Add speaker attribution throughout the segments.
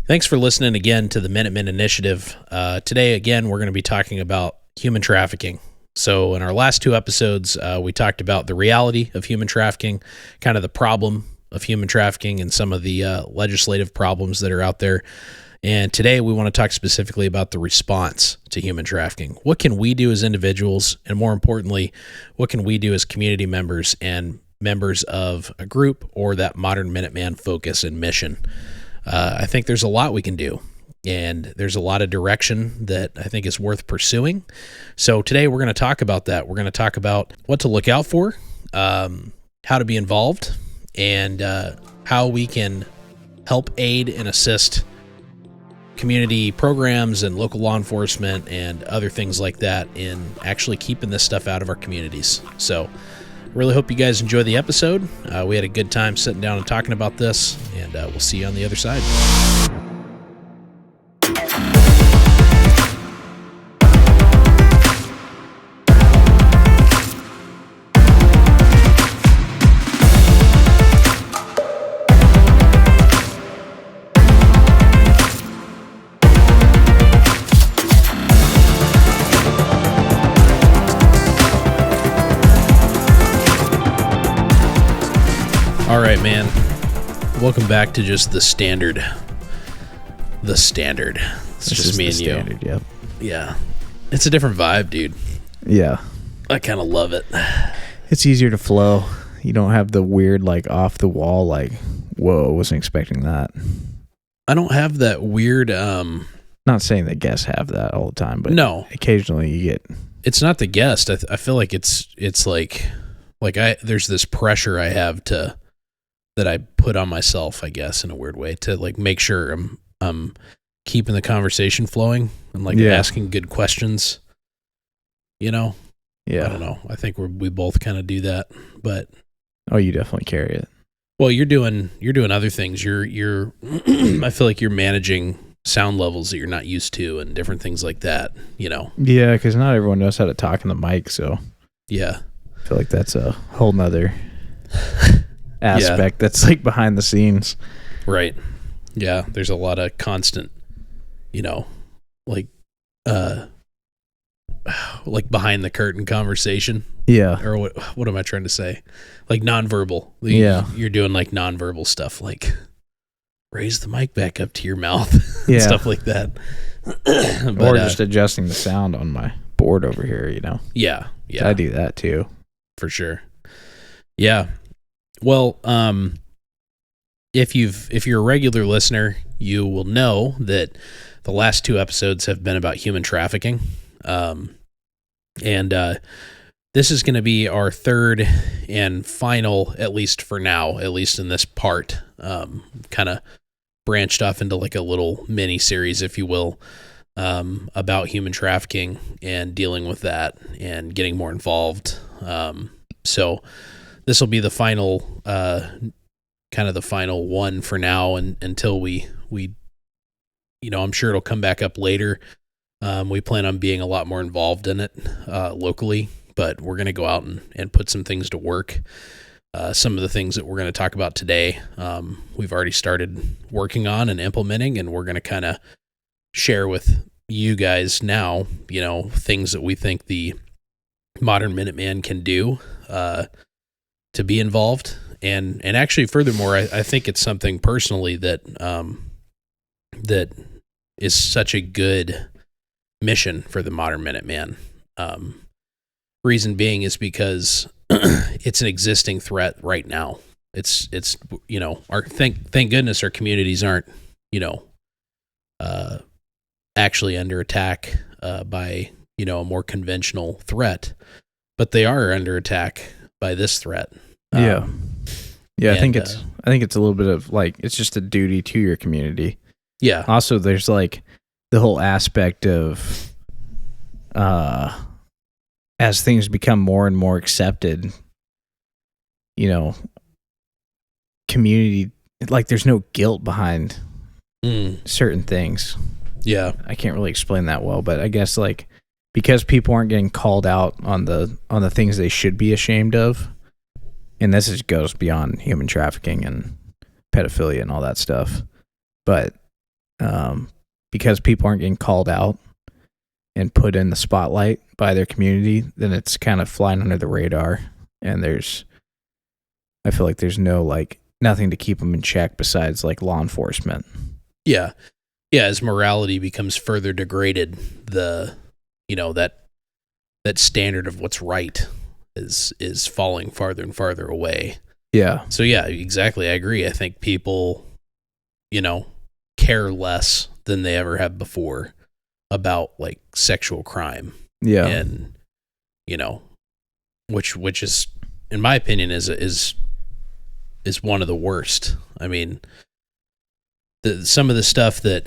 Speaker 1: Thanks for listening again to the Minutemen Initiative. Today, again, we're going to be talking about human trafficking. So in our last two episodes, we talked about the reality of human trafficking, kind of the problem of human trafficking, and some of the legislative problems that are out there. And today we want to talk specifically about the response to human trafficking. What can we do as individuals? And more importantly, what can we do as community members and members of a group or that modern Minuteman focus and mission? I think there's a lot we can do, and there's a lot of direction that I think is worth pursuing. So today we're going to talk about that. We're going to talk about what to look out for, how to be involved, and how we can help aid and assist community programs and local law enforcement and other things like that in actually keeping this stuff out of our communities. So really hope you guys enjoy the episode. We had a good time sitting down and talking about this, and we'll see you on the other side. All right, man. Welcome back to just the standard. It's just me and you.
Speaker 2: Standard, yep.
Speaker 1: Yeah. It's a different vibe, dude.
Speaker 2: Yeah.
Speaker 1: I kind of love it.
Speaker 2: It's easier to flow. You don't have the weird, off the wall, whoa, wasn't expecting that.
Speaker 1: I don't have that weird,
Speaker 2: Not saying that guests have that all the time, but
Speaker 1: no.
Speaker 2: Occasionally you get.
Speaker 1: It's not the guest. I feel like it's there's this pressure I have that I put on myself, I guess, in a weird way, to make sure I'm keeping the conversation flowing and asking good questions. Yeah. I don't know. I think we both kind of do that, but
Speaker 2: You definitely carry it.
Speaker 1: Well, you're doing other things. You're I feel like you're managing sound levels that you're not used to and different things like that.
Speaker 2: Yeah, because not everyone knows how to talk in the mic, so
Speaker 1: yeah,
Speaker 2: I feel like that's a whole nother aspect that's behind the scenes.
Speaker 1: Right. Yeah, there's a lot of constant, behind the curtain conversation.
Speaker 2: Yeah.
Speaker 1: Or what am I trying to say? Nonverbal.
Speaker 2: Yeah.
Speaker 1: You're doing nonverbal stuff, raise the mic back up to your mouth.
Speaker 2: Yeah.
Speaker 1: Stuff like that.
Speaker 2: Or just adjusting the sound on my board over here,
Speaker 1: Yeah. Yeah.
Speaker 2: I do that too.
Speaker 1: For sure. Yeah. Well, if you're a regular listener, you will know that the last two episodes have been about human trafficking. And this is going to be our third and final, at least for now, at least in this part, kind of branched off into a little mini series, if you will, about human trafficking and dealing with that and getting more involved. So this will be the final, kind of the final one for now, and until we, I'm sure it'll come back up later. We plan on being a lot more involved in it locally, but we're going to go out and put some things to work. Some of the things that we're going to talk about today, we've already started working on and implementing, and we're going to kind of share with you guys now, things that we think the modern Minuteman can do to be involved. And actually, furthermore, I think it's something personally that that is such a good mission for the modern Minuteman. Reason being is because it's an existing threat right now. It's thank goodness our communities aren't actually under attack by a more conventional threat, but they are under attack by this threat.
Speaker 2: Yeah. I think it's a little bit of it's just a duty to your community.
Speaker 1: Yeah.
Speaker 2: Also, there's the whole aspect of as things become more and more accepted, community, there's no guilt behind certain things.
Speaker 1: Yeah.
Speaker 2: I can't really explain that well, but I guess because people aren't getting called out on the things they should be ashamed of, and this goes beyond human trafficking and pedophilia and all that stuff, but because people aren't getting called out and put in the spotlight by their community, then it's kind of flying under the radar. And I feel like there's nothing to keep them in check besides like law enforcement.
Speaker 1: Yeah. Yeah. As morality becomes further degraded, that standard of what's right is falling farther and farther away.
Speaker 2: Yeah.
Speaker 1: So yeah, exactly. I agree. I think people, care less than they ever have before about like sexual crime.
Speaker 2: Yeah.
Speaker 1: And, which is, in my opinion, is one of the worst. I mean, some of the stuff that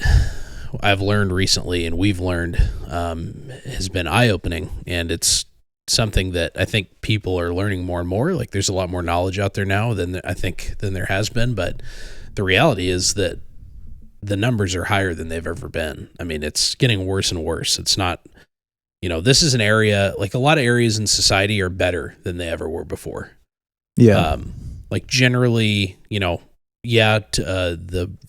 Speaker 1: I've learned recently and we've learned has been eye-opening, and it's something that I think people are learning more and more. Like there's a lot more knowledge out there now than there has been, but the reality is that the numbers are higher than they've ever been. I mean, it's getting worse and worse. It's not, this is an area, like a lot of areas in society are better than they ever were before.
Speaker 2: Yeah.
Speaker 1: Like generally, the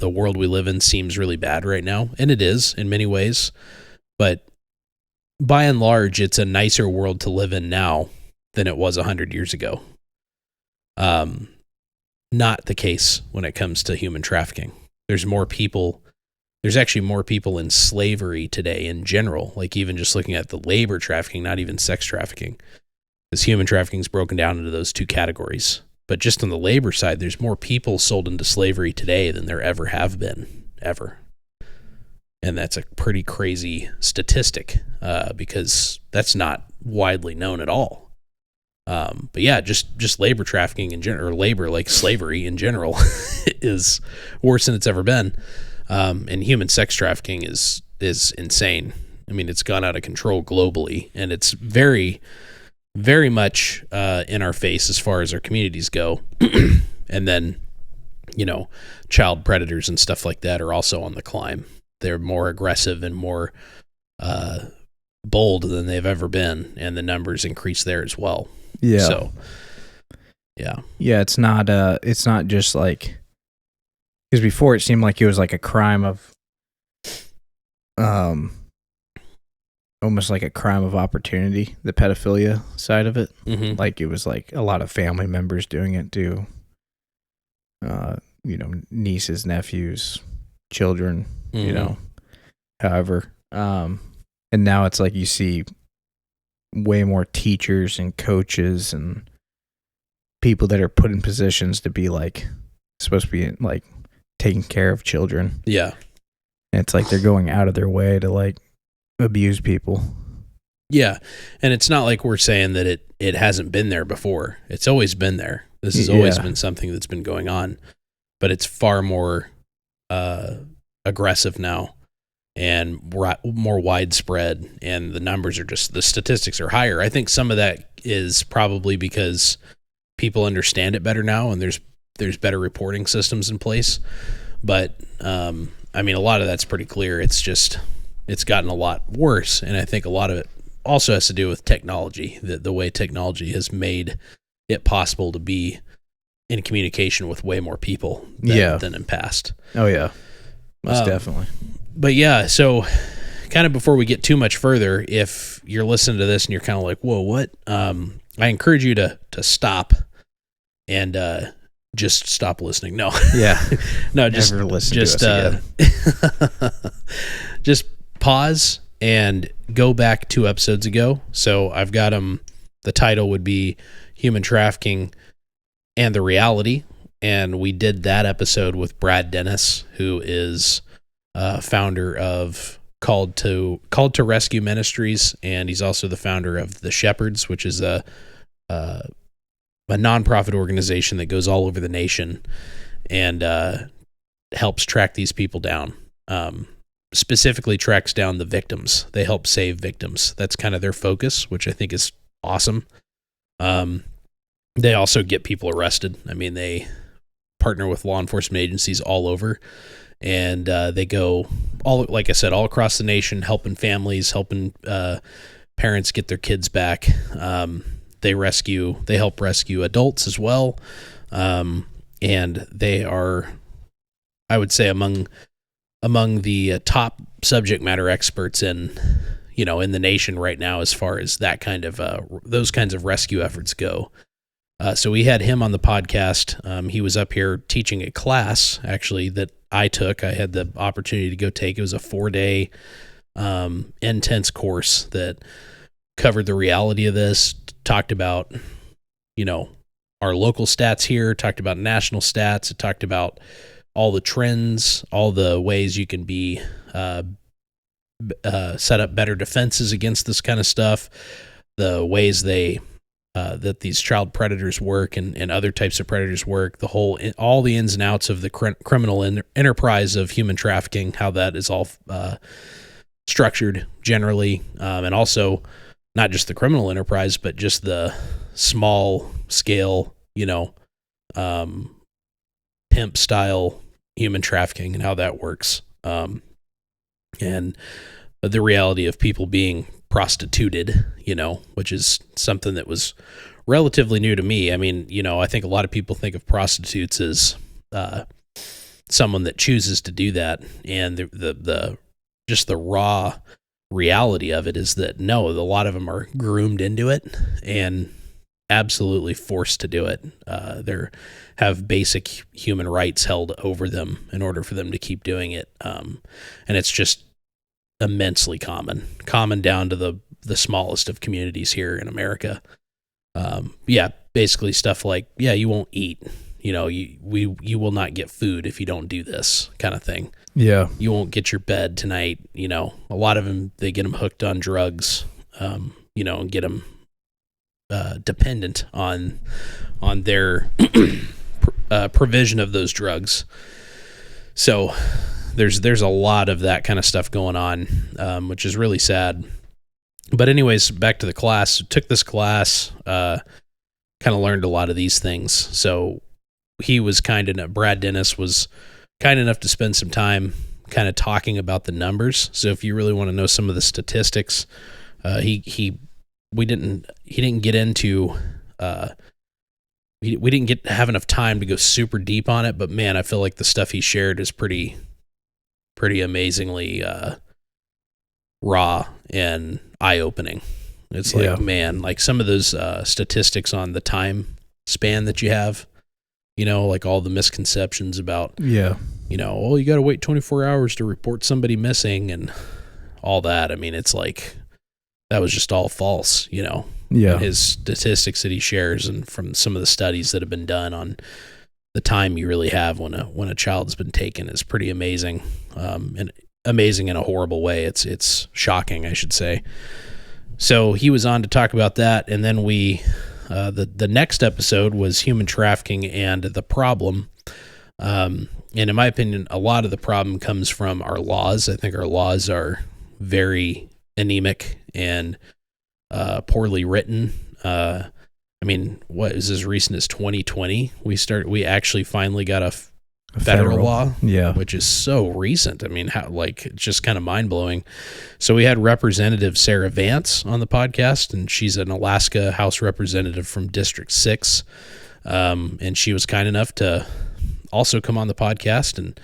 Speaker 1: world we live in seems really bad right now, and it is in many ways, but by and large, it's a nicer world to live in now than it was 100 years ago. Not the case when it comes to human trafficking. There's actually more people in slavery today in general, like even just looking at the labor trafficking, not even sex trafficking, because human trafficking is broken down into those two categories. But just on the labor side, there's more people sold into slavery today than there ever have been, ever. And that's a pretty crazy statistic because that's not widely known at all. But yeah, just labor trafficking in general, or labor like slavery in general, is worse than it's ever been. And human sex trafficking is insane. I mean, it's gone out of control globally, and it's very, very much in our face as far as our communities go. And then, child predators and stuff like that are also on the climb. They're more aggressive and more bold than they've ever been, and the numbers increase there as well.
Speaker 2: Yeah.
Speaker 1: So, yeah.
Speaker 2: Yeah, it's not just like, because before it seemed like it was like a crime of almost like a crime of opportunity, the pedophilia side of it.
Speaker 1: Mm-hmm.
Speaker 2: Like it was like a lot of family members doing it to nieces, nephews, children,
Speaker 1: Mm-hmm.
Speaker 2: however. And now it's like you see way more teachers and coaches and people that are put in positions to be like supposed to be like taking care of children.
Speaker 1: Yeah.
Speaker 2: And it's like they're going out of their way to like abuse people.
Speaker 1: Yeah. And it's not like we're saying that it hasn't been there before. It's always been there. This has always been something that's been going on, but it's far more aggressive now and more widespread, and the numbers are the statistics are higher. I think some of that is probably because people understand it better now, and there's better reporting systems in place. But I mean, a lot of that's pretty clear. It's gotten a lot worse, and I think a lot of it also has to do with technology. The way technology has made it possible to be in communication with way more people than in past.
Speaker 2: Oh yeah, most definitely.
Speaker 1: But yeah, so kind of before we get too much further, if you're listening to this and you're kind of like, whoa, what? I encourage you to stop and just stop listening. No.
Speaker 2: Yeah.
Speaker 1: No, just
Speaker 2: never listen to us again.
Speaker 1: Just pause and go back 2 episodes ago. So I've got them. The title would be Human Trafficking and the Reality. And we did that episode with Brad Dennis, who is founder of Called to Rescue Ministries, and he's also the founder of The Shepherds, which is a nonprofit organization that goes all over the nation and helps track these people down. Specifically tracks down the victims. They help save victims. That's kind of their focus, which I think is awesome. They also get people arrested. I mean, they partner with law enforcement agencies all over, and they go like I said, all across the nation, helping families, helping parents get their kids back. They help rescue adults as well. And they are, I would say, among among the top subject matter experts in the nation right now as far as that kind of those kinds of rescue efforts go. So we had him on the podcast. He was up here teaching a class, actually, that I took. I had the opportunity to go take. It was a 4-day intense course that covered the reality of this, talked about, our local stats here, talked about national stats. It talked about all the trends, all the ways you can be set up better defenses against this kind of stuff, the ways that these child predators work and other types of predators work, all the ins and outs of the criminal enterprise of human trafficking, how that is all structured generally, and also not just the criminal enterprise, but just the small scale, pimp style human trafficking and how that works. And the reality of people being prostituted, which is something that was relatively new to me. I mean, I think a lot of people think of prostitutes as someone that chooses to do that, and the just the raw reality of it is that no, a lot of them are groomed into it and absolutely forced to do it. They have basic human rights held over them in order for them to keep doing it, and it's just immensely common down to the smallest of communities here in America. Basically stuff like, you won't eat, you will not get food if you don't do this kind of thing.
Speaker 2: Yeah.
Speaker 1: You won't get your bed tonight. A lot of them, they get them hooked on drugs, and get them dependent on their provision of those drugs. So there's a lot of that kind of stuff going on, which is really sad. But anyways, back to the class. Took this class, kind of learned a lot of these things. So he was Brad Dennis was kind enough to spend some time kind of talking about the numbers. So if you really want to know some of the statistics, he didn't get into we didn't have enough time to go super deep on it, but man, I feel like the stuff he shared is pretty amazingly raw and eye-opening. It's like, man, like some of those statistics on the time span that you have, like all the misconceptions about, you got to wait 24 hours to report somebody missing and all that. I mean, it's like, that was just all false, his statistics that he shares and from some of the studies that have been done on the time you really have when a child's been taken is pretty amazing, and amazing in a horrible way. It's shocking, I should say. So he was on to talk about that, and then the next episode was human trafficking and the problem. And in my opinion, a lot of the problem comes from our laws. I think our laws are very anemic and poorly written. I mean, what is as recent as 2020? We actually finally got a federal law, which is so recent. I mean, it's just kind of mind blowing. So we had Representative Sarah Vance on the podcast, and she's an Alaska House representative from District 6. And she was kind enough to also come on the podcast, and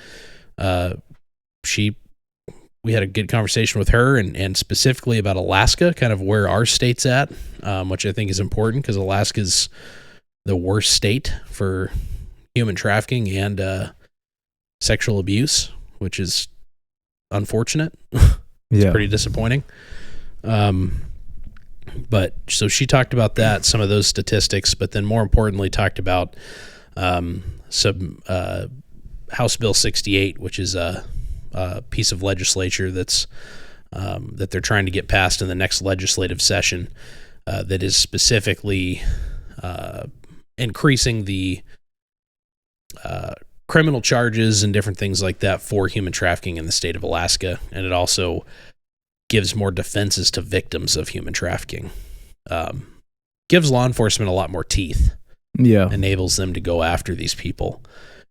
Speaker 1: we had a good conversation with her and specifically about Alaska, kind of where our state's at, which I think is important because Alaska's the worst state for human trafficking and sexual abuse, which is unfortunate. It's pretty disappointing. But so she talked about that, some of those statistics, but then more importantly talked about some House Bill 68, which is a piece of legislature that's that they're trying to get passed in the next legislative session, that is specifically increasing the criminal charges and different things like that for human trafficking in the state of Alaska, and it also gives more defenses to victims of human trafficking. Gives law enforcement a lot more teeth. Enables them to go after these people,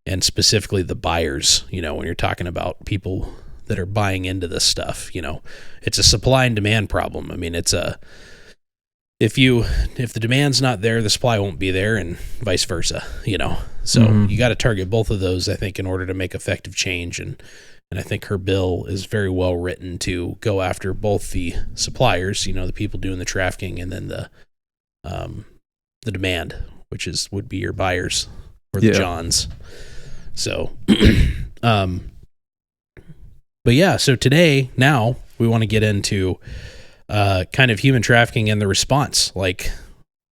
Speaker 1: and specifically the buyers. When you're talking about people that are buying into this stuff, it's a supply and demand problem. I mean, it's if the demand's not there, the supply won't be there, and vice versa. So you got to target both of those, I think, in order to make effective change. And And I think her bill is very well written to go after both the suppliers, the people doing the trafficking, and then the demand, which would be your buyers or the Johns. So, but yeah, so now we want to get into kind of human trafficking and the response. Like,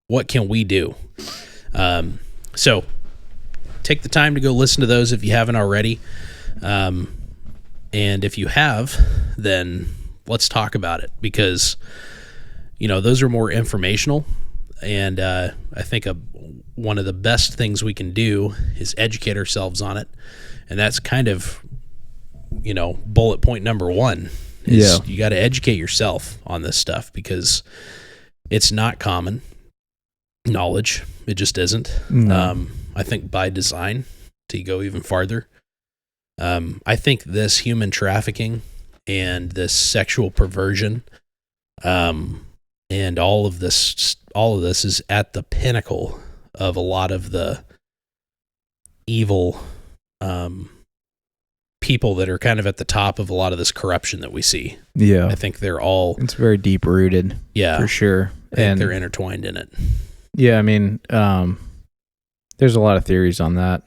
Speaker 1: what can we do? So take the time to go listen to those if you haven't already. And if you have, then let's talk about it, because, those are more informational. And I think one of the best things we can do is educate ourselves on it. And that's kind of, bullet point number one is you got to educate yourself on this stuff, because it's not common knowledge. It just isn't. No. I think by design, to go even farther. I think this human trafficking and this sexual perversion, and all of this is at the pinnacle of a lot of the evil people that are kind of at the top of a lot of this corruption that we see. Yeah. I think it's
Speaker 2: very deep rooted. Yeah. For sure.
Speaker 1: And they're intertwined in it.
Speaker 2: Yeah. I mean, there's a lot of theories on that.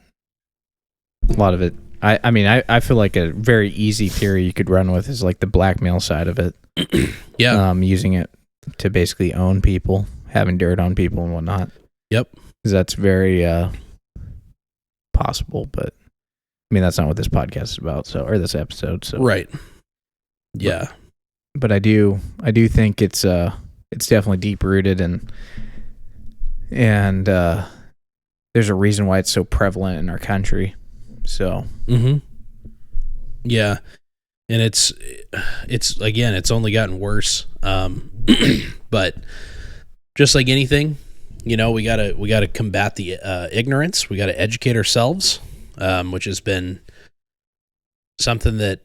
Speaker 2: A lot of it. I feel like a very easy theory you could run with is like the blackmail side of it.
Speaker 1: Yeah.
Speaker 2: Using it to basically own people, having dirt on people and whatnot.
Speaker 1: Yep.
Speaker 2: Because that's very possible, but that's not what this podcast is about. Or this episode. So
Speaker 1: right. Yeah.
Speaker 2: But I do think it's definitely deep rooted, and there's a reason why it's so prevalent in our country. So.
Speaker 1: Mm-hmm. Yeah. And it's again, it's only gotten worse. But just like anything, we gotta combat the ignorance. We gotta educate ourselves, which has been something that,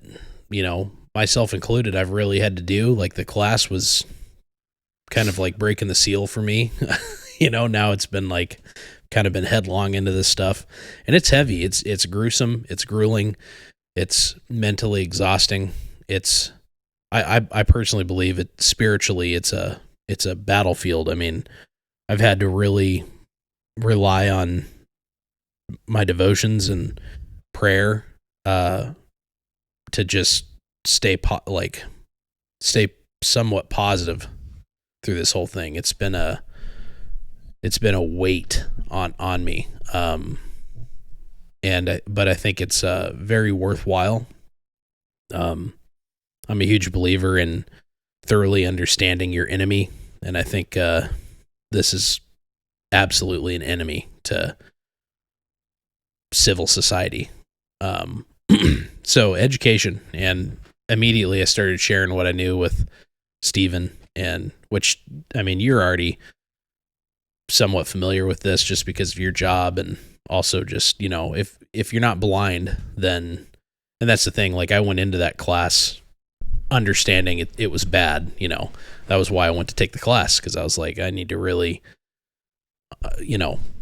Speaker 1: myself included, I've really had to do. Like, the class was kind of like breaking the seal for me. Now it's been like kind of been headlong into this stuff, and it's heavy. It's gruesome. It's grueling. It's mentally exhausting. I personally believe it spiritually. It's a battlefield. I mean, I've had to really rely on my devotions and prayer to just stay somewhat positive through this whole thing. It's been a weight on me. But I think it's very worthwhile. I'm a huge believer in thoroughly understanding your enemy, and I think this is absolutely an enemy to civil society. So education, and immediately I started sharing what I knew with Steven, and which, you're already somewhat familiar with this just because of your job, and also just, if you're not blind, then, and that's the thing, like, I went into that class understanding it was bad, that was why I went to take the class, because I was like, I need to really, I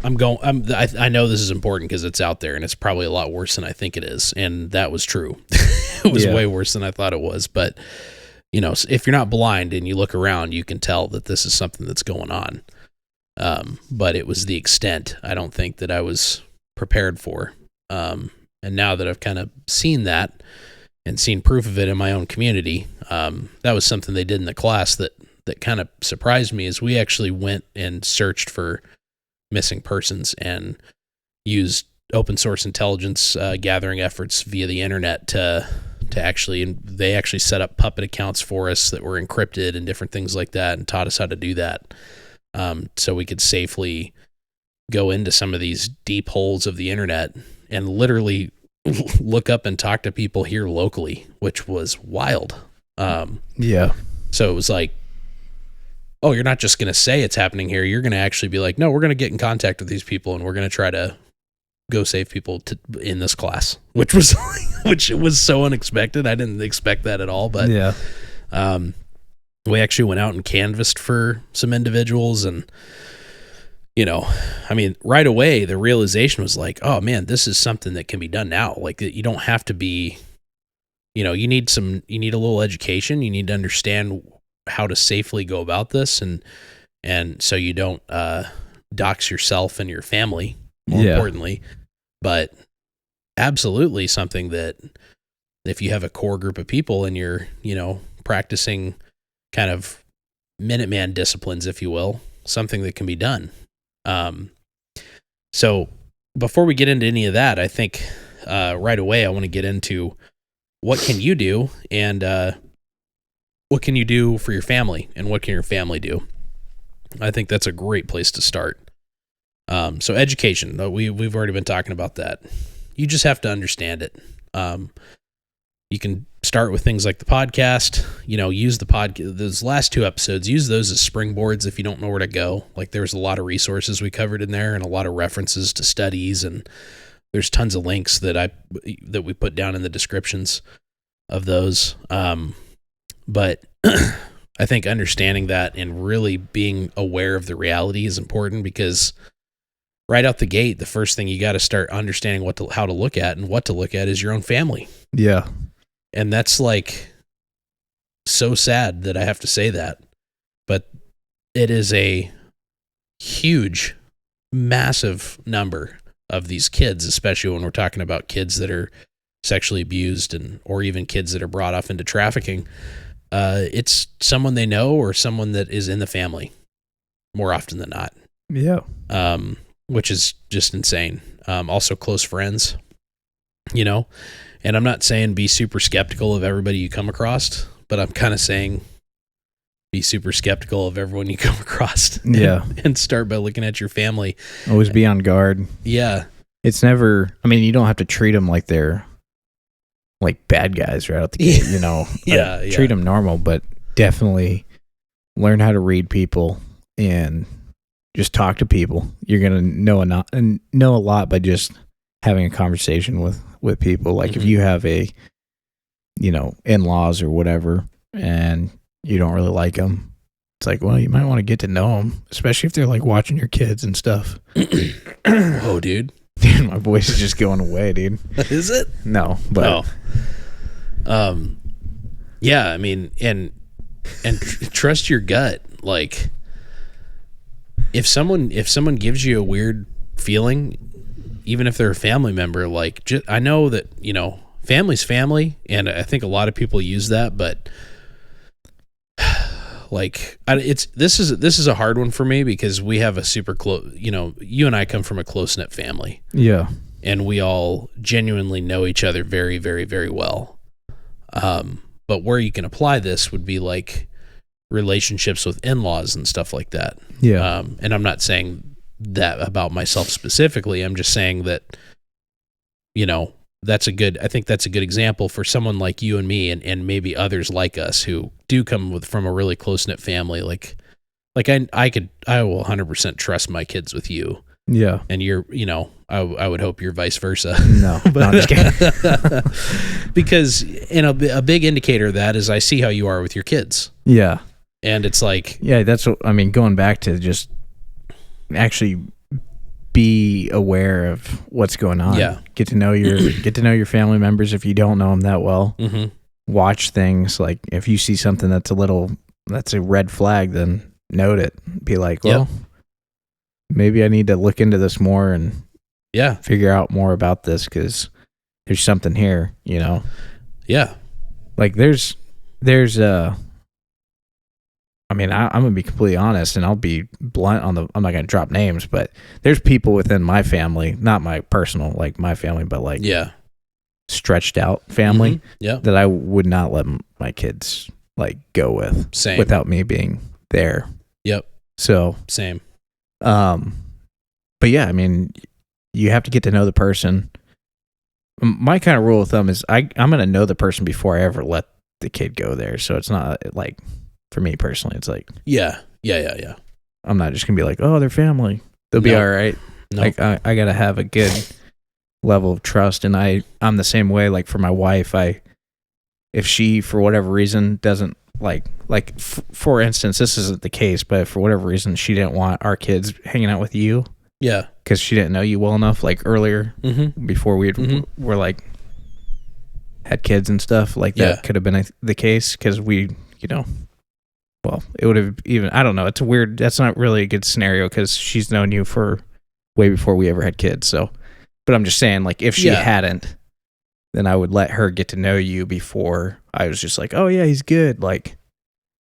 Speaker 1: know this is important because it's out there, and it's probably a lot worse than I think it is, and that was true. It was way worse than I thought it was, but, if you're not blind and you look around, you can tell that this is something that's going on. But it was the extent I don't think that I was prepared for. And now that I've kind of seen that and seen proof of it in my own community, that was something they did in the class that kind of surprised me, is we actually went and searched for missing persons and used open source intelligence gathering efforts via the internet to actually, and they actually set up puppet accounts for us that were encrypted and different things like that, and taught us how to do that. So we could safely go into some of these deep holes of the internet and literally look up and talk to people here locally, which was wild.
Speaker 2: Yeah.
Speaker 1: So it was like, oh, you're not just going to say it's happening here. You're going to actually be like, no, we're going to get in contact with these people, and we're going to try to go save people in this class, which was so unexpected. I didn't expect that at all, but
Speaker 2: yeah.
Speaker 1: We actually went out and canvassed for some individuals, and, right away the realization was like, oh man, this is something that can be done now. Like, you don't have to be you need a little education. You need to understand how to safely go about this, and so you don't dox yourself and your family, more importantly. But absolutely something that if you have a core group of people and you're, practicing kind of Minuteman disciplines, if you will, something that can be done. So before we get into any of that, I think right away I want to get into what can you do, and what can you do for your family, and what can your family do? I think that's a great place to start. So education, we've already been talking about that. You just have to understand it. You can start with things like the podcast, use the podcast, those last 2 episodes, use those as springboards if you don't know where to go. Like, there's a lot of resources we covered in there and a lot of references to studies, and there's tons of links that we put down in the descriptions of those. But I think understanding that and really being aware of the reality is important, because right out the gate, the first thing you got to start understanding how to look at and what to look at is your own family.
Speaker 2: Yeah.
Speaker 1: And that's like so sad that I have to say that, but it is a huge, massive number of these kids, especially when we're talking about kids that are sexually abused or even kids that are brought off into trafficking. It's someone they know or someone that is in the family more often than not.
Speaker 2: Yeah.
Speaker 1: Which is just insane. Also close friends, and I'm not saying be super skeptical of everybody you come across, but I'm kind of saying be super skeptical of everyone you come across.
Speaker 2: Yeah.
Speaker 1: And start by looking at your family.
Speaker 2: Always be on guard.
Speaker 1: Yeah.
Speaker 2: It's never, you don't have to treat them like they're like bad guys right out the gate,
Speaker 1: Yeah.
Speaker 2: Treat them normal, but definitely learn how to read people and just talk to people. You're going to know a lot by just having a conversation with people. Like, if you have in-laws or whatever, and you don't really like them, it's like, well, you might want to get to know them, especially if they're like watching your kids and stuff.
Speaker 1: Whoa, dude.
Speaker 2: Dude, my voice is just going away, dude.
Speaker 1: Is it?
Speaker 2: No, but
Speaker 1: yeah, and trust your gut. Like, if someone gives you a weird feeling, even if they're a family member, like, I know that, family's family, and I think a lot of people use that, but like, this is a hard one for me, because we have a super close, you and I come from a close-knit family.
Speaker 2: Yeah.
Speaker 1: And we all genuinely know each other very, very, very well. But where you can apply this would be like relationships with in-laws and stuff like that.
Speaker 2: Yeah.
Speaker 1: And I'm not saying that about myself specifically. I'm just saying that, I think that's a good example for someone like you and me, and maybe others like us who do come from a really close-knit family. Like I will 100% trust my kids with you.
Speaker 2: Yeah.
Speaker 1: And you're, I would hope you're vice versa.
Speaker 2: No, I'm just kidding.
Speaker 1: Because, a big indicator of that is I see how you are with your kids.
Speaker 2: Yeah.
Speaker 1: And it's like,
Speaker 2: yeah, that's what, going back to just actually be aware of what's going on.
Speaker 1: Yeah.
Speaker 2: Get to know your family members if you don't know them that well.
Speaker 1: Mm-hmm.
Speaker 2: Watch things. Like, if you see something that's a red flag, then note it. Be like, well, maybe I need to look into this more and figure out more about this, because there's something here,
Speaker 1: Yeah.
Speaker 2: Like, there's I'm going to be completely honest, and I'll be blunt I'm not going to drop names, but there's people within my family, not my personal, like my family, but like stretched out family that I would not let my kids like go with.
Speaker 1: Same.
Speaker 2: Without me being there.
Speaker 1: Yep.
Speaker 2: So
Speaker 1: same.
Speaker 2: But yeah, you have to get to know the person. My kind of rule of thumb is I'm going to know the person before I ever let the kid go there. So it's not like, for me personally, it's like,
Speaker 1: yeah.
Speaker 2: I'm not just gonna be like, oh, they're family, they'll be all right. Like, I gotta have a good level of trust, and I'm the same way. Like, for my wife, if she for whatever reason doesn't for instance, this isn't the case, but for whatever reason she didn't want our kids hanging out with you, because she didn't know you well enough, like earlier, before were like, had kids and stuff, like that could have been the case, because we, well, it would have even, I don't know, it's weird. That's not really a good scenario because she's known you for way before we ever had kids. So, but I'm just saying, like, if she hadn't, then I would let her get to know you before I was just like, oh yeah, he's good. Like,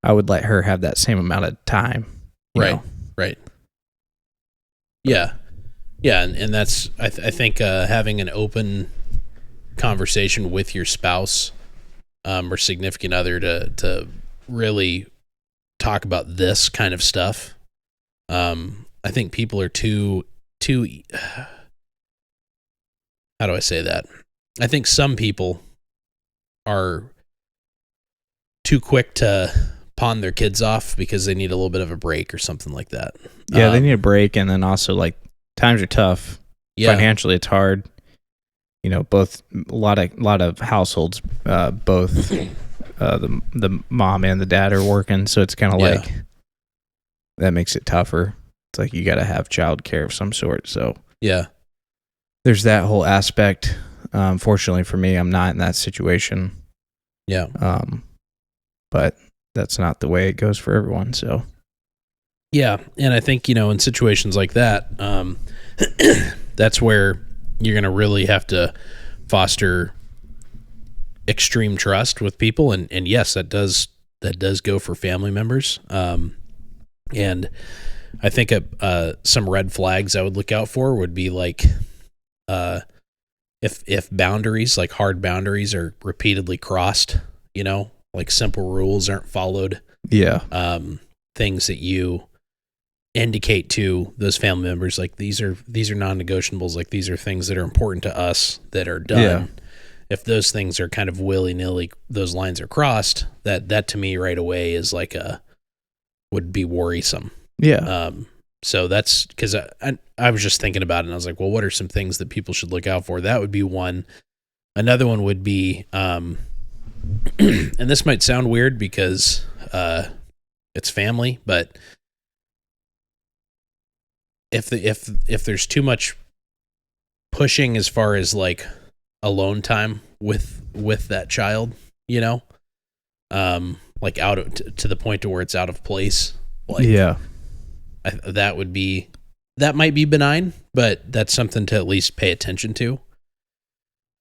Speaker 2: I would let her have that same amount of time.
Speaker 1: Right. Yeah. Yeah. And that's, I think, having an open conversation with your spouse, or significant other to really talk about this kind of stuff. I think people are too, how do I say that? I think some people are too quick to pawn their kids off because they need a little bit of a break or something like that.
Speaker 2: Yeah, they need a break, and then also, like, times are tough. Yeah. Financially, it's hard. Both a lot of households, both the mom and the dad are working, so it's kind of like that makes it tougher. It's like you got to have childcare of some sort. So
Speaker 1: yeah,
Speaker 2: there's that whole aspect. Fortunately for me, I'm not in that situation.
Speaker 1: Yeah.
Speaker 2: But that's not the way it goes for everyone. So
Speaker 1: yeah, and I think in situations like that, that's where you're going to really have to foster extreme trust with people, and yes, that does go for family members. And I think some red flags I would look out for would be like, if boundaries, like hard boundaries, are repeatedly crossed, like simple rules aren't followed.
Speaker 2: Yeah.
Speaker 1: Things that you indicate to those family members, like these are non-negotiables, like these are things that are important to us that are done. Yeah. If those things are kind of willy-nilly, those lines are crossed, that to me right away is like would be worrisome.
Speaker 2: Yeah.
Speaker 1: So that's because I was just thinking about it, and I was like, well, what are some things that people should look out for? That would be one. Another one would be, and this might sound weird because it's family, but if there's too much pushing as far as like alone time with that child, like to the point to where it's out of place, like that might be benign, but that's something to at least pay attention to.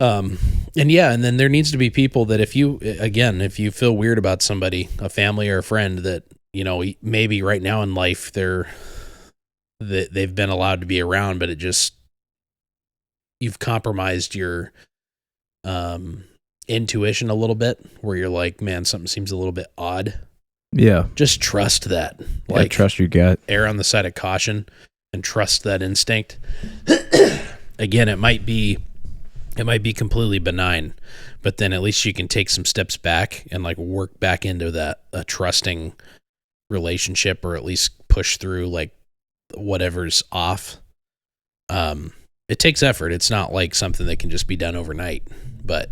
Speaker 1: And then there needs to be people that if you feel weird about somebody, a family or a friend that, maybe right now in life they've been allowed to be around, but you've compromised your intuition a little bit, where you're like, man, something seems a little bit odd.
Speaker 2: Yeah.
Speaker 1: Just trust that. Like,
Speaker 2: trust your gut.
Speaker 1: Err on the side of caution and trust that instinct. Again, it might be completely benign, but then at least you can take some steps back and like work back into that a trusting relationship, or at least push through like whatever's off. It takes effort. It's not like something that can just be done overnight, but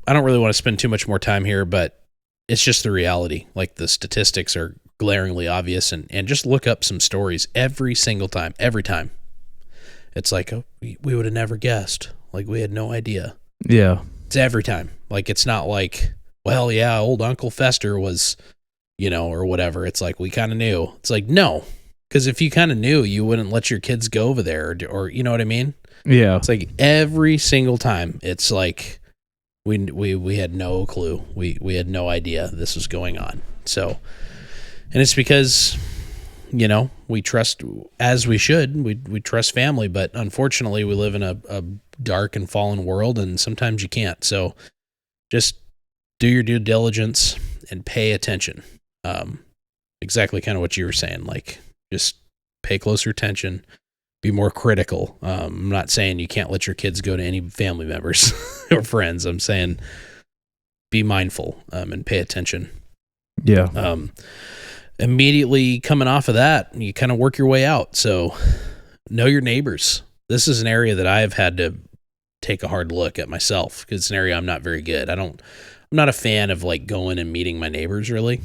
Speaker 1: I don't really want to spend too much more time here, but it's just the reality. Like, the statistics are glaringly obvious, and just look up some stories every single time. Every time. It's like, oh, we would have never guessed. Like, we had no idea.
Speaker 2: Yeah.
Speaker 1: It's every time. Like, it's not like, well, yeah, old Uncle Fester was, or whatever. It's like, we kind of knew. It's like, no. Because if you kind of knew, you wouldn't let your kids go over there, or you know what I mean?
Speaker 2: Yeah.
Speaker 1: It's like every single time. It's like, we had no clue. We had no idea this was going on. So, and it's because, we trust, as we should, we trust family, but unfortunately we live in a dark and fallen world, and sometimes you can't. So just do your due diligence and pay attention. Exactly kind of what you were saying, like, just pay closer attention, be more critical. I'm not saying you can't let your kids go to any family members or friends. I'm saying be mindful and pay attention.
Speaker 2: Yeah.
Speaker 1: Immediately coming off of that, you kind of work your way out. So know your neighbors. This is an area that I've had to take a hard look at myself, because it's an area I'm not very good. I'm not a fan of like going and meeting my neighbors, really.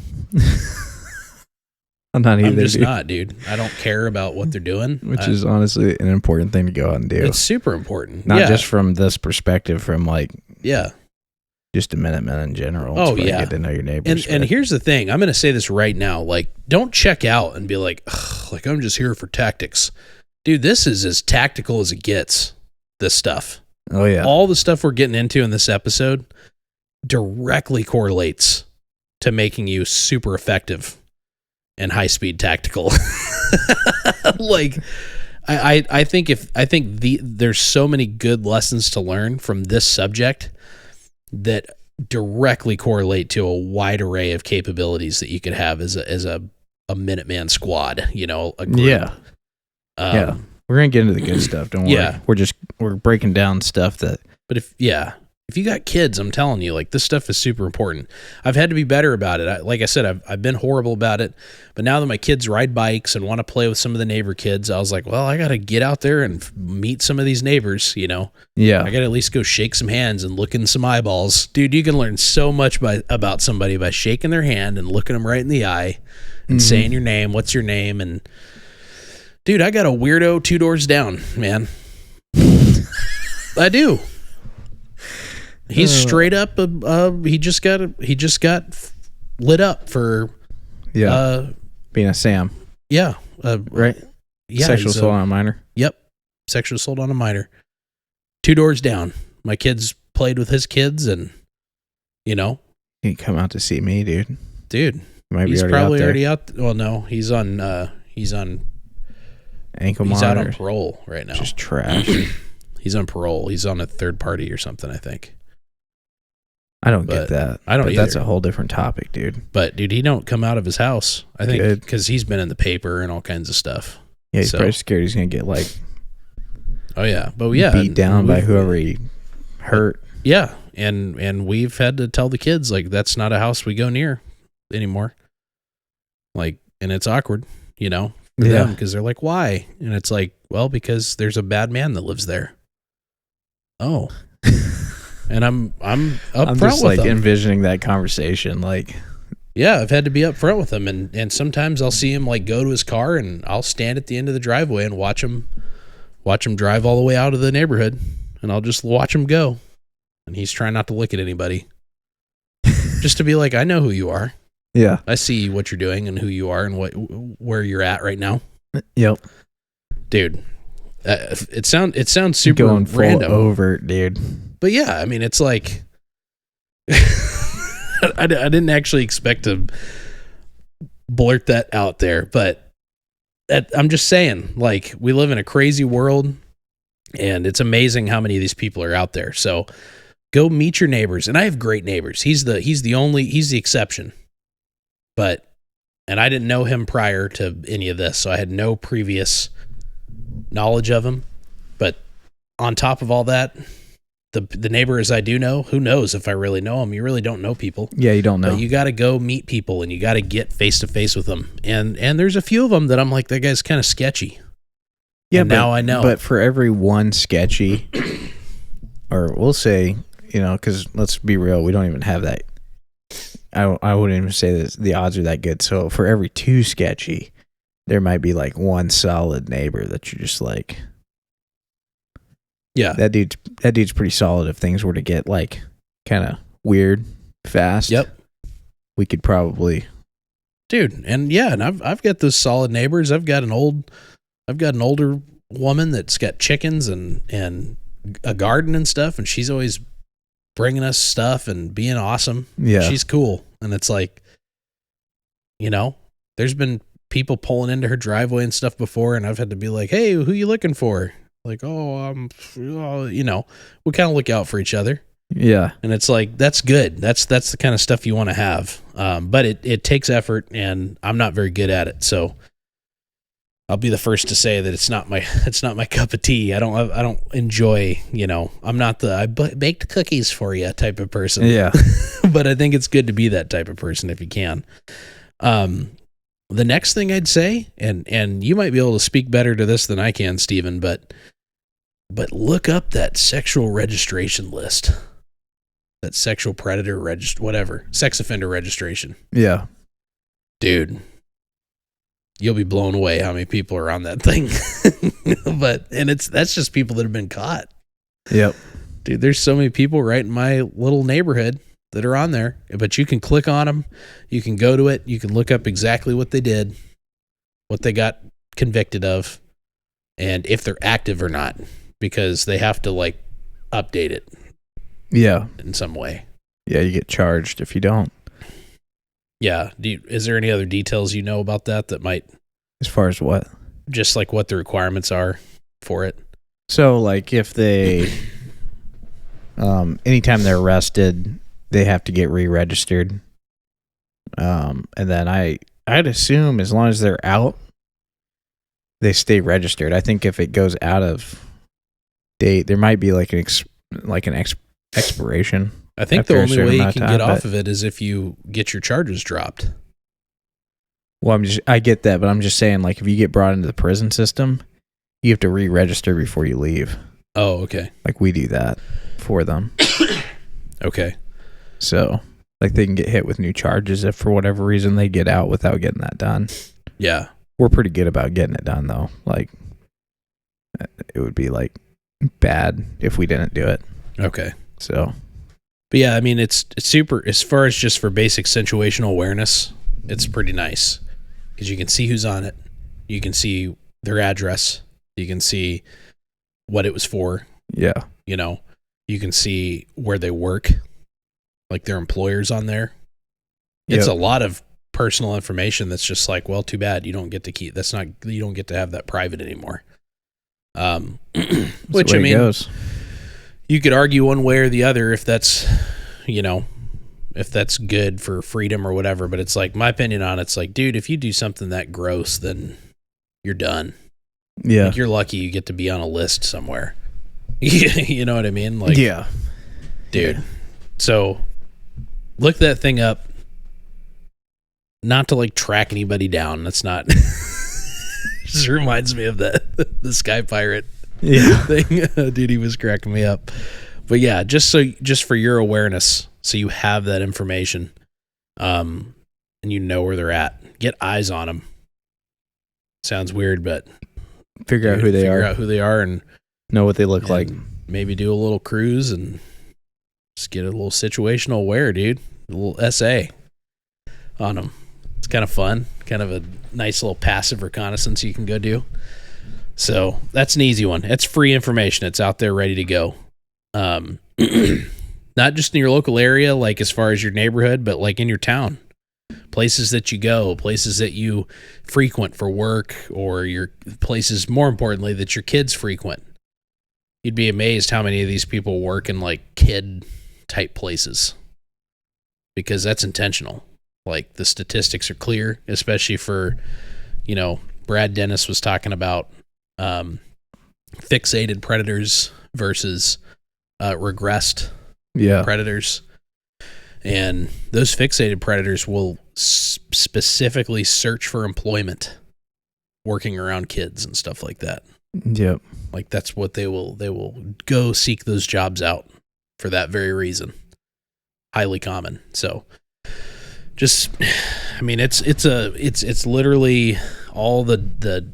Speaker 2: I'm not either.
Speaker 1: I'm just not, dude. I don't care about what they're doing.
Speaker 2: Which is honestly an important thing to go out and do.
Speaker 1: It's super important.
Speaker 2: Not just from this perspective, from like just the Minutemen in general.
Speaker 1: Oh, yeah.
Speaker 2: Get to know your neighbors.
Speaker 1: And here's the thing. I'm going to say this right now. Like, don't check out and be like, I'm just here for tactics. Dude, this is as tactical as it gets, this stuff.
Speaker 2: Oh, yeah.
Speaker 1: All the stuff we're getting into in this episode directly correlates to making you super effective and high-speed tactical. Like, I think there's so many good lessons to learn from this subject that directly correlate to a wide array of capabilities that you could have as a Minuteman squad, a group.
Speaker 2: Yeah. We're going to get into the good stuff. Don't worry.
Speaker 1: Yeah.
Speaker 2: We're breaking down stuff that.
Speaker 1: But if you got kids, I'm telling you, like, this stuff is super important. I've had to be better about it. Like I said, I've been horrible about it. But now that my kids ride bikes and want to play with some of the neighbor kids, I was like, well, I got to get out there and meet some of these neighbors, Yeah. I got to at least go shake some hands and look in some eyeballs. Dude, you can learn so much about somebody by shaking their hand and looking them right in the eye and saying your name, what's your name, and dude, I got a weirdo 2 doors down, man. I do. He's straight up. He just got lit up for
Speaker 2: being a Sam.
Speaker 1: Yeah.
Speaker 2: Right.
Speaker 1: Yeah.
Speaker 2: Sexual assault on a minor.
Speaker 1: Yep. Sexual assault on a minor. 2 doors down. My kids played with his kids, and
Speaker 2: He can come out to see me, dude.
Speaker 1: He's probably already out. Well, no, he's on
Speaker 2: ankle
Speaker 1: He's
Speaker 2: monitor.
Speaker 1: out on parole right now.
Speaker 2: Just trash.
Speaker 1: He's on parole. He's on a third party or something, I think.
Speaker 2: I don't get that.
Speaker 1: I don't
Speaker 2: but
Speaker 1: either.
Speaker 2: That's a whole different topic, dude.
Speaker 1: But, dude, he don't come out of his house, I think, because he's been in the paper and all kinds of stuff.
Speaker 2: Yeah, he's probably scared he's going to get, like, beat down by whoever he hurt.
Speaker 1: Yeah, and we've had to tell the kids, like, that's not a house we go near anymore. Like, and it's awkward, for them, because they're like, why? And it's like, well, because there's a bad man that lives there. Oh. And I'm
Speaker 2: just like envisioning that conversation, like,
Speaker 1: yeah, I've had to be upfront with him, and sometimes I'll see him like go to his car, and I'll stand at the end of the driveway and watch him drive all the way out of the neighborhood, and I'll just watch him go, and he's trying not to look at anybody, just to be like, I know who you are.
Speaker 2: Yeah,
Speaker 1: I see what you're doing and who you are and where you're at right now.
Speaker 2: Yep,
Speaker 1: dude. It sounds super
Speaker 2: going full
Speaker 1: random,
Speaker 2: overt, dude.
Speaker 1: But yeah, I mean, it's like I didn't actually expect to blurt that out there, but I'm just saying, like, we live in a crazy world, and it's amazing how many of these people are out there. So go meet your neighbors, and I have great neighbors. He's the exception, and I didn't know him prior to any of this, so I had no previous knowledge of him. But on top of all that, the neighbors I do know, who knows if I really know them? You really don't know people.
Speaker 2: Yeah, you don't know.
Speaker 1: But you got to go meet people, and you got to get face to face with them. And there's a few of them that I'm like, that guy's kind of sketchy. Yeah, now I know.
Speaker 2: But for every one sketchy, or we'll say, because let's be real, we don't even have that. I wouldn't even say that the odds are that good. So for every 2 sketchy, there might be like one solid neighbor that you're just like,
Speaker 1: yeah,
Speaker 2: that dude's pretty solid. If things were to get like kind of weird fast,
Speaker 1: yep,
Speaker 2: we could probably,
Speaker 1: dude. And yeah, and I've got those solid neighbors. I've got an older woman that's got chickens and a garden and stuff, and she's always bringing us stuff and being awesome.
Speaker 2: Yeah,
Speaker 1: she's cool. And it's like, there's been people pulling into her driveway and stuff before, and I've had to be like, hey, who you looking for? Like, we kind of look out for each other.
Speaker 2: Yeah.
Speaker 1: And it's like, that's good. That's the kind of stuff you want to have. But it takes effort, and I'm not very good at it. So I'll be the first to say that it's not my cup of tea. I don't enjoy, I'm not the I baked cookies for you type of person.
Speaker 2: Yeah.
Speaker 1: But I think it's good to be that type of person if you can. The next thing I'd say, and you might be able to speak better to this than I can, Stephen, but look up that sexual registration list, that sexual predator sex offender registration.
Speaker 2: Yeah,
Speaker 1: dude, You'll be blown away how many people are on that thing. That's just people that have been caught.
Speaker 2: Yep.
Speaker 1: Dude, there's so many people right in my little neighborhood that are on there, but you can click on them. You can go to it. You can look up exactly what they did, what they got convicted of, and if they're active or not, because they have to like update it.
Speaker 2: Yeah.
Speaker 1: In some way.
Speaker 2: Yeah, you get charged if you don't.
Speaker 1: Yeah. Is there any other details you know about that might...
Speaker 2: As far as what?
Speaker 1: Just like what the requirements are for it.
Speaker 2: So like if they... anytime they're arrested, they have to get re-registered. And then I'd assume as long as they're out, they stay registered. I think if it goes out of date, there might be like an expiration.
Speaker 1: I think the only way you can get off of it is if you get your charges dropped.
Speaker 2: Well, I get that, but I'm just saying, like, if you get brought into the prison system, you have to re-register before you leave.
Speaker 1: Oh, okay.
Speaker 2: Like, we do that for them.
Speaker 1: Okay.
Speaker 2: So, like, they can get hit with new charges if for whatever reason they get out without getting that done.
Speaker 1: Yeah.
Speaker 2: We're pretty good about getting it done, though. Like, it would be, like, bad if we didn't do it.
Speaker 1: Okay.
Speaker 2: So...
Speaker 1: But yeah, I mean, it's super, as far as just for basic situational awareness, it's pretty nice because you can see who's on it. You can see their address. You can see what it was for.
Speaker 2: Yeah.
Speaker 1: You know, you can see where they work, like their employers on there. It's a lot of personal information that's just like, well, too bad you don't get to keep, you don't get to have that private anymore. Which, I mean, goes. You could argue one way or the other if that's, you know, if that's good for freedom or whatever, but it's like, my opinion on it's like, dude, if you do something that gross, then you're done.
Speaker 2: Yeah.
Speaker 1: Like, you're lucky you get to be on a list somewhere. You know what I mean? Like,
Speaker 2: yeah.
Speaker 1: Dude. Yeah. So look that thing up. Not to like track anybody down. That's not, just reminds me of the Sky Pirate.
Speaker 2: Yeah.
Speaker 1: Thing. Dude, he was cracking me up. But yeah, just for your awareness, so you have that information, and you know where they're at. Get eyes on them. Sounds weird, but
Speaker 2: figure out who they are,
Speaker 1: and
Speaker 2: know what they look like.
Speaker 1: Maybe do a little cruise and just get a little situational aware, dude. A little essay on them. It's kind of fun. Kind of a nice little passive reconnaissance you can go do. So that's an easy one. It's free information. It's out there ready to go. Not just in your local area, like as far as your neighborhood, but like in your town, places that you go, places that you frequent for work, or your places, more importantly, that your kids frequent. You'd be amazed how many of these people work in like kid type places, because that's intentional. Like the statistics are clear, especially for, you know, Brad Dennis was talking about fixated predators versus regressed predators. And those fixated predators will specifically search for employment working around kids and stuff like that.
Speaker 2: Yep.
Speaker 1: Like that's what they will go seek those jobs out for that very reason. Highly common. So just, I mean, it's literally all the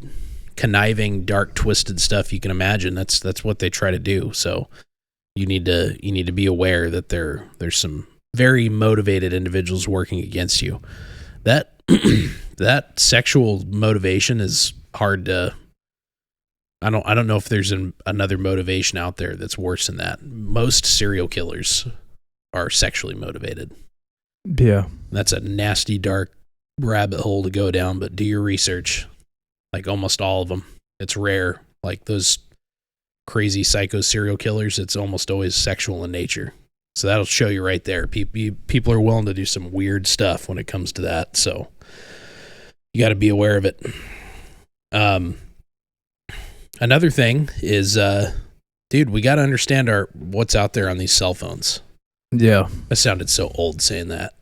Speaker 1: conniving, dark, twisted stuff you can imagine. That's what they try to do. So you need to be aware that there's some very motivated individuals working against you. That that sexual motivation is hard to. I don't know if there's another motivation out there that's worse than that. Most serial killers are sexually motivated.
Speaker 2: Yeah,
Speaker 1: that's a nasty, dark rabbit hole to go down. But do your research. Like almost all of them. It's rare. Like those crazy psycho serial killers, it's almost always sexual in nature. So that'll show you right there. People are willing to do some weird stuff when it comes to that. So you got to be aware of it. Another thing is, dude, we got to understand what's out there on these cell phones.
Speaker 2: Yeah.
Speaker 1: I sounded so old saying that.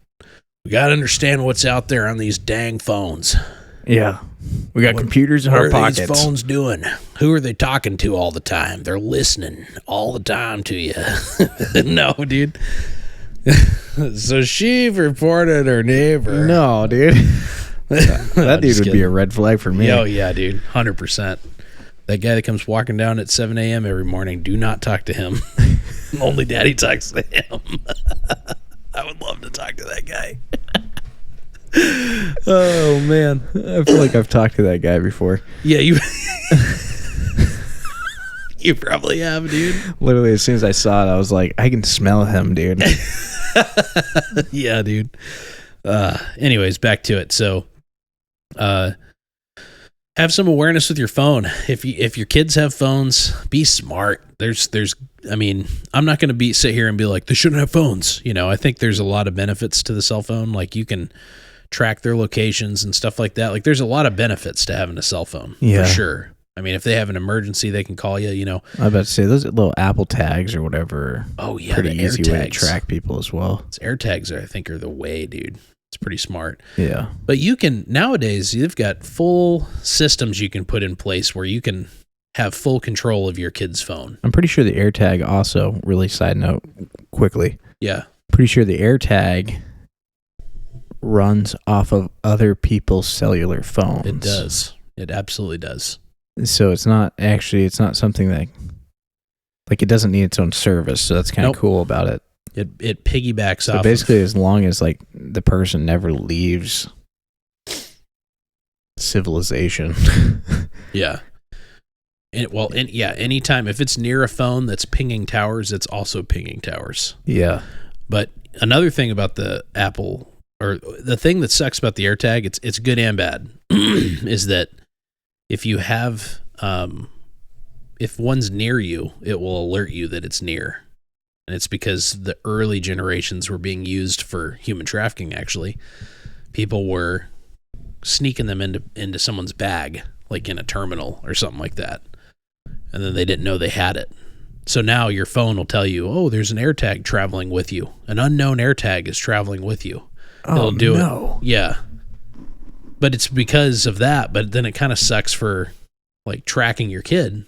Speaker 1: We got to understand what's out there on these dang phones.
Speaker 2: Yeah. We got computers in our pockets.
Speaker 1: What are these phones doing? Who are they talking to all the time? They're listening all the time to you. No, dude. So she reported her neighbor.
Speaker 2: No, dude. That dude would be a red flag for me.
Speaker 1: Oh, yeah, dude. 100%. That guy that comes walking down at 7 a.m. every morning, do not talk to him. Only daddy talks to him. I would love to talk to that guy. Oh, man.
Speaker 2: I feel like I've talked to that guy before.
Speaker 1: Yeah, you you probably have, dude.
Speaker 2: Literally, as soon as I saw it, I was like, I can smell him, dude.
Speaker 1: Yeah, dude. Anyways, back to it. So, have some awareness with your phone. If your kids have phones, be smart. I mean, I'm not going to sit here and be like, they shouldn't have phones. I think there's a lot of benefits to the cell phone. Like, you can track their locations and stuff like that. Like, there's a lot of benefits to having a cell phone, for sure. I mean, if they have an emergency, they can call you, I was about
Speaker 2: to say, those little Apple tags or whatever.
Speaker 1: Oh, yeah.
Speaker 2: Pretty easy way to track people as well.
Speaker 1: AirTags, I think, are the way, dude. It's pretty smart.
Speaker 2: Yeah.
Speaker 1: But nowadays, you've got full systems you can put in place where you can have full control of your kid's phone.
Speaker 2: I'm pretty sure the AirTag also, really side note, quickly.
Speaker 1: Yeah.
Speaker 2: Pretty sure the AirTag runs off of other people's cellular phones.
Speaker 1: It does. It absolutely does.
Speaker 2: So it's not something that, like, it doesn't need its own service. So that's kind of cool about it.
Speaker 1: It piggybacks off.
Speaker 2: So basically, as long as, like, the person never leaves civilization.
Speaker 1: Yeah. Anytime, if it's near a phone that's pinging towers, it's also pinging towers.
Speaker 2: Yeah.
Speaker 1: But another thing about the Apple, or the thing that sucks about the AirTag, it's good and bad, is that if you have, if one's near you, it will alert you that it's near. And it's because the early generations were being used for human trafficking, actually. People were sneaking them into someone's bag, like in a terminal or something like that. And then they didn't know they had it. So now your phone will tell you, oh, there's an AirTag traveling with you. An unknown AirTag is traveling with you. It'll do it. Yeah. But it's because of that. But then it kind of sucks for, like, tracking your kid.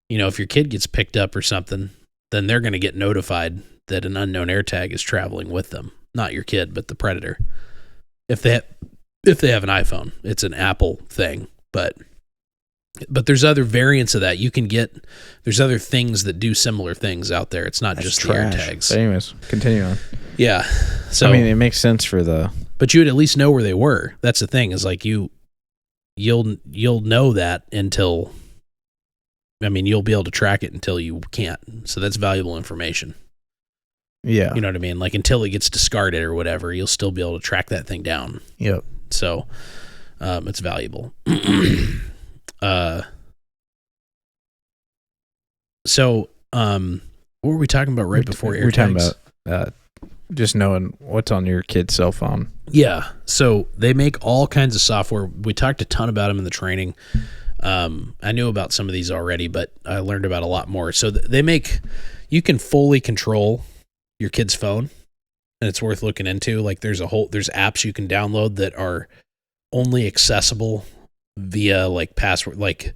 Speaker 1: If your kid gets picked up or something, then they're going to get notified that an unknown AirTag is traveling with them. Not your kid, but the predator. If they have an iPhone, it's an Apple thing. But there's other variants of that. There's other things that do similar things out there. It's not just trash. The AirTags.
Speaker 2: But anyways, continue on.
Speaker 1: Yeah. So,
Speaker 2: I mean, it makes sense for
Speaker 1: but you would at least know where they were. That's the thing, is like you'll know that until, you'll be able to track it until you can't. So that's valuable information.
Speaker 2: Yeah.
Speaker 1: You know what I mean? Like, until it gets discarded or whatever, you'll still be able to track that thing down.
Speaker 2: Yep.
Speaker 1: So, it's valuable. So, what were we talking about before AirTags?
Speaker 2: We're talking about just knowing what's on your kid's cell phone.
Speaker 1: Yeah. So they make all kinds of software. We talked a ton about them in the training. I knew about some of these already, but I learned about a lot more. So you can fully control your kid's phone, and it's worth looking into. Like, there's apps you can download that are only accessible via, like, password. Like,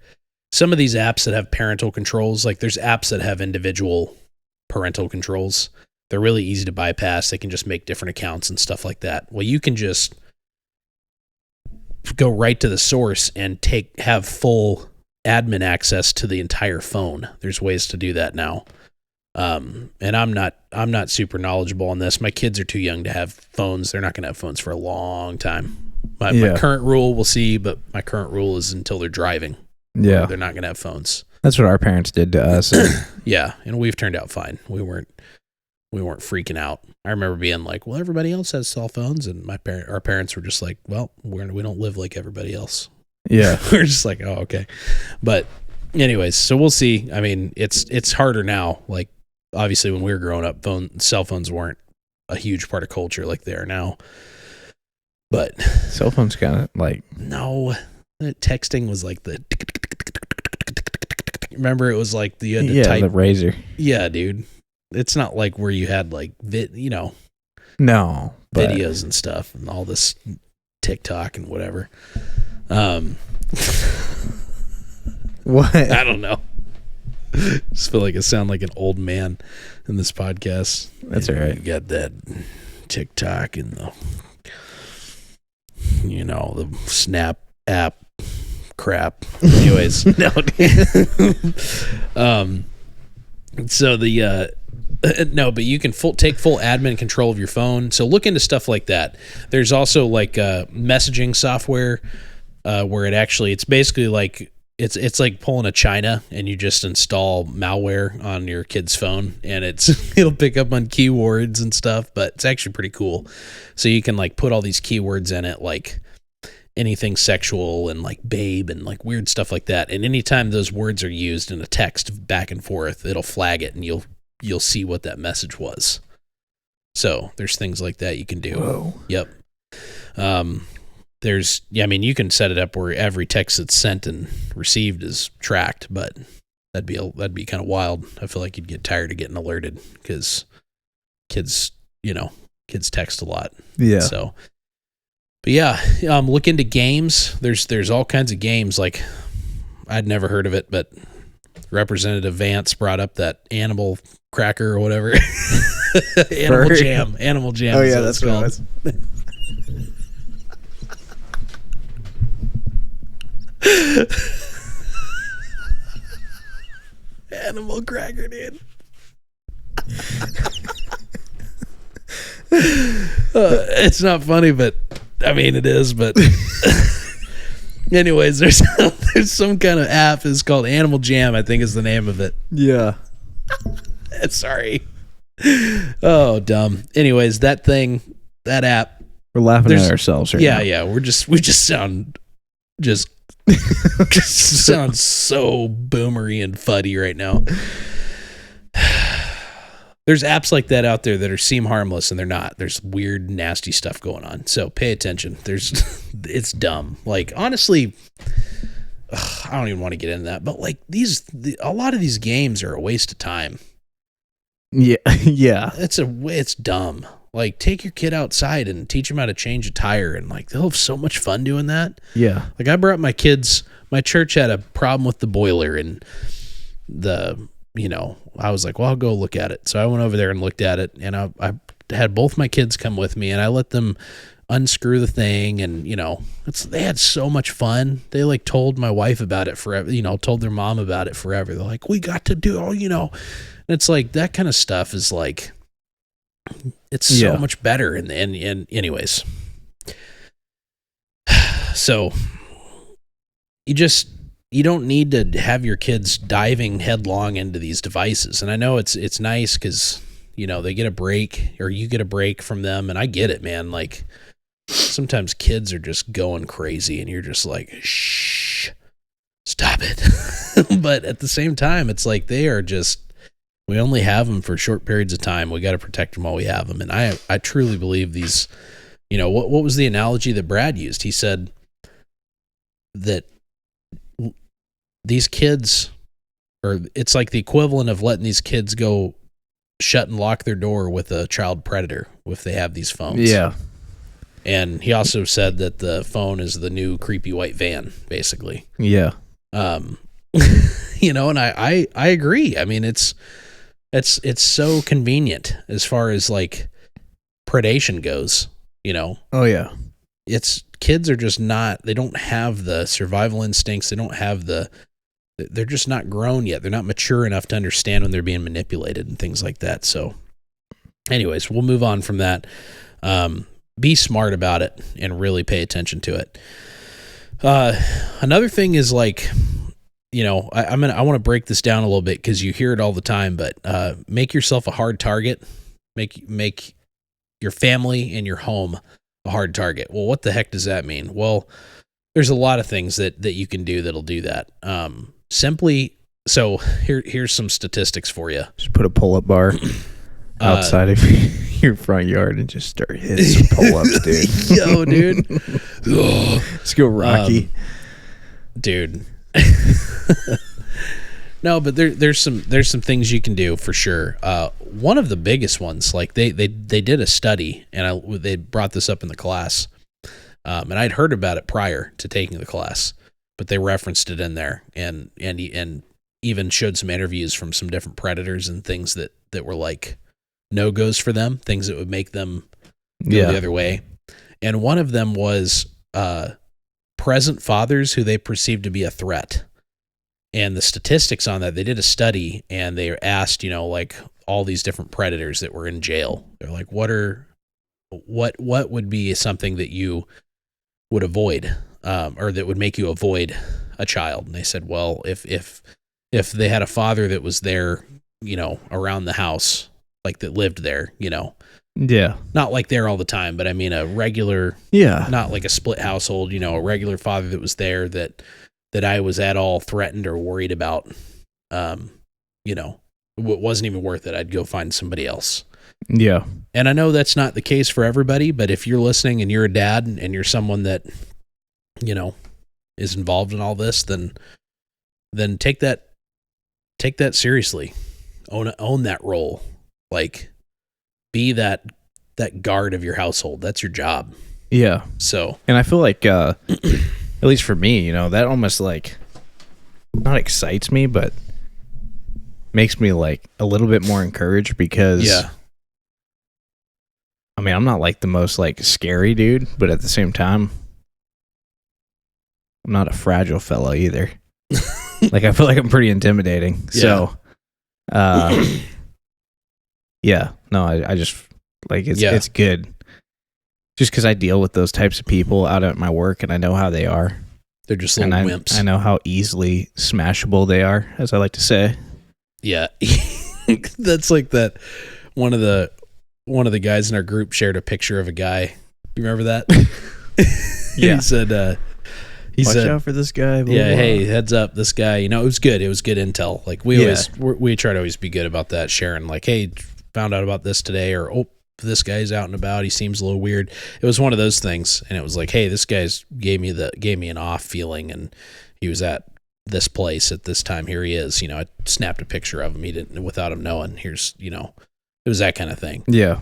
Speaker 1: some of these apps that have parental controls, like, there's apps that have individual parental controls. They're really easy to bypass. They can just make different accounts and stuff like that. Well, you can just go right to the source and have full admin access to the entire phone. There's ways to do that now. And I'm not super knowledgeable on this. My kids are too young to have phones. They're not going to have phones for a long time. My current rule, we'll see, but my current rule is until they're driving.
Speaker 2: Yeah.
Speaker 1: They're not going to have phones.
Speaker 2: That's what our parents did to us.
Speaker 1: Yeah. And we've turned out fine. We weren't freaking out. I remember being like, well, everybody else has cell phones. And our parents were just like, well, we don't live like everybody else.
Speaker 2: Yeah.
Speaker 1: We're just like, oh, okay. But anyways, so we'll see. I mean, it's harder now. Like, obviously when we were growing up, cell phones weren't a huge part of culture like they are now. But
Speaker 2: cell phones kind of like,
Speaker 1: no, texting was like the, remember it was like you had to type
Speaker 2: the razor.
Speaker 1: Yeah, dude. It's not like where you had like
Speaker 2: no
Speaker 1: videos and stuff and all this TikTok and whatever.
Speaker 2: What?
Speaker 1: I don't know. Just feel like I sound like an old man in this podcast.
Speaker 2: That's all right.
Speaker 1: You got that TikTok and the the Snap app crap. Anyways,
Speaker 2: No,
Speaker 1: so the no, but you can take full admin control of your phone. So look into stuff like that. There's also like messaging software where it's basically like it's like pulling a China, and you just install malware on your kid's phone, and it'll pick up on keywords and stuff. But it's actually pretty cool. So you can like put all these keywords in it, like anything sexual and like babe and like weird stuff like that. And anytime those words are used in a text back and forth, it'll flag it, and you'll see what that message was. So there's things like that you can do.
Speaker 2: Whoa.
Speaker 1: Yep. You can set it up where every text that's sent and received is tracked, but that'd be kind of wild. I feel like you'd get tired of getting alerted because kids text a lot.
Speaker 2: Yeah.
Speaker 1: So, but yeah, look into games. There's all kinds of games. Like, I'd never heard of it, but Representative Vance brought up that animal cracker or whatever. Animal jam.
Speaker 2: Oh yeah, that's what it was.
Speaker 1: Animal cracker, dude. It's not funny, but I mean it is. But anyways, there's some kind of app. It's called Animal Jam, I think is the name of it.
Speaker 2: Yeah.
Speaker 1: Sorry. Oh, dumb. Anyways, that app.
Speaker 2: We're laughing at ourselves right now.
Speaker 1: Yeah. We just sound sounds so boomery and fuddy right now. There's apps like that out there that seem harmless, and they're not. There's weird, nasty stuff going on. So pay attention. It's dumb. Like, honestly, I don't even want to get into that. But like a lot of these games are a waste of time.
Speaker 2: Yeah, yeah.
Speaker 1: It's dumb. Like, take your kid outside and teach them how to change a tire, and like they'll have so much fun doing that.
Speaker 2: Yeah.
Speaker 1: Like, I brought my kids. My church had a problem with the boiler, and I was like, well, I'll go look at it. So I went over there and looked at it, and I had both my kids come with me, and I let them unscrew the thing, and they had so much fun. They like told my wife about it forever. Told their mom about it forever. They're like, we got to do all. And it's like that kind of stuff is like. It's so much better. And anyways, so you don't need to have your kids diving headlong into these devices. And I know it's nice because, they get a break, or you get a break from them. And I get it, man. Like, sometimes kids are just going crazy and you're just like, shh, stop it. But at the same time, it's like we only have them for short periods of time. We got to protect them while we have them. And I truly believe these, what was the analogy that Brad used? He said that these kids, or it's like the equivalent of letting these kids go shut and lock their door with a child predator if they have these phones.
Speaker 2: Yeah.
Speaker 1: And he also said that the phone is the new creepy white van, basically.
Speaker 2: Yeah.
Speaker 1: And I agree. I mean, it's so convenient as far as like predation goes,
Speaker 2: Oh yeah.
Speaker 1: Kids are just they don't have the survival instincts. They don't have they're just not grown yet. They're not mature enough to understand when they're being manipulated and things like that. So anyways, we'll move on from that. Be smart about it and really pay attention to it. Another thing is like, I want to break this down a little bit because you hear it all the time, but make yourself a hard target. Make your family and your home a hard target. Well, what the heck does that mean? Well, there's a lot of things that you can do that'll do that. So here's some statistics for you.
Speaker 2: Just put a pull-up bar outside of your front yard and just start hitting some pull-ups, dude.
Speaker 1: Yo, dude.
Speaker 2: Let's go, Rocky.
Speaker 1: Dude. No, but there's some things you can do for sure. One of the biggest ones, like they did a study, and they brought this up in the class, and I'd heard about it prior to taking the class, but they referenced it in there, and even showed some interviews from some different predators and things that were like no-goes for them, things that would make them go the other way. And one of them was present fathers who they perceive to be a threat. And the statistics on that, they did a study and they asked, like all these different predators that were in jail. They're like, what would be something that you would avoid, or that would make you avoid a child? And they said, well, if they had a father that was there, around the house, like that lived there,
Speaker 2: Yeah.
Speaker 1: not like there all the time, but I mean a regular, not like a split household, a regular father that was there that I was at all threatened or worried about, it wasn't even worth it. I'd go find somebody else.
Speaker 2: Yeah.
Speaker 1: And I know that's not the case for everybody, but if you're listening and you're a dad and you're someone that, is involved in all this, then take that seriously. Own that role. Like, be that guard of your household. That's your job.
Speaker 2: Yeah.
Speaker 1: So,
Speaker 2: and I feel like, at least for me, that almost like not excites me, but makes me like a little bit more encouraged because, I mean, I'm not like the most like scary dude, but at the same time, I'm not a fragile fella either. Like, I feel like I'm pretty intimidating.
Speaker 1: Yeah.
Speaker 2: So, no, I just like it's good. Just because I deal with those types of people out at my work and I know how they are.
Speaker 1: They're just little wimps.
Speaker 2: I know how easily smashable they are, as I like to say. Yeah.
Speaker 1: That's like that. One of the guys in our group shared a picture of a guy. You remember that?
Speaker 2: Yeah.
Speaker 1: He said,
Speaker 2: watch out for this guy.
Speaker 1: Blah, blah. Hey, heads up, this guy, it was good. It was good intel. Like we try to always be good about that, sharing like, hey, found out about this today, or, oh, this guy's out and about. He seems a little weird. It was one of those things. And it was like, hey, this guy's gave me an off feeling. And he was at this place at this time. Here he is. I snapped a picture of him. He didn't, without him knowing. Here's, it was that kind of thing.
Speaker 2: Yeah.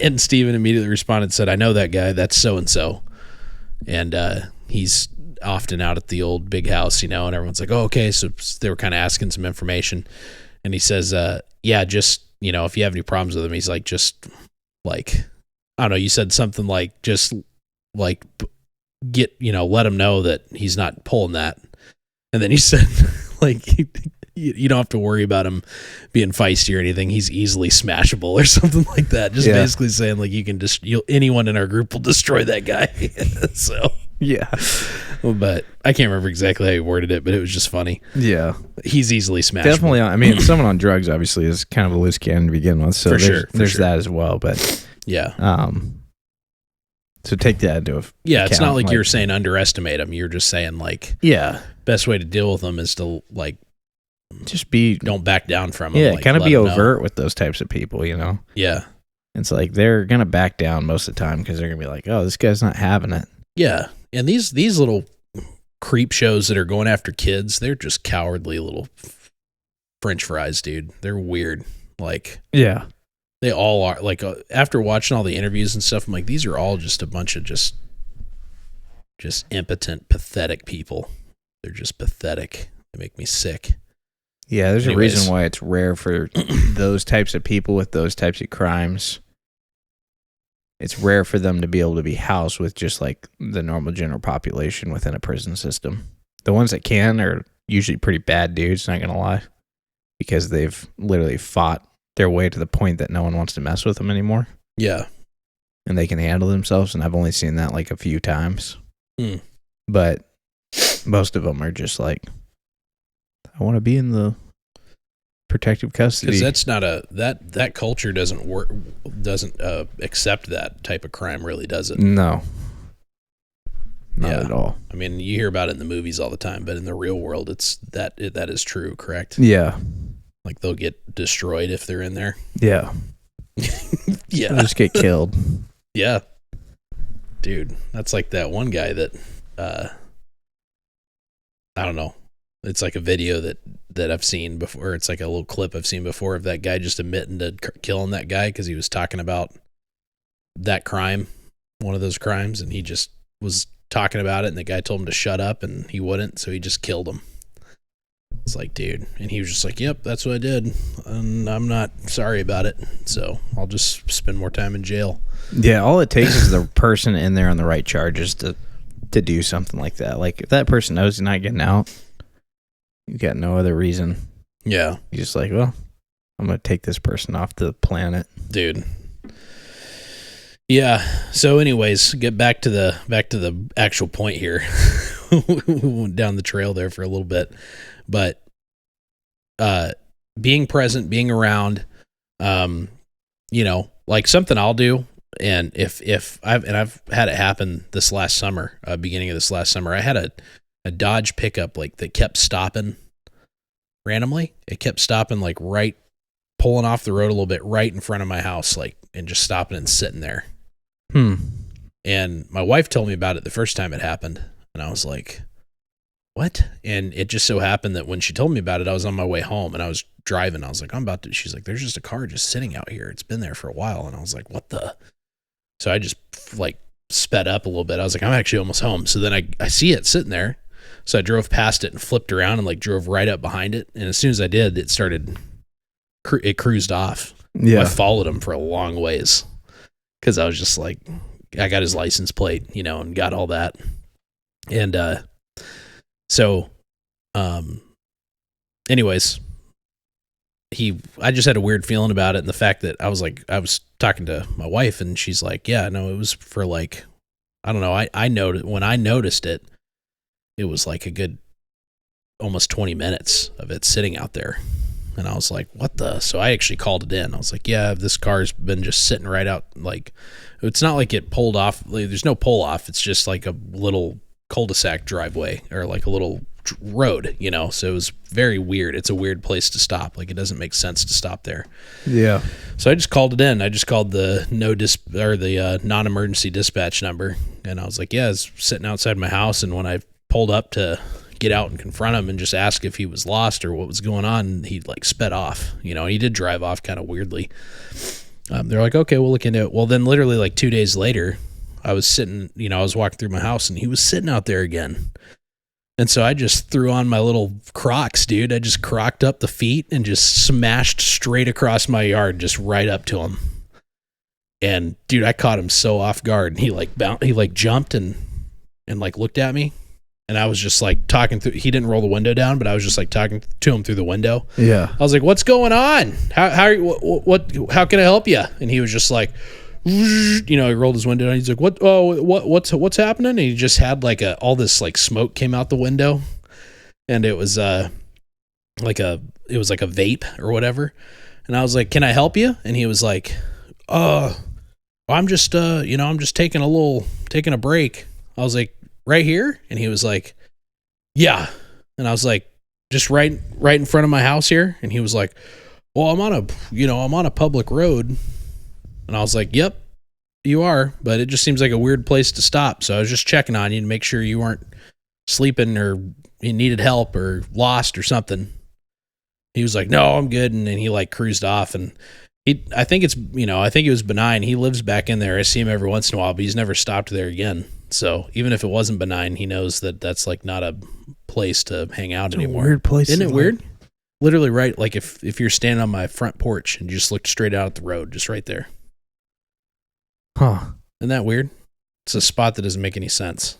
Speaker 1: And Steven immediately responded and said, I know that guy. That's so-and-so. And he's often out at the old big house, and everyone's like, oh, okay. So they were kind of asking some information. And he says, yeah, just, if you have any problems with him, he's like, just like, I don't know. You said something like, just like get, let him know that he's not pulling that. And then he said, like, you don't have to worry about him being feisty or anything. He's easily smashable or something like that. Just basically saying like, you can just, anyone in our group will destroy that guy. So
Speaker 2: yeah,
Speaker 1: but I can't remember exactly how he worded it, but it was just funny.
Speaker 2: Yeah,
Speaker 1: he's easily smashable.
Speaker 2: Definitely. I mean, someone on drugs obviously is kind of a loose cannon to begin with. So there's that as well. But
Speaker 1: yeah.
Speaker 2: So take that into account.
Speaker 1: Yeah, it's not like you're saying underestimate them. You're just saying like, best way to deal with them is to like,
Speaker 2: just
Speaker 1: don't back down from them.
Speaker 2: Yeah,
Speaker 1: like,
Speaker 2: kind of be overt with those types of people,
Speaker 1: Yeah.
Speaker 2: It's like they're going to back down most of the time because they're going to be like, oh, this guy's not having it.
Speaker 1: Yeah. And these little creep shows that are going after kids, they're just cowardly little French fries, dude. They're weird. Like,
Speaker 2: yeah.
Speaker 1: They all are. Like, after watching all the interviews and stuff, I'm like, these are all just a bunch of just impotent, pathetic people. They're just pathetic. They make me sick.
Speaker 2: Yeah, there's a reason why it's rare for those types of people with those types of crimes. It's rare for them to be able to be housed with just like the normal general population within a prison system. The ones that can are usually pretty bad dudes, not going to lie, because they've literally fought their way to the point that no one wants to mess with them anymore.
Speaker 1: Yeah.
Speaker 2: And they can handle themselves, and I've only seen that like a few times.
Speaker 1: Mm.
Speaker 2: But most of them are just like, I want to be in the protective custody.
Speaker 1: Because that's not that culture doesn't accept that type of crime, really, does it?
Speaker 2: No. Not at all.
Speaker 1: I mean, you hear about it in the movies all the time, but in the real world, that is true, correct?
Speaker 2: Yeah.
Speaker 1: Like they'll get destroyed if they're in there.
Speaker 2: Yeah.
Speaker 1: Yeah.
Speaker 2: They'll just get killed.
Speaker 1: Yeah. Dude, that's like that one guy that, I don't know. It's like a video that I've seen before. It's like a little clip I've seen before of that guy just admitting to killing that guy because he was talking about that crime, one of those crimes, and he just was talking about it, and the guy told him to shut up, and he wouldn't, so he just killed him. It's like, dude. And he was just like, yep, that's what I did, and I'm not sorry about it, so I'll just spend more time in jail.
Speaker 2: Yeah, all it takes is the person in there on the right charges to to do something like that. Like, if that person knows you're not getting out, you got no other reason.
Speaker 1: Yeah.
Speaker 2: You're just like, well, I'm going to take this person off the planet.
Speaker 1: Dude. Yeah. So anyways, get back to the actual point here. We went down the trail there for a little bit, but being present, being around, like something I'll do. And if I've had it happen this last summer, beginning of this last summer, I had a Dodge pickup like that kept stopping randomly. It kept stopping like right, pulling off the road a little bit right in front of my house, like, and just stopping and sitting there. And my wife told me about it the first time it happened, and I was like, what? And it just so happened that when she told me about it, I was on my way home and I was driving. I was like, she's like, there's just a car just sitting out here. It's been there for a while. And I was like, what the? So I just like sped up a little bit. I was like, I'm actually almost home. So then I see it sitting there. So I drove past it and flipped around and like drove right up behind it. And as soon as I did, it cruised off.
Speaker 2: Yeah.
Speaker 1: I followed him for a long ways because I was just like, I got his license plate, and got all that. And, so, anyways, I just had a weird feeling about it. And the fact that I was talking to my wife and she's like, yeah, no, it was for like, I don't know. I noticed when I noticed it, it was like a good almost 20 minutes of it sitting out there. And I was like, what the? So I actually called it in. I was like, yeah, this car's been just sitting right out. Like, it's not like it pulled off. Like, there's no pull off. It's just like a little cul-de-sac driveway or like a little road, so it was very weird. It's a weird place to stop. Like, it doesn't make sense to stop there.
Speaker 2: Yeah.
Speaker 1: So I just called it in. I just called the non-emergency dispatch number, and I was like, yeah, it's sitting outside my house. And when I pulled up to get out and confront him and just ask if he was lost or what was going on, he like sped off, he did drive off kind of weirdly. They're like, okay, we'll look into it. Well, then literally like 2 days later, I was sitting, I was walking through my house and he was sitting out there again. And so I just threw on my little Crocs, dude. I just crocked up the feet and just smashed straight across my yard, just right up to him. And dude, I caught him so off guard. And he jumped and like looked at me. And I was just like talking through, he didn't roll the window down, but I was just like talking to him through the window.
Speaker 2: Yeah.
Speaker 1: I was like, what's going on? How can I help you? And he was just like, he rolled his window down. He's like, what's happening? And he just had like all this like smoke came out the window, and it was like a vape or whatever. And I was like, can I help you? And he was like, I'm just I'm just taking a break. I was like, right here? And he was like, yeah. And I was like, just right in front of my house here? And he was like, well, I'm on a public road. And I was like, yep, you are, but it just seems like a weird place to stop. So I was just checking on you to make sure you weren't sleeping or you needed help or lost or something. He was like, no, I'm good. And then he like cruised off, and I think it was benign. He lives back in there. I see him every once in a while, but he's never stopped there again. So even if it wasn't benign, he knows that that's like not a place to hang out anymore.
Speaker 2: Weird place.
Speaker 1: Isn't it weird? Literally right. Like if you're standing on my front porch and you just looked straight out at the road, just right there.
Speaker 2: Huh.
Speaker 1: Isn't that weird? It's a spot that doesn't make any sense.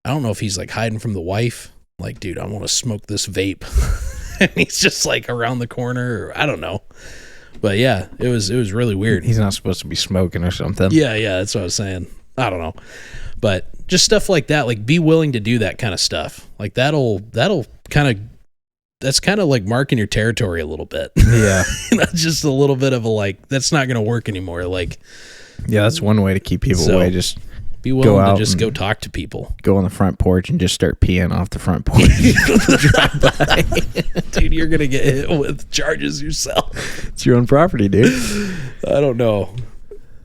Speaker 1: I don't know if he's like hiding from the wife. Like, dude, I want to smoke this vape. And he's just like around the corner, or I don't know. But yeah, it was really weird.
Speaker 2: He's not supposed to be smoking or something.
Speaker 1: Yeah, that's what I was saying. I don't know. But just stuff like that, like be willing to do that kind of stuff. Like that'll that's kind of like marking your territory a little bit.
Speaker 2: Yeah.
Speaker 1: That's just a little bit of a like, that's not going to work anymore. Like,
Speaker 2: yeah, that's one way to keep people away. Just
Speaker 1: be willing to just go talk to people.
Speaker 2: Go on the front porch and just start peeing off the front porch. Drive by.
Speaker 1: Dude, you're going to get hit with charges yourself.
Speaker 2: It's your own property, dude.
Speaker 1: I don't know.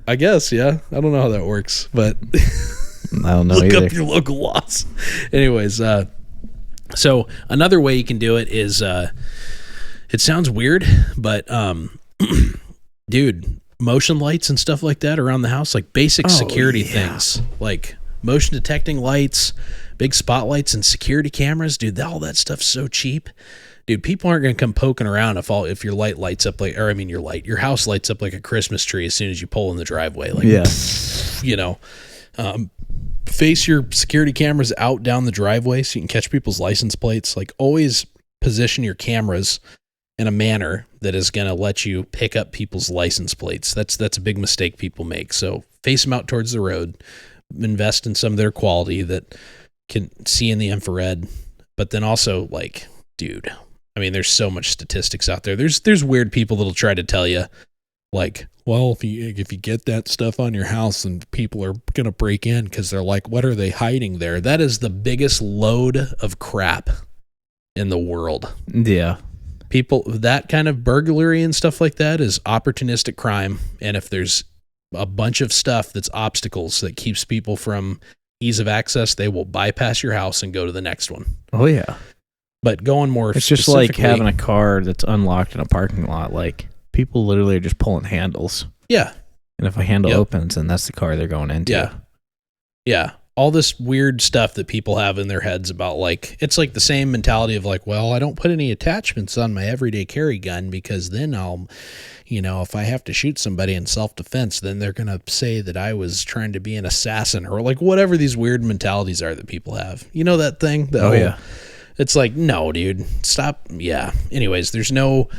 Speaker 1: I guess, yeah. I don't know how that works, but
Speaker 2: I don't know
Speaker 1: look
Speaker 2: either.
Speaker 1: up your local laws. Anyways, so another way you can do it is, it sounds weird, but dude, motion lights and stuff like that around the house, like basic security things, like motion detecting lights, big spotlights, and security cameras. Dude, all that stuff's so cheap. Dude, people aren't going to come poking around if your light lights up like, or I mean your house lights up like a Christmas tree as soon as you pull in the driveway. Like,
Speaker 2: yeah.
Speaker 1: face your security cameras out down the driveway so you can catch people's license plates. Like, always position your cameras in a manner that is going to let you pick up people's license plates. That's a big mistake people make. So face them out towards the road, invest in some of their quality that can see in the infrared, but then also, like, dude, I mean, there's so much statistics out there. There's weird people that'll try to tell you, like, well, if you get that stuff on your house, and people are going to break in because they're like, what are they hiding there? That is the biggest load of crap in the world.
Speaker 2: Yeah.
Speaker 1: People, that kind of burglary and stuff like that is opportunistic crime. And if there's a bunch of stuff that's obstacles that keeps people from ease of access, they will bypass your house and go to the next one.
Speaker 2: Oh, yeah.
Speaker 1: But going more
Speaker 2: it's just like having a car that's unlocked in a parking lot. Like, people literally are just pulling handles.
Speaker 1: Yeah.
Speaker 2: And if a handle opens, then that's the car they're going into.
Speaker 1: Yeah. Yeah. All this weird stuff that people have in their heads about, like, it's like the same mentality of like, well, I don't put any attachments on my everyday carry gun because then I'll, if I have to shoot somebody in self-defense, then they're going to say that I was trying to be an assassin, or like whatever these weird mentalities are that people have. You know that thing?
Speaker 2: Yeah.
Speaker 1: It's like, no, dude, stop. Yeah. Anyways, there's no,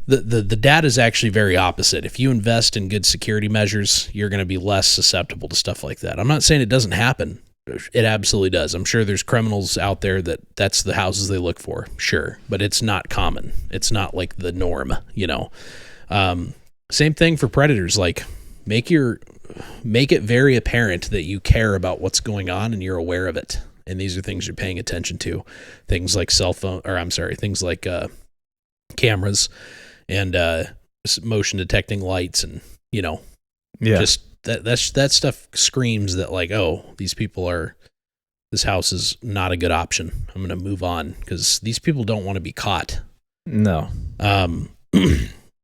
Speaker 1: the data is actually very opposite. If you invest in good security measures, you're going to be less susceptible to stuff like that. I'm not saying it doesn't happen. It absolutely does. I'm sure there's criminals out there that's the houses they look for. Sure. But it's not common. It's not like the norm, Same thing for predators. Like, make it very apparent that you care about what's going on and you're aware of it. And these are things you're paying attention to. Things like things like cameras and motion detecting lights, and just that stuff screams that, like, oh, this house is not a good option. I'm going to move on because these people don't want to be caught.
Speaker 2: No.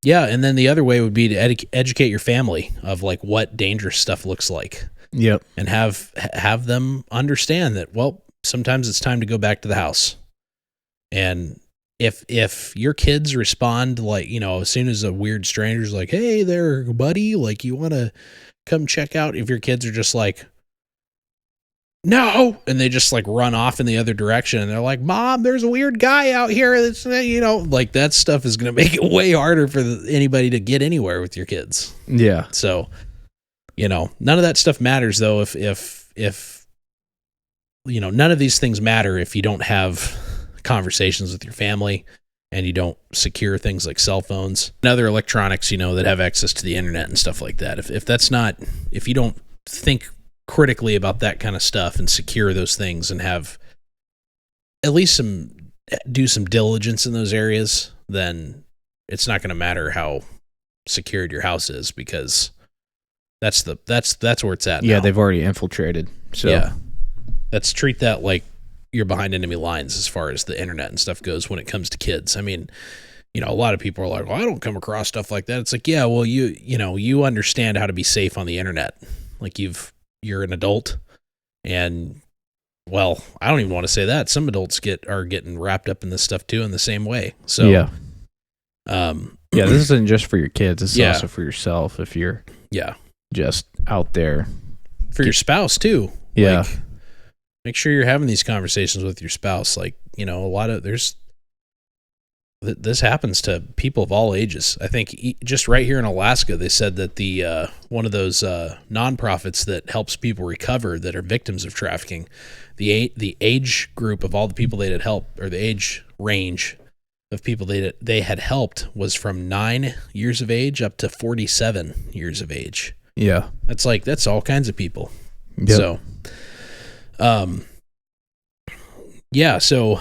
Speaker 1: Yeah, and then the other way would be to educate your family of, like, what dangerous stuff looks like.
Speaker 2: Yep.
Speaker 1: And have them understand that, well, sometimes it's time to go back to the house. And if your kids respond, like, as soon as a weird stranger's like, hey there, buddy, like, you want to come check out, if your kids are just like, no, and they just, like, run off in the other direction, and they're like, Mom, there's a weird guy out here that's, like, that stuff is going to make it way harder for anybody to get anywhere with your kids.
Speaker 2: Yeah.
Speaker 1: So, none of that stuff matters, though, if none of these things matter if you don't have conversations with your family and you don't secure things like cell phones and other electronics, that have access to the internet and stuff like that. If you don't think critically about that kind of stuff and secure those things and have at least do some diligence in those areas, then it's not going to matter how secured your house is, because that's where it's at.
Speaker 2: Yeah,
Speaker 1: now.
Speaker 2: they've already infiltrated. So
Speaker 1: yeah, let's treat that like you're behind enemy lines as far as the internet and stuff goes when it comes to kids. I mean, a lot of people are like, well, I don't come across stuff like that. It's like, yeah, well, you understand how to be safe on the internet. Like, you're an adult, and, well, I don't even want to say that. Some adults are getting wrapped up in this stuff too in the same way. So
Speaker 2: yeah. Yeah, this isn't just for your kids. This is also for yourself if you're just out there.
Speaker 1: For your spouse too.
Speaker 2: Yeah.
Speaker 1: Like, make sure you're having these conversations with your spouse. Like, this happens to people of all ages. I think just right here in Alaska, they said that the one of those nonprofits that helps people recover that are victims of trafficking, the age group of all the people they had helped, or the age range of people they had helped, was from 9 years of age up to 47 years of age.
Speaker 2: Yeah.
Speaker 1: That's all kinds of people.
Speaker 2: Yep.
Speaker 1: So,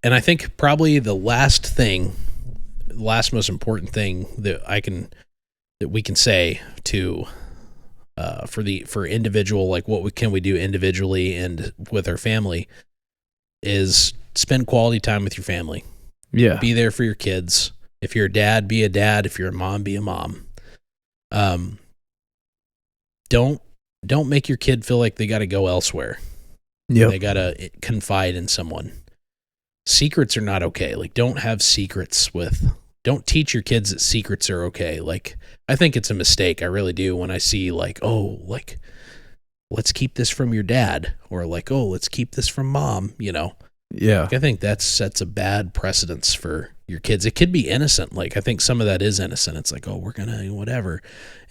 Speaker 1: and I think probably the last most important thing that we can say to, for individual, like, what can we do individually and with our family, is spend quality time with your family.
Speaker 2: Yeah.
Speaker 1: Be there for your kids. If you're a dad, be a dad. If you're a mom, be a mom. Don't make your kid feel like they got to go elsewhere.
Speaker 2: Yeah.
Speaker 1: They got to confide in someone. Secrets are not okay. Like, don't have secrets don't teach your kids that secrets are okay. Like, I think it's a mistake. I really do. When I see, like, oh, like, let's keep this from your dad, or like, oh, let's keep this from mom, you know.
Speaker 2: Yeah.
Speaker 1: Like, I think that sets a bad precedence for your kids. It could be innocent. Like, I think some of that is innocent. It's like, oh, we're going to whatever.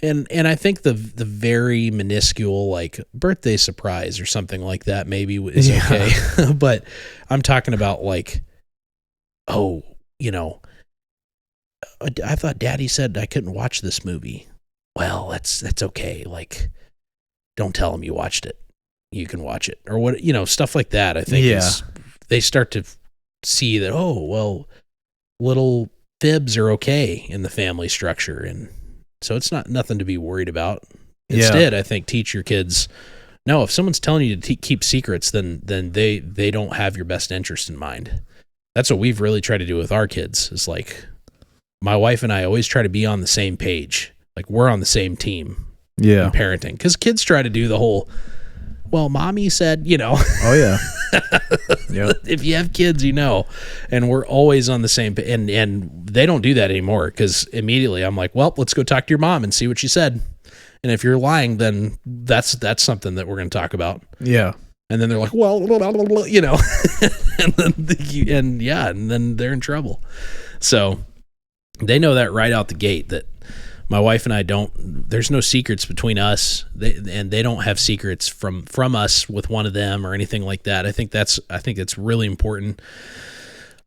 Speaker 1: And I think the very minuscule, like, birthday surprise or something like that maybe is okay. But I'm talking about, like, oh, you know, I thought Daddy said I couldn't watch this movie. Well, that's okay. Like, don't tell him you watched it. You can watch it, or what, you know, stuff like that. I think they start to see that, oh, well, little fibs are okay in the family structure, and so it's nothing to be worried about. Instead, I think teach your kids, no, if someone's telling you to keep secrets, then they don't have your best interest in mind. That's what we've really tried to do with our kids. Is like, my wife and I always try to be on the same page. Like, we're on the same team in parenting. Because kids try to do the whole, well, mommy said, you know.
Speaker 2: Oh, yeah. Yep.
Speaker 1: If you have kids, you know. And we're always on the same page. And they don't do that anymore, because immediately I'm like, well, let's go talk to your mom and see what she said. And if you're lying, then that's something that we're going to talk about.
Speaker 2: Yeah.
Speaker 1: And then they're like, well, blah, blah, blah, you know. and then they're in trouble. So they know that right out the gate, that my wife and I there's no secrets between us, and they don't have secrets from us with one of them or anything like that. I think it's really important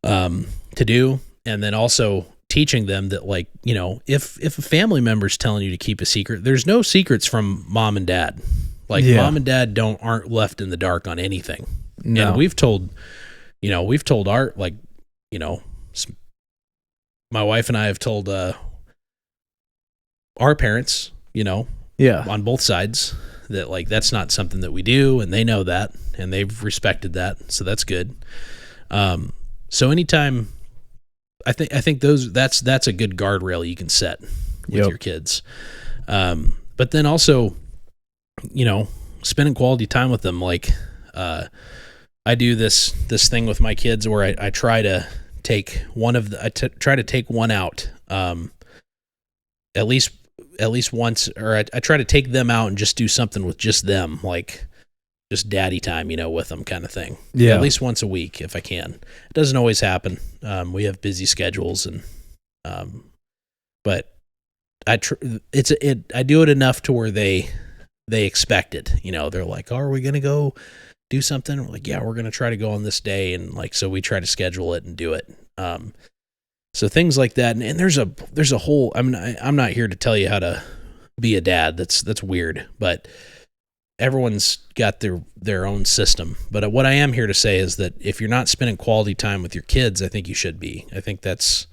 Speaker 1: to do. And then also teaching them that, like, you know, if a family member's telling you to keep a secret, there's no secrets from mom and dad. Like, mom and dad aren't left in the dark on anything. No. And we've told our, like, you know, my wife and I have told our parents, you know, on both sides, that, like, that's not something that we do, and they know that, and they've respected that, so that's good. So anytime, I think that's a good guardrail you can set with your kids. But then also, you know, spending quality time with them. Like, I do this thing with my kids where I try to take try to take one out, at least once, or I try to take them out and just do something with just them, like just daddy time, you know, with them, kind of thing. Yeah. At least once a week if I can. It doesn't always happen. We have busy schedules, and but I do it enough to where they expect it. You know, they're like, oh, are we going to go do something? We're like, yeah, we're going to try to go on this day. And, like, so we try to schedule it and do it. So things like that. And there's a whole, I mean, I'm not here to tell you how to be a dad. That's weird, but everyone's got their own system. But what I am here to say is that if you're not spending quality time with your kids, I think you should be. I think it's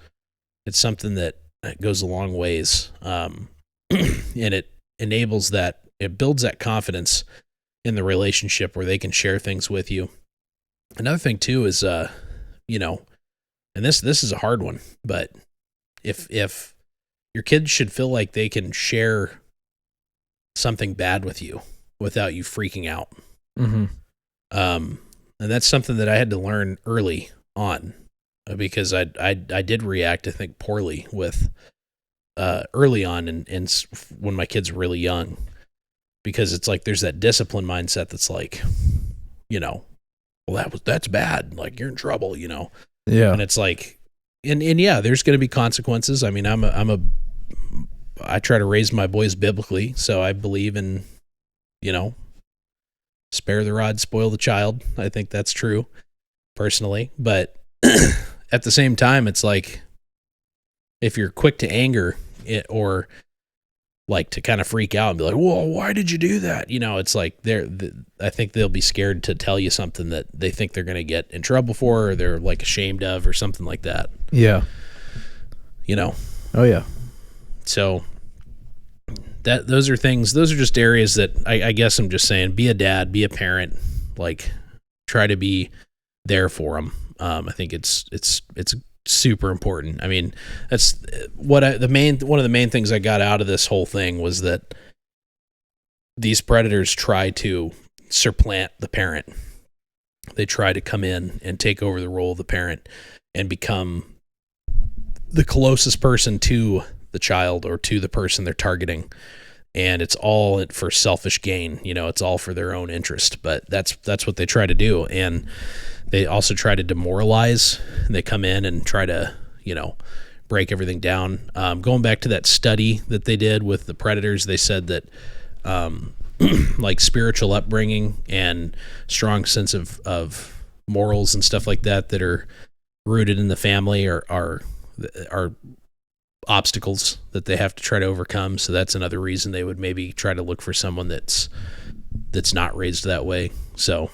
Speaker 1: something that goes a long ways. And it enables that, it builds that confidence in the relationship where they can share things with you. Another thing too is, you know, and this is a hard one, but if your kids should feel like they can share something bad with you without you freaking out. Mm-hmm. And that's something that I had to learn early on, because I did react, I think, poorly with early on, and when my kids were really young, because it's like there's that discipline mindset that's like, you know, well, that's bad, like, you're in trouble, you know. Yeah. And it's like, and yeah, there's going to be consequences. I mean, I try to raise my boys biblically, so I believe in, you know, spare the rod, spoil the child. I think that's true, personally. But at the same time, it's like, if you're quick to anger or like to kind of freak out and be like, whoa, why did you do that? You know, it's like I think they'll be scared to tell you something that they think they're going to get in trouble for, or they're like ashamed of, or something like that. Yeah. You know? Oh yeah. So those are just areas that I guess I'm just saying, be a dad, be a parent, like, try to be there for them. I think it's super important. I mean, that's one of the main things I got out of this whole thing was that these predators try to supplant the parent. They try to come in and take over the role of the parent and become the closest person to the child or to the person they're targeting. and it's all for selfish gain. It's all for their own interest, but that's what they try to do. And they also try to demoralize, and they come in and try to, break everything down. Going back to that study that they did with the predators, they said that like spiritual upbringing and strong sense of morals and stuff like that are rooted in the family are obstacles that they have to try to overcome. So that's another reason they would maybe try to look for someone that's not raised that way. So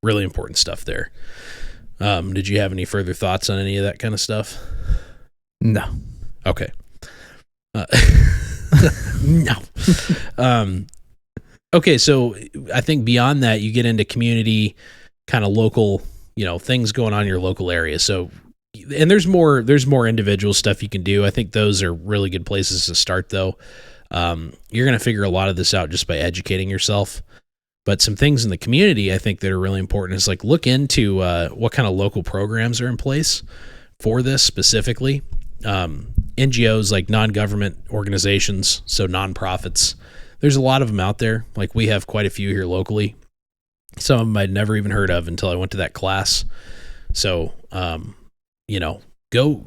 Speaker 1: really important stuff there. Did you have any further thoughts on any of that kind of stuff?
Speaker 2: No.
Speaker 1: Okay. No. Okay, so I think beyond that, you get into community, kind of local, things going on in your local area. So, and there's more individual stuff you can do. I think those are really good places to start, though. You're going to figure a lot of this out just by educating yourself. But some things in the community I think that are really important is like look into what kind of local programs are in place for this specifically. NGOs, like non-government organizations, so nonprofits. There's a lot of them out there. Like we have quite a few here locally. Some of them I'd never even heard of until I went to that class. So, go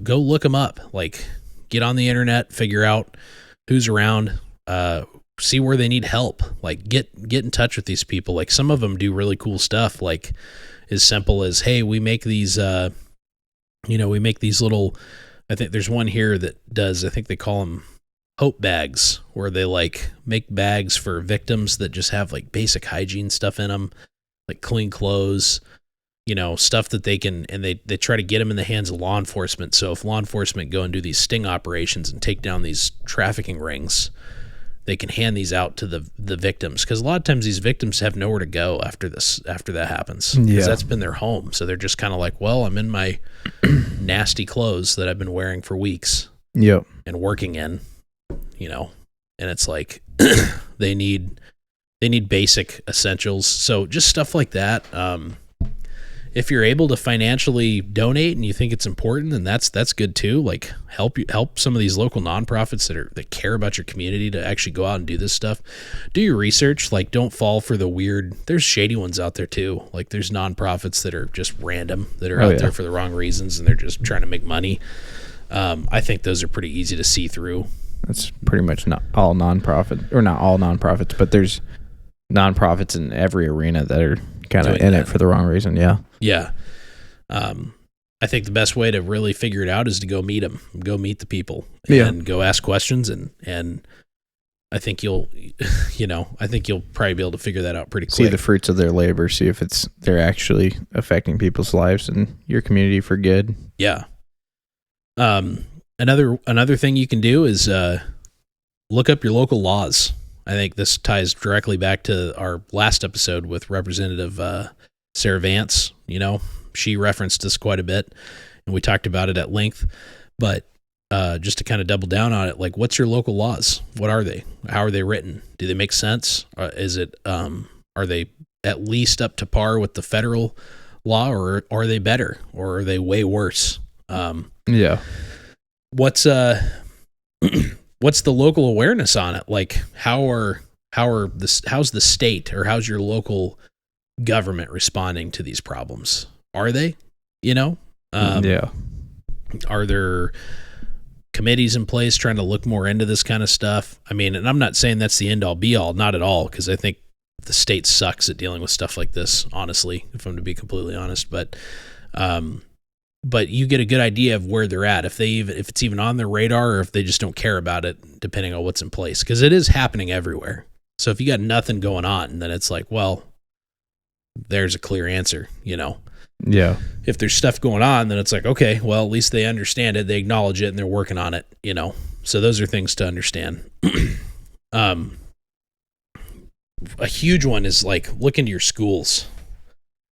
Speaker 1: look them up. Like get on the internet, figure out who's around, see where they need help. Like get in touch with these people. Like some of them do really cool stuff. Like as simple as, hey, we make these, we make these little, I think there's one here that does, I think they call them hope bags, where they like make bags for victims that just have like basic hygiene stuff in them, like clean clothes, stuff that they can, and they try to get them in the hands of law enforcement. So if law enforcement go and do these sting operations and take down these trafficking rings, they can hand these out to the victims. Because a lot of times these victims have nowhere to go after that happens. Because that's been their home. So they're just kind of like, well, I'm in my nasty clothes that I've been wearing for weeks.
Speaker 2: Yep.
Speaker 1: And working in, and it's like they need basic essentials. So just stuff like that. If you're able to financially donate and you think it's important, then that's good too. Like help some of these local nonprofits that care about your community to actually go out and do this stuff. Do your research. Like don't fall for the weird. There's shady ones out there too. Like there's nonprofits that are just random, that are out there for the wrong reasons, and they're just trying to make money. I think those are pretty easy to see through.
Speaker 2: That's pretty much not all nonprofit, or not all nonprofits, but there's nonprofits in every arena that are kind of in it for the wrong reason. Yeah.
Speaker 1: Yeah. I think the best way to really figure it out is to go meet them, go meet the people, and go ask questions. And I think you'll probably be able to figure that out pretty quick.
Speaker 2: See the fruits of their labor, see if they're actually affecting people's lives and your community for good.
Speaker 1: Yeah. Another thing you can do is look up your local laws. I think this ties directly back to our last episode with Representative Sarah Vance. She referenced this quite a bit, and we talked about it at length. But just to kind of double down on it, like, what's your local laws? What are they? How are they written? Do they make sense? Are they at least up to par with the federal law, or are they better, or are they way worse? What's the local awareness on it? Like how's the state, or how's your local government responding to these problems? Are they, are there committees in place trying to look more into this kind of stuff? I mean, and I'm not saying that's the end all be all, not at all. 'Cause I think the state sucks at dealing with stuff like this, honestly, if I'm to be completely honest, but you get a good idea of where they're at, if it's even on their radar, or if they just don't care about it, depending on what's in place. Because it is happening everywhere. So if you got nothing going on, then it's like, well, there's a clear answer,
Speaker 2: Yeah.
Speaker 1: If there's stuff going on, then it's like, okay, well, at least they understand it, they acknowledge it, and they're working on it, So those are things to understand. A huge one is like look into your schools.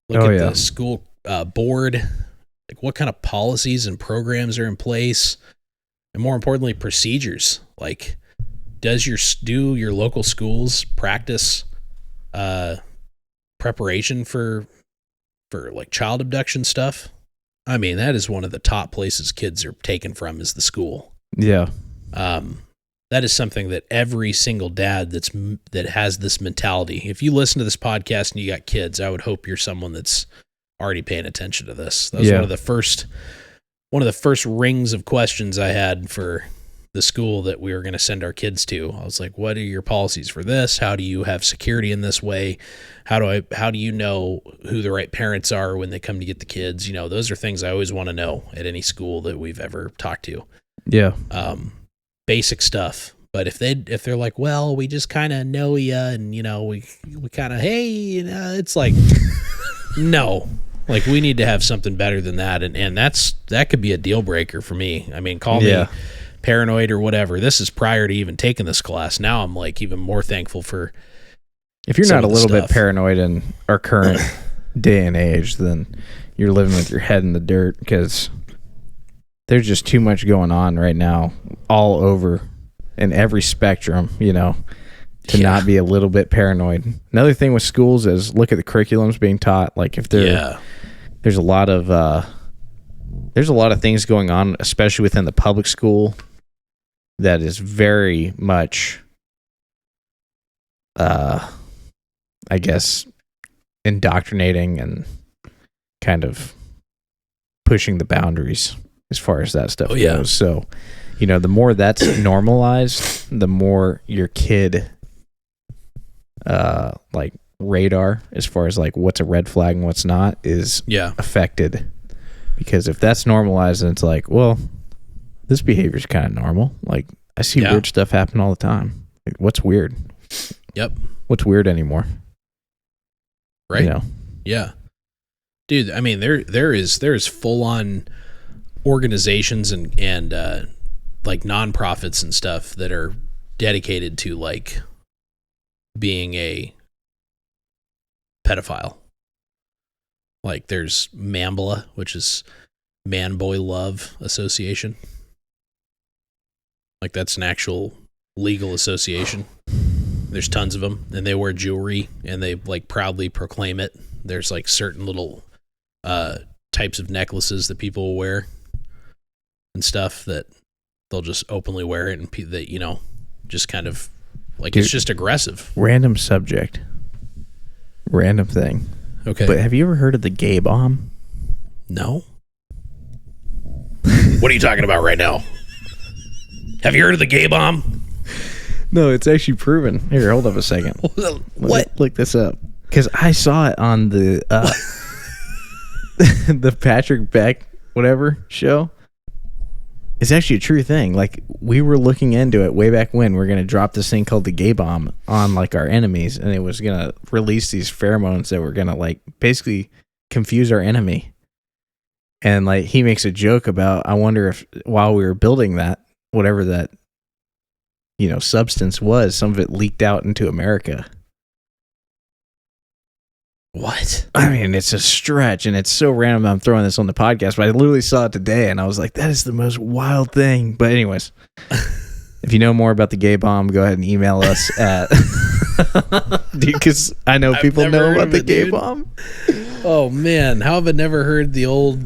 Speaker 1: Look at the school board. Like what kind of policies and programs are in place, and more importantly, procedures. Like, do your local schools practice preparation for like child abduction stuff? I mean, that is one of the top places kids are taken from, is the school.
Speaker 2: Yeah.
Speaker 1: That that is something that every single dad that has this mentality. If you listen to this podcast and you got kids, I would hope you're someone that's already paying attention to this. That was one of the first rings of questions I had for the school that we were going to send our kids to. I was like, what are your policies for this? How do you have security in this way? How do you know who the right parents are when they come to get the kids? Those are things I always want to know at any school that we've ever talked to.
Speaker 2: Yeah.
Speaker 1: Basic stuff. But if they're like, well, we just kind of know you, and we kind of, hey, it's like, no, like we need to have something better than that, and that could be a deal breaker for me. I mean, call me paranoid or whatever. This is prior to even taking this class. Now I'm like even more thankful for.
Speaker 2: If you're not a little bit paranoid in our current day and age, then you're living with your head in the dirt, because there's just too much going on right now all over in every spectrum, to not be a little bit paranoid. Another thing with schools is look at the curriculums being taught. Like if there's a lot of things going on, especially within the public school, that is very much, I guess, indoctrinating and kind of pushing the boundaries as far as that stuff goes. So, the more that's normalized, the more your kid, like radar, as far as like what's a red flag and what's not, is affected. Because if that's normalized, then it's like, well, this behavior is kind of normal. Like I see weird stuff happen all the time. Like, what's weird?
Speaker 1: Yep.
Speaker 2: What's weird anymore?
Speaker 1: Right. Yeah. Dude, I mean, there is full on organizations and like nonprofits and stuff that are dedicated to like being a pedophile. Like there's MAMBLA, which is Man Boy Love Association. Like that's an actual legal association. There's tons of them, and they wear jewelry and they like proudly proclaim it. There's like certain little types of necklaces that people will wear and stuff that they'll just openly wear it, and that just kind of like, dude, it's just aggressive.
Speaker 2: Random subject, random thing.
Speaker 1: Okay,
Speaker 2: but have you ever heard of the gay bomb?
Speaker 1: No. What are you talking about right now? Have you heard of the gay bomb?
Speaker 2: No, it's actually proven. Here, hold up a second.
Speaker 1: What?
Speaker 2: Look this up, because I saw it on the the Patrick Beck show. It's actually a true thing. Like we were looking into it way back when. We're gonna drop this thing called the gay bomb on like our enemies, and it was gonna release these pheromones that were gonna like basically confuse our enemy. And like he makes a joke about, I wonder if while we were building that, whatever that substance was, some of it leaked out into America.
Speaker 1: What?
Speaker 2: I mean, it's a stretch, and it's so random I'm throwing this on the podcast, but I literally saw it today, and I was like, that is the most wild thing. But anyways, if you know more about the gay bomb, go ahead and email us at... Dude, because I know people know about the gay bomb.
Speaker 1: Oh, man. How have I never heard the old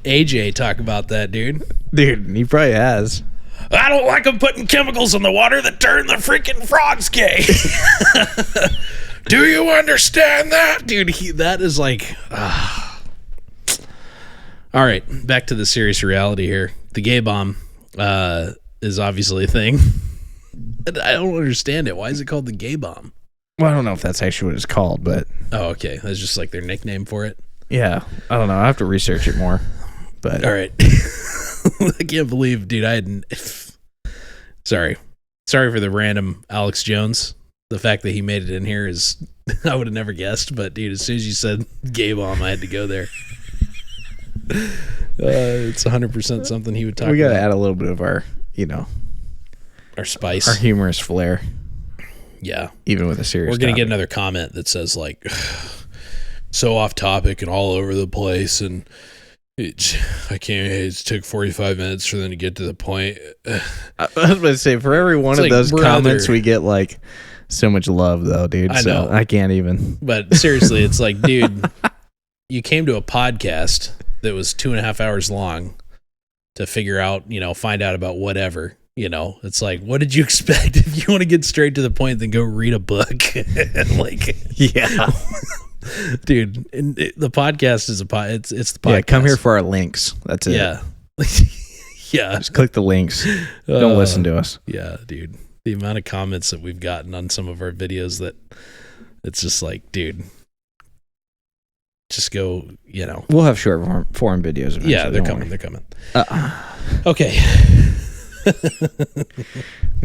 Speaker 1: AJ talk about that, dude?
Speaker 2: Dude, he probably has.
Speaker 1: I don't like them putting chemicals in the water that turn the freaking frogs gay. Do you understand that? Dude, that is like... All right, back to the serious reality here. The gay bomb is obviously a thing. I don't understand it. Why is it called the gay bomb?
Speaker 2: Well, I don't know if that's actually what it's called, but...
Speaker 1: Oh, okay. That's just like their nickname for it?
Speaker 2: Yeah. I don't know. I have to research it more. But
Speaker 1: all right. I can't believe, dude, Sorry for the random Alex Jones. The fact that he made it in here is, I would have never guessed, but dude, as soon as you said gay bomb, I had to go there. It's 100% something he would talk about.
Speaker 2: We got to add a little bit of our,
Speaker 1: our spice,
Speaker 2: our humorous flair.
Speaker 1: Yeah.
Speaker 2: Even with a serious
Speaker 1: We're going to get another comment that says like, so off topic and all over the place, and it took 45 minutes for them to get to the point.
Speaker 2: I was about to say, for every one of those comments, we get like so much love, though, dude.
Speaker 1: I know.
Speaker 2: I can't even.
Speaker 1: But seriously, it's like, dude, you came to a podcast that was 2.5 hours long to figure out, find out about whatever. You know, it's like, what did you expect? If you want to get straight to the point, then go read a book. Like,
Speaker 2: Yeah.
Speaker 1: dude, the podcast is it's the podcast.
Speaker 2: Yeah, come here for our links. That's it.
Speaker 1: Yeah. Yeah.
Speaker 2: Just click the links. Don't listen to us.
Speaker 1: Yeah, dude. The amount of comments that we've gotten on some of our videos that it's just like, dude, just go, you know.
Speaker 2: We'll have short form videos eventually.
Speaker 1: Yeah, they're coming. They're coming. Okay.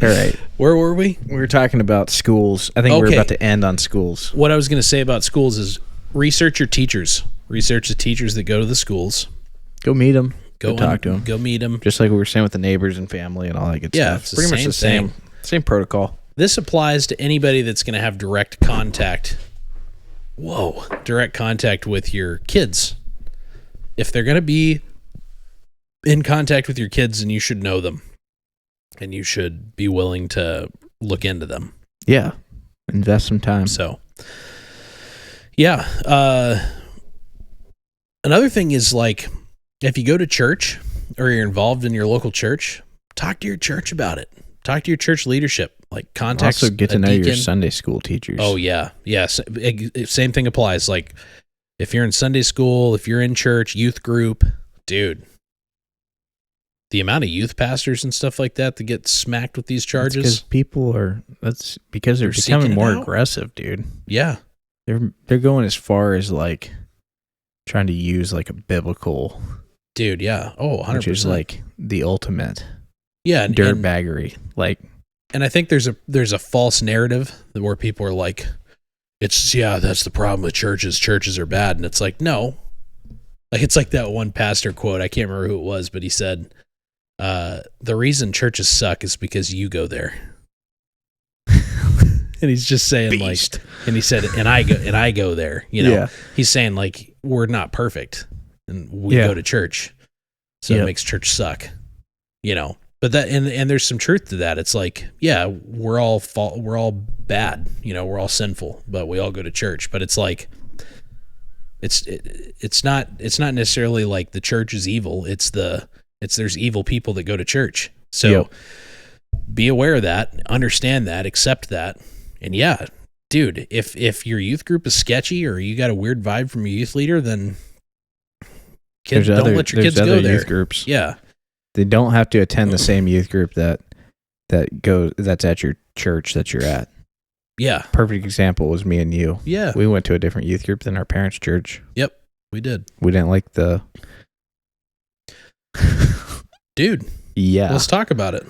Speaker 2: All right.
Speaker 1: Where were we?
Speaker 2: We were talking about schools. I think we're about to end on schools.
Speaker 1: What I was going to say about schools is research your teachers. Research the teachers that go to the schools.
Speaker 2: Go meet them.
Speaker 1: Go
Speaker 2: talk to them.
Speaker 1: Go meet them.
Speaker 2: Just like we were saying with the neighbors and family and all that good stuff.
Speaker 1: It's
Speaker 2: pretty much the same protocol.
Speaker 1: This applies to anybody that's going to have direct contact. Direct contact with your kids. If they're going to be in contact with your kids, then you should know them. And you should be willing to look into them.
Speaker 2: Yeah. Invest some time.
Speaker 1: So, yeah. Another thing is, like, if you go to church or you're involved in your local church, talk to your church about it. Talk to your church leadership. Like, contact
Speaker 2: also get to know your Sunday school teachers.
Speaker 1: Oh, yeah. Yes. Same thing applies. Like, if you're in Sunday school, if you're in church, youth group, dude, the amount of youth pastors and stuff like that get smacked with these charges.
Speaker 2: That's because they're becoming more aggressive, dude.
Speaker 1: Yeah.
Speaker 2: They're going as far as, like, trying to use, like, a biblical.
Speaker 1: Dude, yeah. Oh, 100%.
Speaker 2: Which is, like, the ultimate.
Speaker 1: Yeah.
Speaker 2: Dirtbaggery. Like.
Speaker 1: And I think there's a false narrative where people are like, that's the problem with churches. Churches are bad. And it's like, no. Like, it's like that one pastor quote. I can't remember who it was, but he said, the reason churches suck is because you go there. And he's just saying,
Speaker 2: Beast.
Speaker 1: like, and he said, and I go there, you know.
Speaker 2: Yeah.
Speaker 1: He's saying, like, we're not perfect and we go to church. So it makes church suck, you know. But that, and there's some truth to that. It's like, yeah, we're all bad, you know, we're all sinful, but we all go to church. But it's like, it's not necessarily like the church is evil. There's evil people that go to church. So be aware of that, understand that, accept that. And yeah, dude, if your youth group is sketchy or you got a weird vibe from your youth leader, then don't let your kids go there.
Speaker 2: Youth groups.
Speaker 1: Yeah.
Speaker 2: They don't have to attend the same youth group that's at your church that you're at.
Speaker 1: Yeah.
Speaker 2: Perfect example was me and you.
Speaker 1: Yeah.
Speaker 2: We went to a different youth group than our parents' church.
Speaker 1: Yep. We did.
Speaker 2: We didn't like the
Speaker 1: dude.
Speaker 2: Yeah.
Speaker 1: Let's talk about it.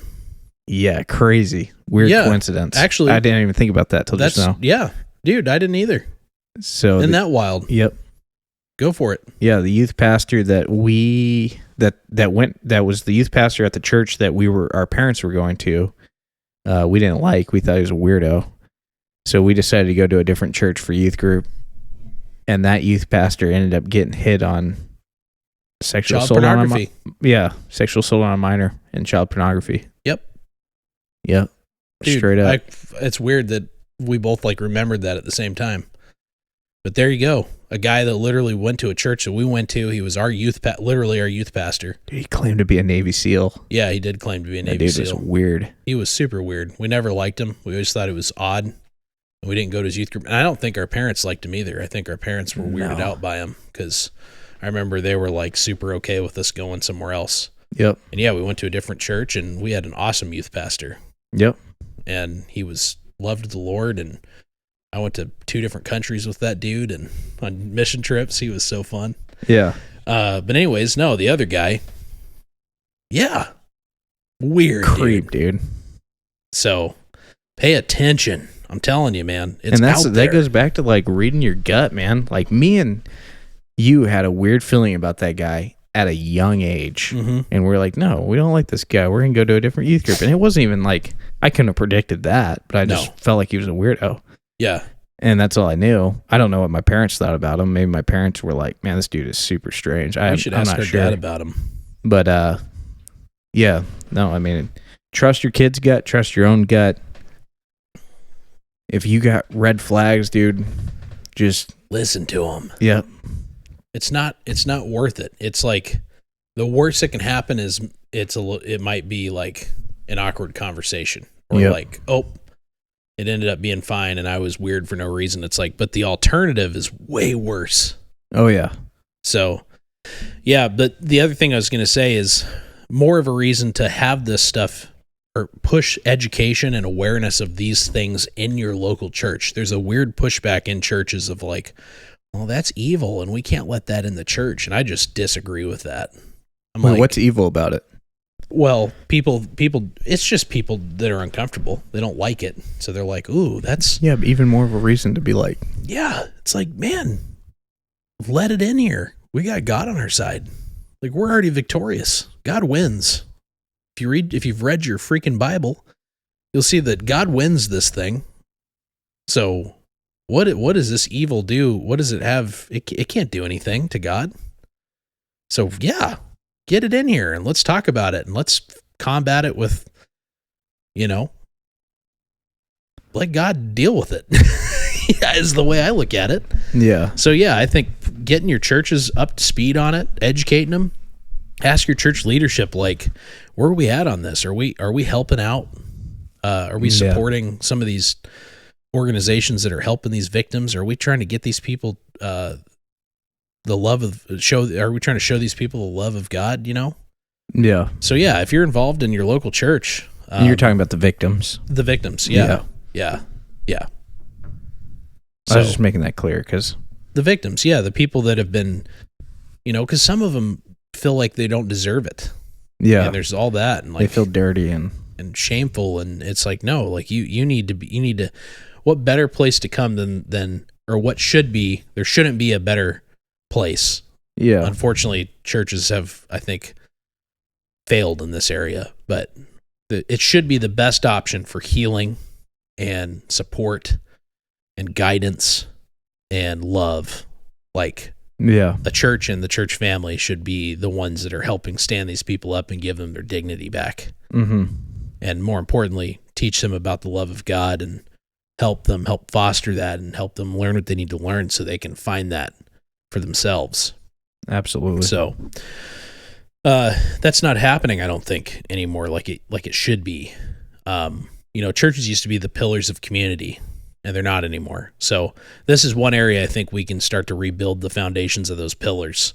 Speaker 2: Yeah, crazy. Weird coincidence.
Speaker 1: Actually,
Speaker 2: I didn't even think about that till just now.
Speaker 1: Yeah. Dude, I didn't either.
Speaker 2: So
Speaker 1: Isn't that wild?
Speaker 2: Yep.
Speaker 1: Go for it.
Speaker 2: Yeah, the youth pastor that was the youth pastor at the church that our parents were going to, we didn't like. We thought he was a weirdo. So we decided to go to a different church for youth group. And that youth pastor ended up getting hit on sexual assault
Speaker 1: pornography.
Speaker 2: Sexual assault on a minor and child pornography. Yep.
Speaker 1: Dude,
Speaker 2: straight up.
Speaker 1: It's weird that we both like remembered that at the same time. But there you go. A guy that literally went to a church that we went to. He was our literally our youth pastor.
Speaker 2: Dude, he claimed to be a Navy SEAL.
Speaker 1: Yeah, he did claim to be a Navy SEAL.
Speaker 2: That dude was weird.
Speaker 1: He was super weird. We never liked him. We always thought it was odd. And we didn't go to his youth group. And I don't think our parents liked him either. I think our parents were weirded out by him because I remember they were like super okay with us going somewhere else.
Speaker 2: Yep.
Speaker 1: And yeah, we went to a different church and we had an awesome youth pastor.
Speaker 2: Yep.
Speaker 1: And he loved the Lord, and I went to 2 different countries with that dude and on mission trips. He was so fun.
Speaker 2: Yeah.
Speaker 1: But anyways, no, the other guy. Yeah. Weird.
Speaker 2: Creep, dude.
Speaker 1: So pay attention. I'm telling you, man. It's
Speaker 2: and
Speaker 1: out there.
Speaker 2: That goes back to like reading your gut, man. Like me and you had a weird feeling about that guy at a young age.
Speaker 1: Mm-hmm.
Speaker 2: And we're like, no, we don't like this guy. We're going to go to a different youth group. And it wasn't even like, I couldn't have predicted that, but I just felt like he was a weirdo.
Speaker 1: Yeah.
Speaker 2: And that's all I knew. I don't know what my parents thought about him. Maybe my parents were like, man, this dude is super strange.
Speaker 1: We should ask our dad about him.
Speaker 2: But, yeah, no, I mean, trust your kid's gut, trust your own gut. If you got red flags, dude, just
Speaker 1: listen to them.
Speaker 2: Yep.
Speaker 1: It's not worth it. It's like the worst that can happen is it might be like an awkward conversation, or
Speaker 2: Yep.
Speaker 1: like, oh, it ended up being fine and I was weird for no reason. It's like, but the alternative is way worse.
Speaker 2: Oh yeah.
Speaker 1: So, yeah, but the other thing I was going to say is more of a reason to have this stuff or push education and awareness of these things in your local church. There's a weird pushback in churches of like, well, that's evil and we can't let that in the church. And I just disagree with that.
Speaker 2: Wait, like, what's evil about it?
Speaker 1: Well, people, it's just people that are uncomfortable. They don't like it. So they're like, ooh, that's...
Speaker 2: Yeah, but even more of a reason to be like...
Speaker 1: Yeah, it's like, man, let it in here. We got God on our side. Like, we're already victorious. God wins. If you've read your freaking Bible, you'll see that God wins this thing. So what does this evil do? What does it have? It can't do anything to God. So yeah, get it in here and let's talk about it and let's combat it with, let God deal with it. Yeah, is the way I look at it.
Speaker 2: Yeah.
Speaker 1: So yeah, I think getting your churches up to speed on it, educating them, ask your church leadership, like, where are we at on this? Are we helping out? Are we supporting some of these organizations that are helping these victims? Are we trying to get these people are we trying to show these people the love of God,
Speaker 2: Yeah.
Speaker 1: So yeah, if you're involved in your local church,
Speaker 2: you're talking about the victims.
Speaker 1: The victims, yeah.
Speaker 2: I was just making that clear because
Speaker 1: the victims, yeah, the people that have been, because some of them feel like they don't deserve it.
Speaker 2: Yeah,
Speaker 1: and there's all that, and like
Speaker 2: they feel dirty and
Speaker 1: shameful, and it's like, no, like you need to. What better place to come than or what should be? There shouldn't be a better place.
Speaker 2: Yeah,
Speaker 1: unfortunately, churches have, I think, failed in this area, but it should be the best option for healing and support and guidance and love. Like,
Speaker 2: yeah,
Speaker 1: the church and the church family should be the ones that are helping stand these people up and give them their dignity back.
Speaker 2: Mm-hmm.
Speaker 1: And more importantly, teach them about the love of God and help foster that and help them learn what they need to learn so they can find that for themselves.
Speaker 2: Absolutely.
Speaker 1: So, that's not happening, I don't think, anymore like it should be. Churches used to be the pillars of community, and they're not anymore. So this is one area I think we can start to rebuild the foundations of those pillars.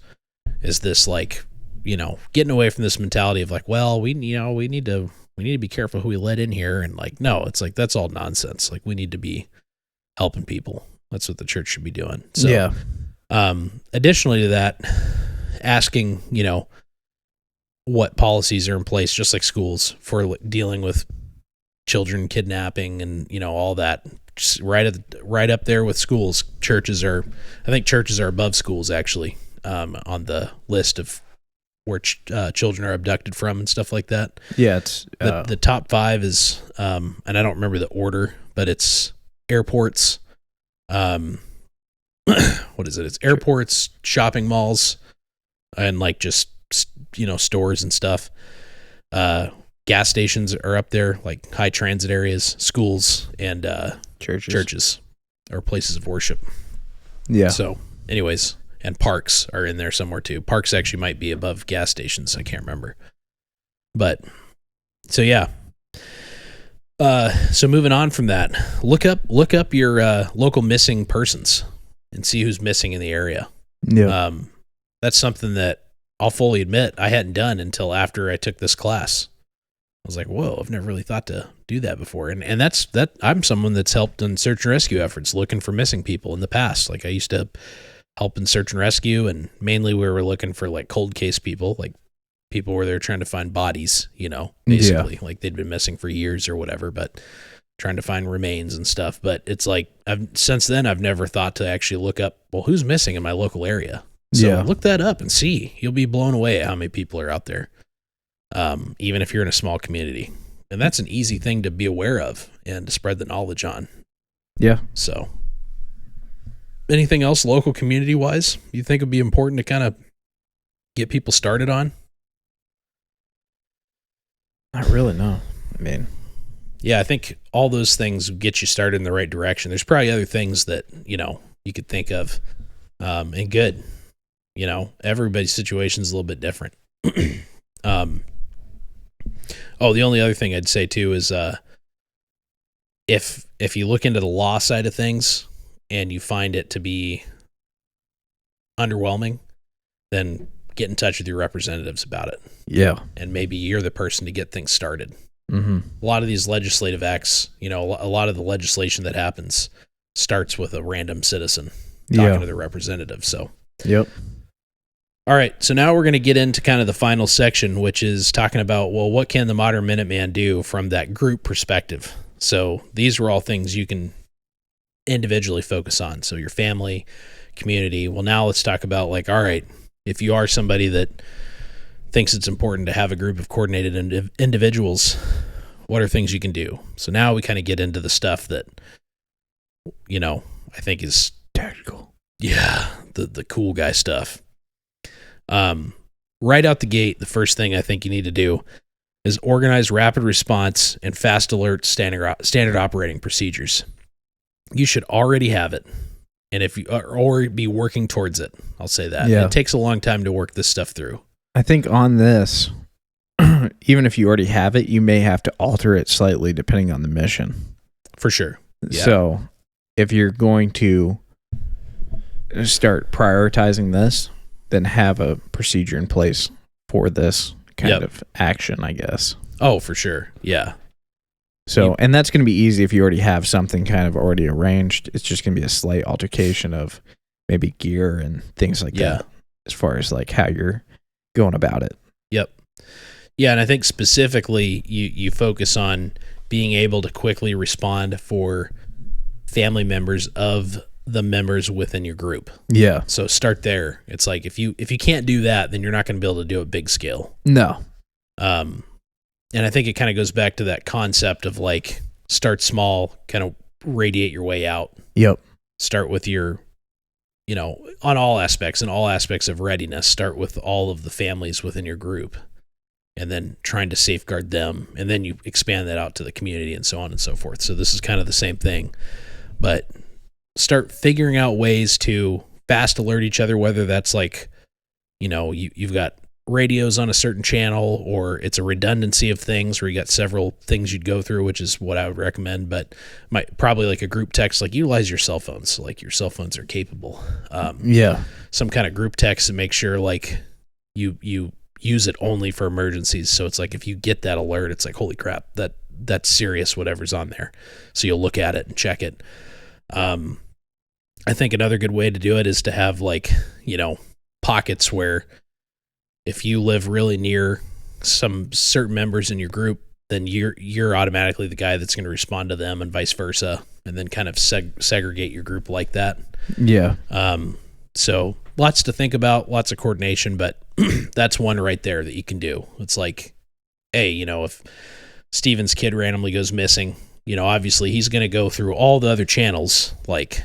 Speaker 1: Is this like, getting away from this mentality of like, well, we need to be careful who we let in here, and like, no, it's like that's all nonsense. Like, we need to be helping people. That's what the church should be doing. So,
Speaker 2: yeah.
Speaker 1: Additionally to that, asking, what policies are in place, just like schools, for dealing with children kidnapping and all that. Just right up there with schools. I think churches are above schools actually, on the list of where children are abducted from and stuff like that.
Speaker 2: Yeah, it's
Speaker 1: the top 5 is, and I don't remember the order, but it's airports. What is it? It's airports, shopping malls, and like just stores and stuff. Gas stations are up there, like high transit areas, schools, and churches or places of worship.
Speaker 2: Yeah.
Speaker 1: So, anyways, and parks are in there somewhere too. Parks actually might be above gas stations. I can't remember. But so yeah. So moving on from that, look up your local missing persons and see who's missing in the area.
Speaker 2: Yeah.
Speaker 1: That's something that I'll fully admit I hadn't done until after I took this class. I was like, whoa, I've never really thought to do that before. And that's I'm someone that's helped in search and rescue efforts looking for missing people in the past. Like, I used to help in search and rescue, and mainly we were looking for like cold case people, like people where they're trying to find bodies, basically. Like they'd been missing for years or whatever, but trying to find remains and stuff. But it's like, since then I've never thought to actually look up, well, who's missing in my local area? So look that up and see. You'll be blown away at how many people are out there. Even if you're in a small community, and that's an easy thing to be aware of and to spread the knowledge on.
Speaker 2: Yeah.
Speaker 1: So anything else local community wise you think would be important to kind of get people started on?
Speaker 2: Not really, no. I mean,
Speaker 1: yeah, I think all those things get you started in the right direction. There's probably other things that, you could think of, and good, everybody's situation is a little bit different. Oh, the only other thing I'd say too is if you look into the law side of things and you find it to be underwhelming, then get in touch with your representatives about it.
Speaker 2: Yeah.
Speaker 1: And maybe you're the person to get things started.
Speaker 2: Mm-hmm.
Speaker 1: A lot of these legislative acts, a lot of the legislation that happens starts with a random citizen talking to their representative. So,
Speaker 2: yep.
Speaker 1: All right. So now we're going to get into kind of the final section, which is talking about, well, what can the modern Minuteman do from that group perspective? So these are all things you can individually focus on. So your family, community. Well, now let's talk about like, all right, if you are somebody that thinks it's important to have a group of coordinated individuals, what are things you can do? So now we kind of get into the stuff that, I think is
Speaker 2: tactical.
Speaker 1: Yeah, the cool guy stuff. Right out the gate, the first thing I think you need to do is organize rapid response and fast alert standard operating procedures. You should already have it. And if you are or be working towards it, I'll say that.
Speaker 2: Yeah.
Speaker 1: It takes a long time to work this stuff through.
Speaker 2: I think on this, even if you already have it, you may have to alter it slightly depending on the mission.
Speaker 1: For sure. Yeah.
Speaker 2: So if you're going to start prioritizing this, then have a procedure in place for this kind of action, I guess.
Speaker 1: Oh, for sure. Yeah.
Speaker 2: So, and that's going to be easy if you already have something kind of already arranged. It's just going to be a slight altercation of maybe gear and things like that, as far as like how you're going about it.
Speaker 1: Yep. Yeah, and I think specifically you focus on being able to quickly respond for family members of the members within your group.
Speaker 2: Yeah.
Speaker 1: So start there. It's like if you can't do that, then you're not going to be able to do it big scale.
Speaker 2: No.
Speaker 1: And I think it kind of goes back to that concept of like start small, kind of radiate your way out.
Speaker 2: Yep.
Speaker 1: Start with your, on all aspects and all aspects of readiness, start with all of the families within your group and then trying to safeguard them. And then you expand that out to the community and so on and so forth. So this is kind of the same thing, but start figuring out ways to fast alert each other, whether that's like, you've got radios on a certain channel or it's a redundancy of things where you got several things you'd go through, which is what I would recommend, but probably like a group text, like utilize your cell phones. So like your cell phones are capable. Some kind of group text to make sure like you use it only for emergencies. So it's like, if you get that alert, it's like, holy crap, that's serious, whatever's on there. So you'll look at it and check it. I think another good way to do it is to have like, pockets where if you live really near some certain members in your group, then you're automatically the guy that's going to respond to them and vice versa, and then kind of segregate your group like that.
Speaker 2: Yeah.
Speaker 1: So lots to think about, lots of coordination, but that's one right there that you can do. It's like, hey, if Steven's kid randomly goes missing, obviously he's going to go through all the other channels like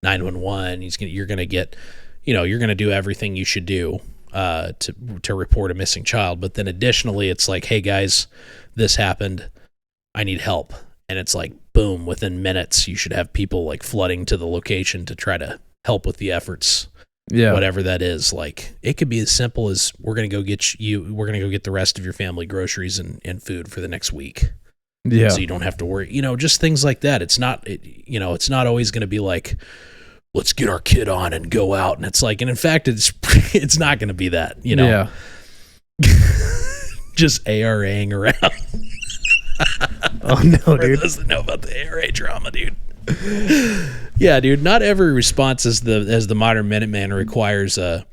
Speaker 1: 911. You're going to get, you're going to do everything you should do to report a missing child. But then additionally, it's like, hey guys, this happened. I need help. And it's like, boom, within minutes, you should have people like flooding to the location to try to help with the efforts. Yeah. Whatever that is. Like it could be as simple as we're going to go get the rest of your family groceries and food for the next week.
Speaker 2: Yeah.
Speaker 1: So you don't have to worry, just things like that. It's not, it's not always going to be like, let's get our kid on and go out. And it's like, and in fact, it's not going to be that,
Speaker 2: Yeah.
Speaker 1: Just ARAing around.
Speaker 2: Oh no, dude.
Speaker 1: Doesn't know about the ARA drama, dude. Yeah, dude. Not every response as the modern Minuteman requires a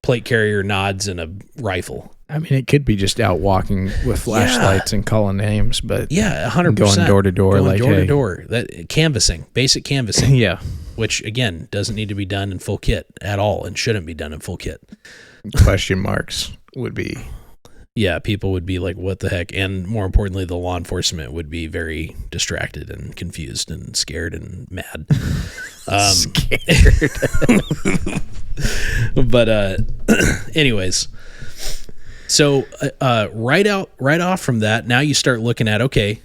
Speaker 1: plate carrier, nods, and a rifle.
Speaker 2: I mean, it could be just out walking with flashlights and calling names, but
Speaker 1: 100%
Speaker 2: going door to door, like
Speaker 1: door to door. That canvassing, basic canvassing.
Speaker 2: Yeah,
Speaker 1: which again doesn't need to be done in full kit at all, and shouldn't be done in full kit.
Speaker 2: Question marks would be.
Speaker 1: Yeah, people would be like, what the heck? And more importantly, the law enforcement would be very distracted and confused and scared and mad.
Speaker 2: Scared.
Speaker 1: But anyways, so right off from that, now you start looking at, okay,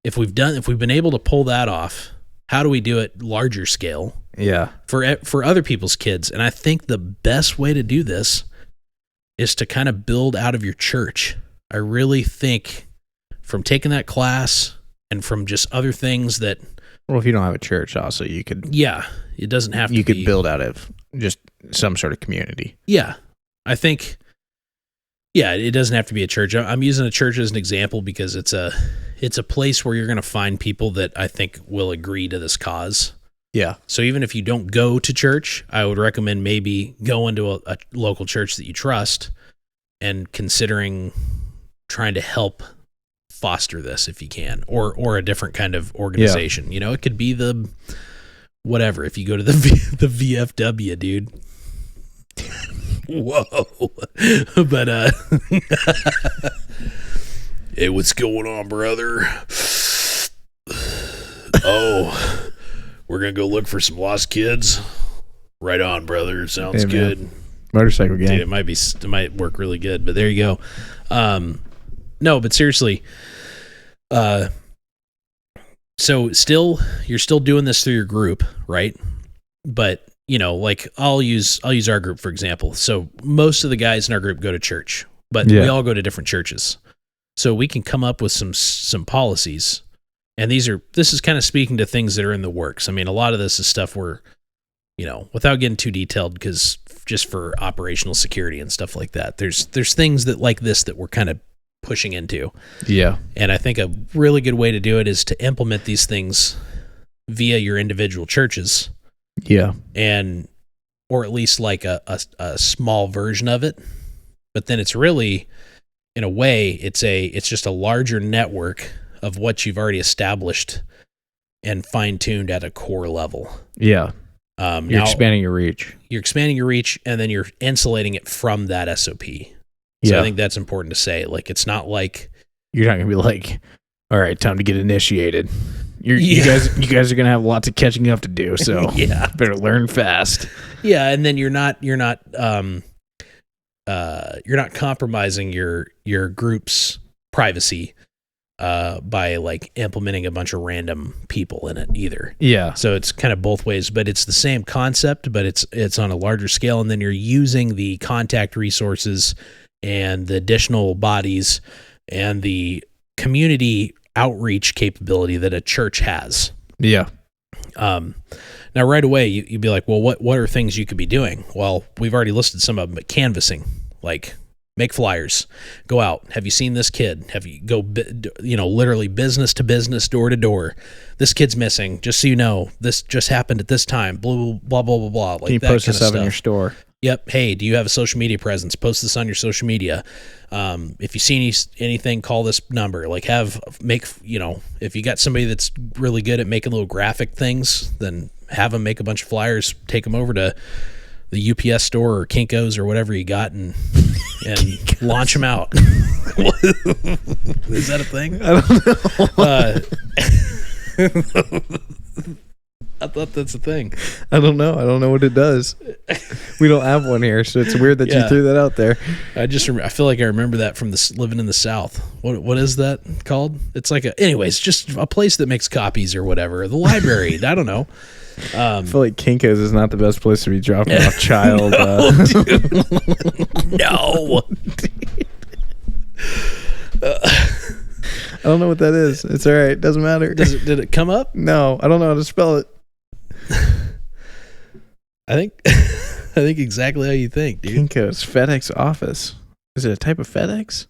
Speaker 1: if we've been able to pull that off, how do we do it larger scale?
Speaker 2: Yeah.
Speaker 1: For other people's kids. And I think the best way to do this is to kind of build out of your church. I really think from taking that class and from just other things that.
Speaker 2: Well, if you don't have a church, also you could.
Speaker 1: Yeah, it doesn't have to.
Speaker 2: You could build out of just some sort of community.
Speaker 1: Yeah, I think. Yeah, it doesn't have to be a church. I'm using a church as an example because it's a place where you're going to find people that I think will agree to this cause.
Speaker 2: Yeah.
Speaker 1: So even if you don't go to church, I would recommend maybe going to a local church that you trust and considering trying to help foster this if you can, or a different kind of organization. Yeah. You know, it could be the whatever. If you go to the VFW, dude. Whoa. But hey, what's going on, brother? Oh, we're gonna go look for some lost kids. Right on, brother. Sounds good.
Speaker 2: Motorcycle gang.
Speaker 1: Dude, it might work really good, but there you go. No, but seriously, so you're still doing this through your group, right? But you know, like I'll use our group for example. So most of the guys in our group go to church, but we all go to different churches. So we can come up with some policies, and this is kind of speaking to things that are in the works. I mean, a lot of this is stuff where, you know, without getting too detailed, because just for operational security and stuff like that, there's things that like this that we're kind of pushing into. Yeah. And I think a really good way to do it is to implement these things via your individual churches.
Speaker 2: Yeah.
Speaker 1: Or at least like a small version of it. But then it's really, in a way, it's just a larger network of what you've already established and fine-tuned at a core level.
Speaker 2: Yeah. You're expanding your reach.
Speaker 1: You're expanding your reach, and then you're insulating it from that SOP. So I think that's important to say. Like, it's not like
Speaker 2: you're not gonna be like, all right, time to get initiated. You guys are gonna have lots of catching up to do. So better learn fast.
Speaker 1: Yeah, and then you're not compromising your group's privacy by like implementing a bunch of random people in it either.
Speaker 2: Yeah.
Speaker 1: So it's kind of both ways, but it's the same concept, but it's on a larger scale. And then you're using the contact resources and the additional bodies and the community outreach capability that a church has.
Speaker 2: Yeah.
Speaker 1: Now right away you'd be like, well, what are things you could be doing? Well, we've already listed some of them, but canvassing, like make flyers, go out. Have you seen this kid? Have you literally business to business, door to door. This kid's missing. Just so you know, this just happened at this time. Blah, blah, blah, blah, blah. Like
Speaker 2: can you
Speaker 1: that
Speaker 2: post
Speaker 1: kind
Speaker 2: this
Speaker 1: of
Speaker 2: up
Speaker 1: stuff
Speaker 2: in your store?
Speaker 1: Yep. Hey, do you have a social media presence? Post this on your social media. If you see anything, call this number. Like if you got somebody that's really good at making little graphic things, then have them make a bunch of flyers, take them over to the UPS store or Kinko's or whatever you got and launch them out. Is that a thing? I don't know. I thought that's a thing.
Speaker 2: I don't know. I don't know what it does. We don't have one here, so it's weird that you threw that out there.
Speaker 1: I feel like I remember that from living in the South. What is that called? It's like anyways, just a place that makes copies or whatever. The library. I don't know.
Speaker 2: I feel like Kinko's is not the best place to be dropping off child.
Speaker 1: No.
Speaker 2: I don't know what that is. It's all right. Doesn't matter.
Speaker 1: Did it come up?
Speaker 2: No, I don't know how to spell it.
Speaker 1: I think exactly how you think, dude.
Speaker 2: Kinko's FedEx office. Is it a type of FedEx?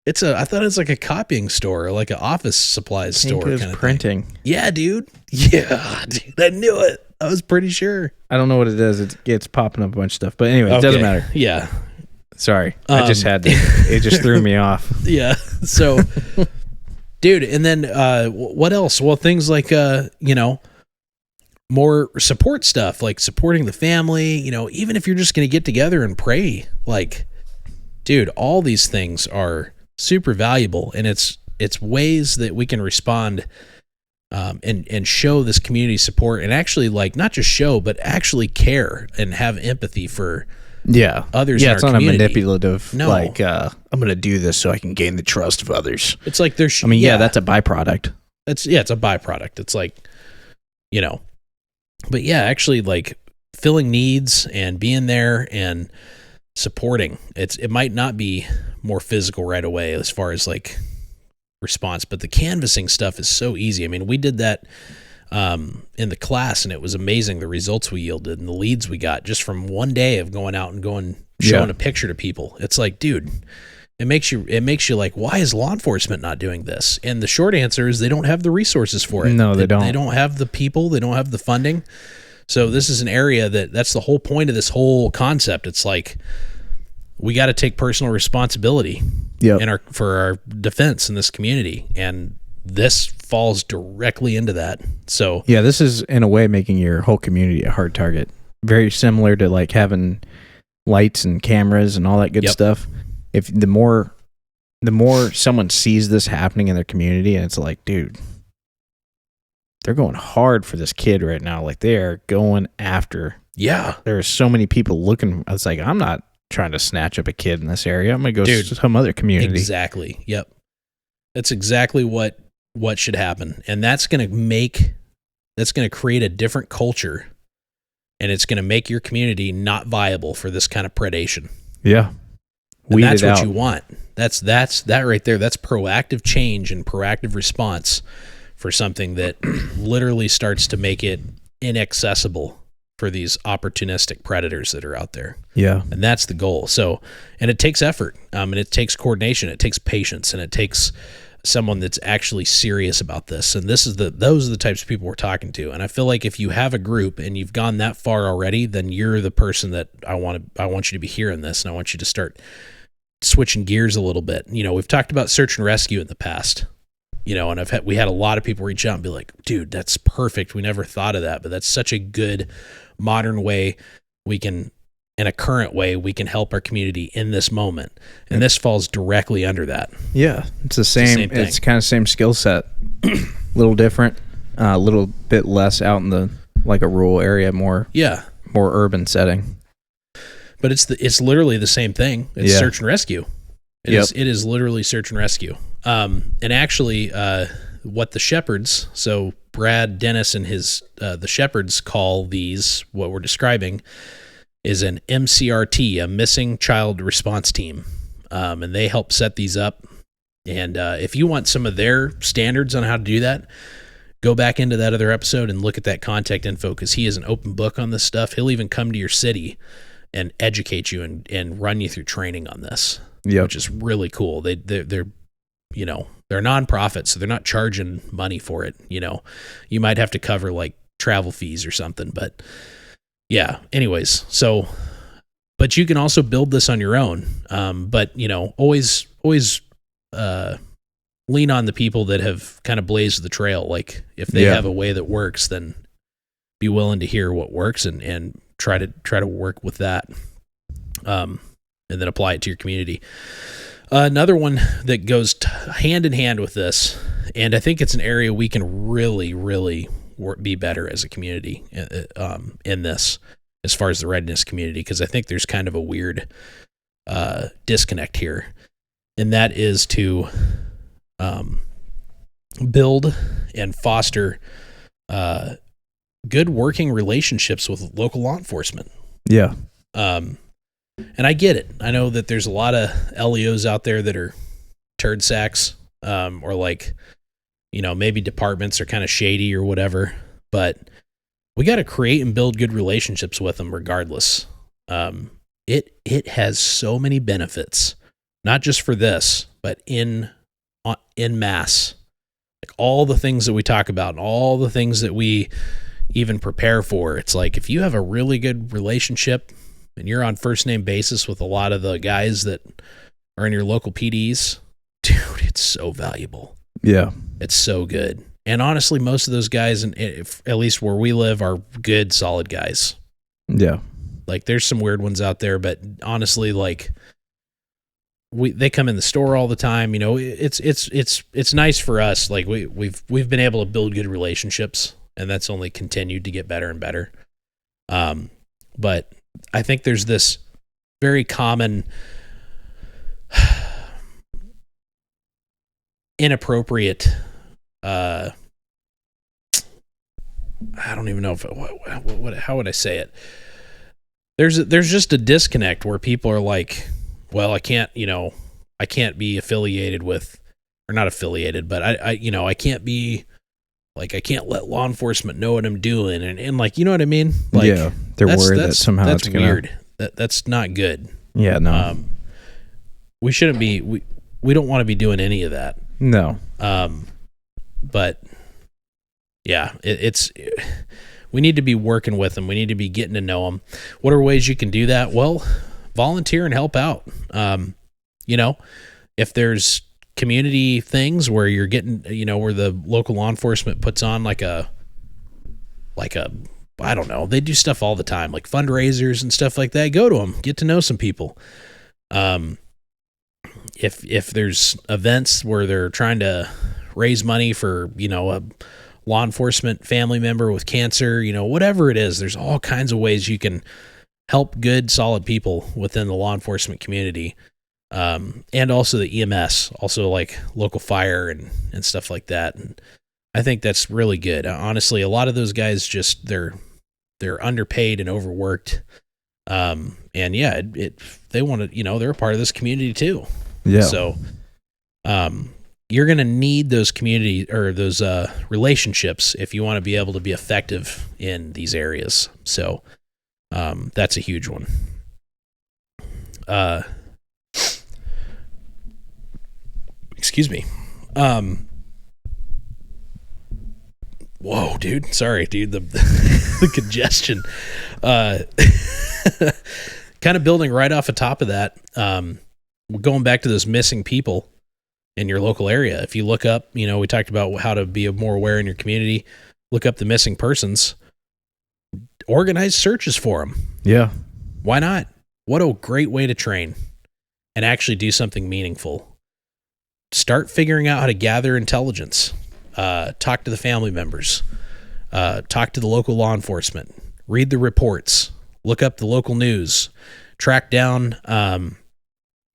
Speaker 1: I thought it's like a copying store, like an office supplies store kind of
Speaker 2: printing.
Speaker 1: Thing. Yeah, dude. Yeah, dude. I knew it. I was pretty sure.
Speaker 2: I don't know what it is. It's popping up a bunch of stuff. But anyway, it doesn't matter.
Speaker 1: Yeah.
Speaker 2: Sorry. I just had to. It just threw me off.
Speaker 1: Yeah. So, dude, and then what else? Well, things like, more support stuff, like supporting the family, even if you're just going to get together and pray, like, dude, all these things are super valuable, and it's ways that we can respond and show this community support, and actually, like, not just show, but actually care and have empathy for others.
Speaker 2: Yeah,
Speaker 1: in
Speaker 2: it's
Speaker 1: our
Speaker 2: not
Speaker 1: community.
Speaker 2: a manipulative. No. Like I'm going to do this so I can gain the trust of others.
Speaker 1: It's like there's.
Speaker 2: That's a byproduct.
Speaker 1: It's a byproduct. It's like, but yeah, actually, like filling needs and being there and supporting. It might not be more physical right away as far as like response. But the canvassing stuff is so easy. I mean, we did that in the class, and it was amazing the results we yielded and the leads we got just from one day of going out and showing a picture to people. It's like, dude, it makes you like, why is law enforcement not doing this? And the short answer is they don't have the resources for it.
Speaker 2: No, they don't.
Speaker 1: They don't have the people. They don't have the funding. So this is an area that's the whole point of this whole concept. It's like, we got to take personal responsibility for our defense in this community. And this falls directly into that. So
Speaker 2: yeah, this is in a way making your whole community a hard target. Very similar to like having lights and cameras and all that good stuff. If the more someone sees this happening in their community, and it's like, dude, they're going hard for this kid right now. Like, they are going after.
Speaker 1: Yeah.
Speaker 2: There are so many people looking. It's like, I'm not trying to snatch up a kid in this area. I'm going to go to some other community.
Speaker 1: Exactly. Yep. That's exactly what should happen. And that's going to create a different culture, and it's going to make your community not viable for this kind of predation.
Speaker 2: Yeah.
Speaker 1: And that's what you want. That's that right there. That's proactive change and proactive response for something that literally starts to make it inaccessible for these opportunistic predators that are out there.
Speaker 2: Yeah.
Speaker 1: And that's the goal. So, and it takes effort, and it takes coordination, it takes patience, and it takes someone that's actually serious about this. And those are the types of people we're talking to. And I feel like if you have a group and you've gone that far already, then you're the person that I want you to be hearing this, and I want you to start switching gears a little bit. You know, we've talked about search and rescue in the past, you know, and we had a lot of people reach out and be like, dude, that's perfect. We never thought of that, but that's such a good modern way in a current way, we can help our community in this moment. And this falls directly under that.
Speaker 2: Yeah. It's the same thing. It's kind of same skill set, a little different, a little bit less out in the, like a rural area, more urban setting.
Speaker 1: But it's literally the same thing. It's search and rescue. It is literally search and rescue. And actually, what the Shepherds, so Brad Dennis and the Shepherds call these, what we're describing, is an MCRT, a missing child response team. And they help set these up. And if you want some of their standards on how to do that, go back into that other episode and look at that contact info, because he is an open book on this stuff. He'll even come to your city and educate you and run you through training on this, which is really cool. They're you know, they're nonprofit, so they're not charging money for it. You know, you might have to cover like travel fees or something, but yeah. Anyways, but you can also build this on your own. But you know, always lean on the people that have kind of blazed the trail. Like if they have a way that works, then be willing to hear what works and try to work with that. And then apply it to your community. Another one that goes hand in hand with this, and I think it's an area we can really, really be better as a community in this, as far as the readiness community, because I think there's kind of a weird disconnect here, and that is to build and foster good working relationships with local law enforcement.
Speaker 2: Yeah.
Speaker 1: And I get it. I know that there's a lot of LEOs out there that are turd sacks, or like, you know, maybe departments are kind of shady or whatever, but we got to create and build good relationships with them regardless. It has so many benefits, not just for this, but in mass. Like all the things that we talk about and all the things that we even prepare for. It's like, if you have a really good relationship and you're on first name basis with a lot of the guys that are in your local PDs, dude, it's so valuable. Yeah. It's so good. And honestly, most of those guys, at least where we live, are good, solid guys. Yeah. Like there's some weird ones out there, but honestly, like they come in the store all the time. You know, it's nice for us. Like we've been able to build good relationships, and that's only continued to get better and better. But I think there's this very common inappropriate, I don't even know how would I say it? There's just a disconnect where people are like, well, I can't be affiliated with or not affiliated, but I can't be like, I can't let law enforcement know what I'm doing. And like, you know what I mean? Like,
Speaker 2: yeah, they're worried that somehow
Speaker 1: that's
Speaker 2: it's gonna,
Speaker 1: weird. That's not good.
Speaker 2: Yeah, no.
Speaker 1: We shouldn't be, we don't want to be doing any of that.
Speaker 2: No.
Speaker 1: But yeah, we need to be working with them. We need to be getting to know them. What are ways you can do that? Well, volunteer and help out. If there's community things where you're getting, where the local law enforcement puts on like a, I don't know, they do stuff all the time, like fundraisers and stuff like that. Go to them, get to know some people. If there's events where they're trying to raise money for, a law enforcement family member with cancer, whatever it is, there's all kinds of ways you can help good, solid people within the law enforcement community. And also the EMS, also like local fire and stuff like that. And I think that's really good. Honestly, a lot of those guys just, they're underpaid and overworked. And yeah, they want to, they're a part of this community too.
Speaker 2: Yeah.
Speaker 1: So, you're going to need those community or those, relationships if you want to be able to be effective in these areas. So, that's a huge one. Excuse me. Whoa, dude. Sorry, dude. The congestion. Kind of building right off the top of that. Going back to those missing people in your local area. If you look up, we talked about how to be more aware in your community. Look up the missing persons. Organize searches for them.
Speaker 2: Yeah.
Speaker 1: Why not? What a great way to train and actually do something meaningful. Start figuring out how to gather intelligence. Talk to the family members. Talk to the local law enforcement. Read the reports. Look up the local news. Track down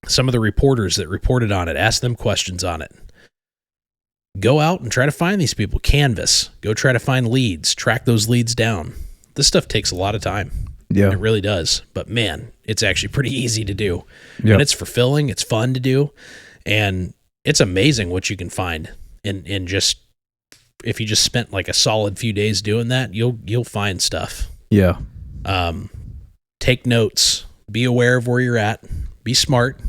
Speaker 1: some of the reporters that reported on it. Ask them questions on it. Go out and try to find these people. Canvas. Go try to find leads. Track those leads down. This stuff takes a lot of time.
Speaker 2: Yeah.
Speaker 1: It really does. But man, it's actually pretty easy to do.
Speaker 2: Yep.
Speaker 1: And it's fulfilling. It's fun to do. And it's amazing what you can find in just, if you just spent like a solid few days doing that, you'll find stuff.
Speaker 2: Yeah.
Speaker 1: Take notes, be aware of where you're at, be smart,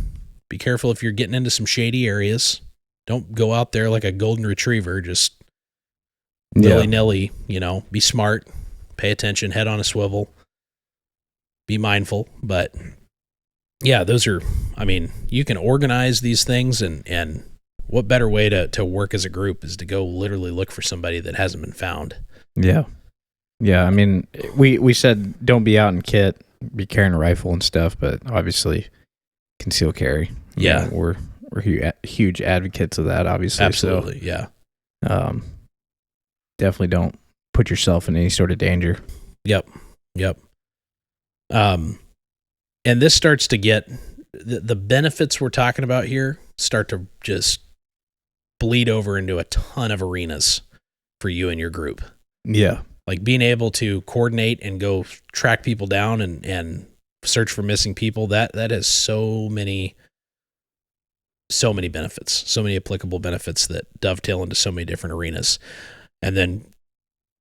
Speaker 1: be careful if you're getting into some shady areas. Don't go out there like a golden retriever, just willy-nilly, be smart, pay attention, head on a swivel, be mindful. But yeah, you can organize these things, and what better way to work as a group is to go literally look for somebody that hasn't been found.
Speaker 2: Yeah. Yeah. I mean, we said don't be out in kit, be carrying a rifle and stuff, but obviously conceal carry.
Speaker 1: Yeah.
Speaker 2: We're huge advocates of that, obviously.
Speaker 1: Absolutely.
Speaker 2: So,
Speaker 1: yeah.
Speaker 2: Definitely don't put yourself in any sort of danger.
Speaker 1: Yep. And this starts to get the benefits we're talking about here start to just bleed over into a ton of arenas for you and your group.
Speaker 2: Yeah.
Speaker 1: Like being able to coordinate and go track people down and search for missing people, that has so many benefits, so many applicable benefits that dovetail into so many different arenas. And then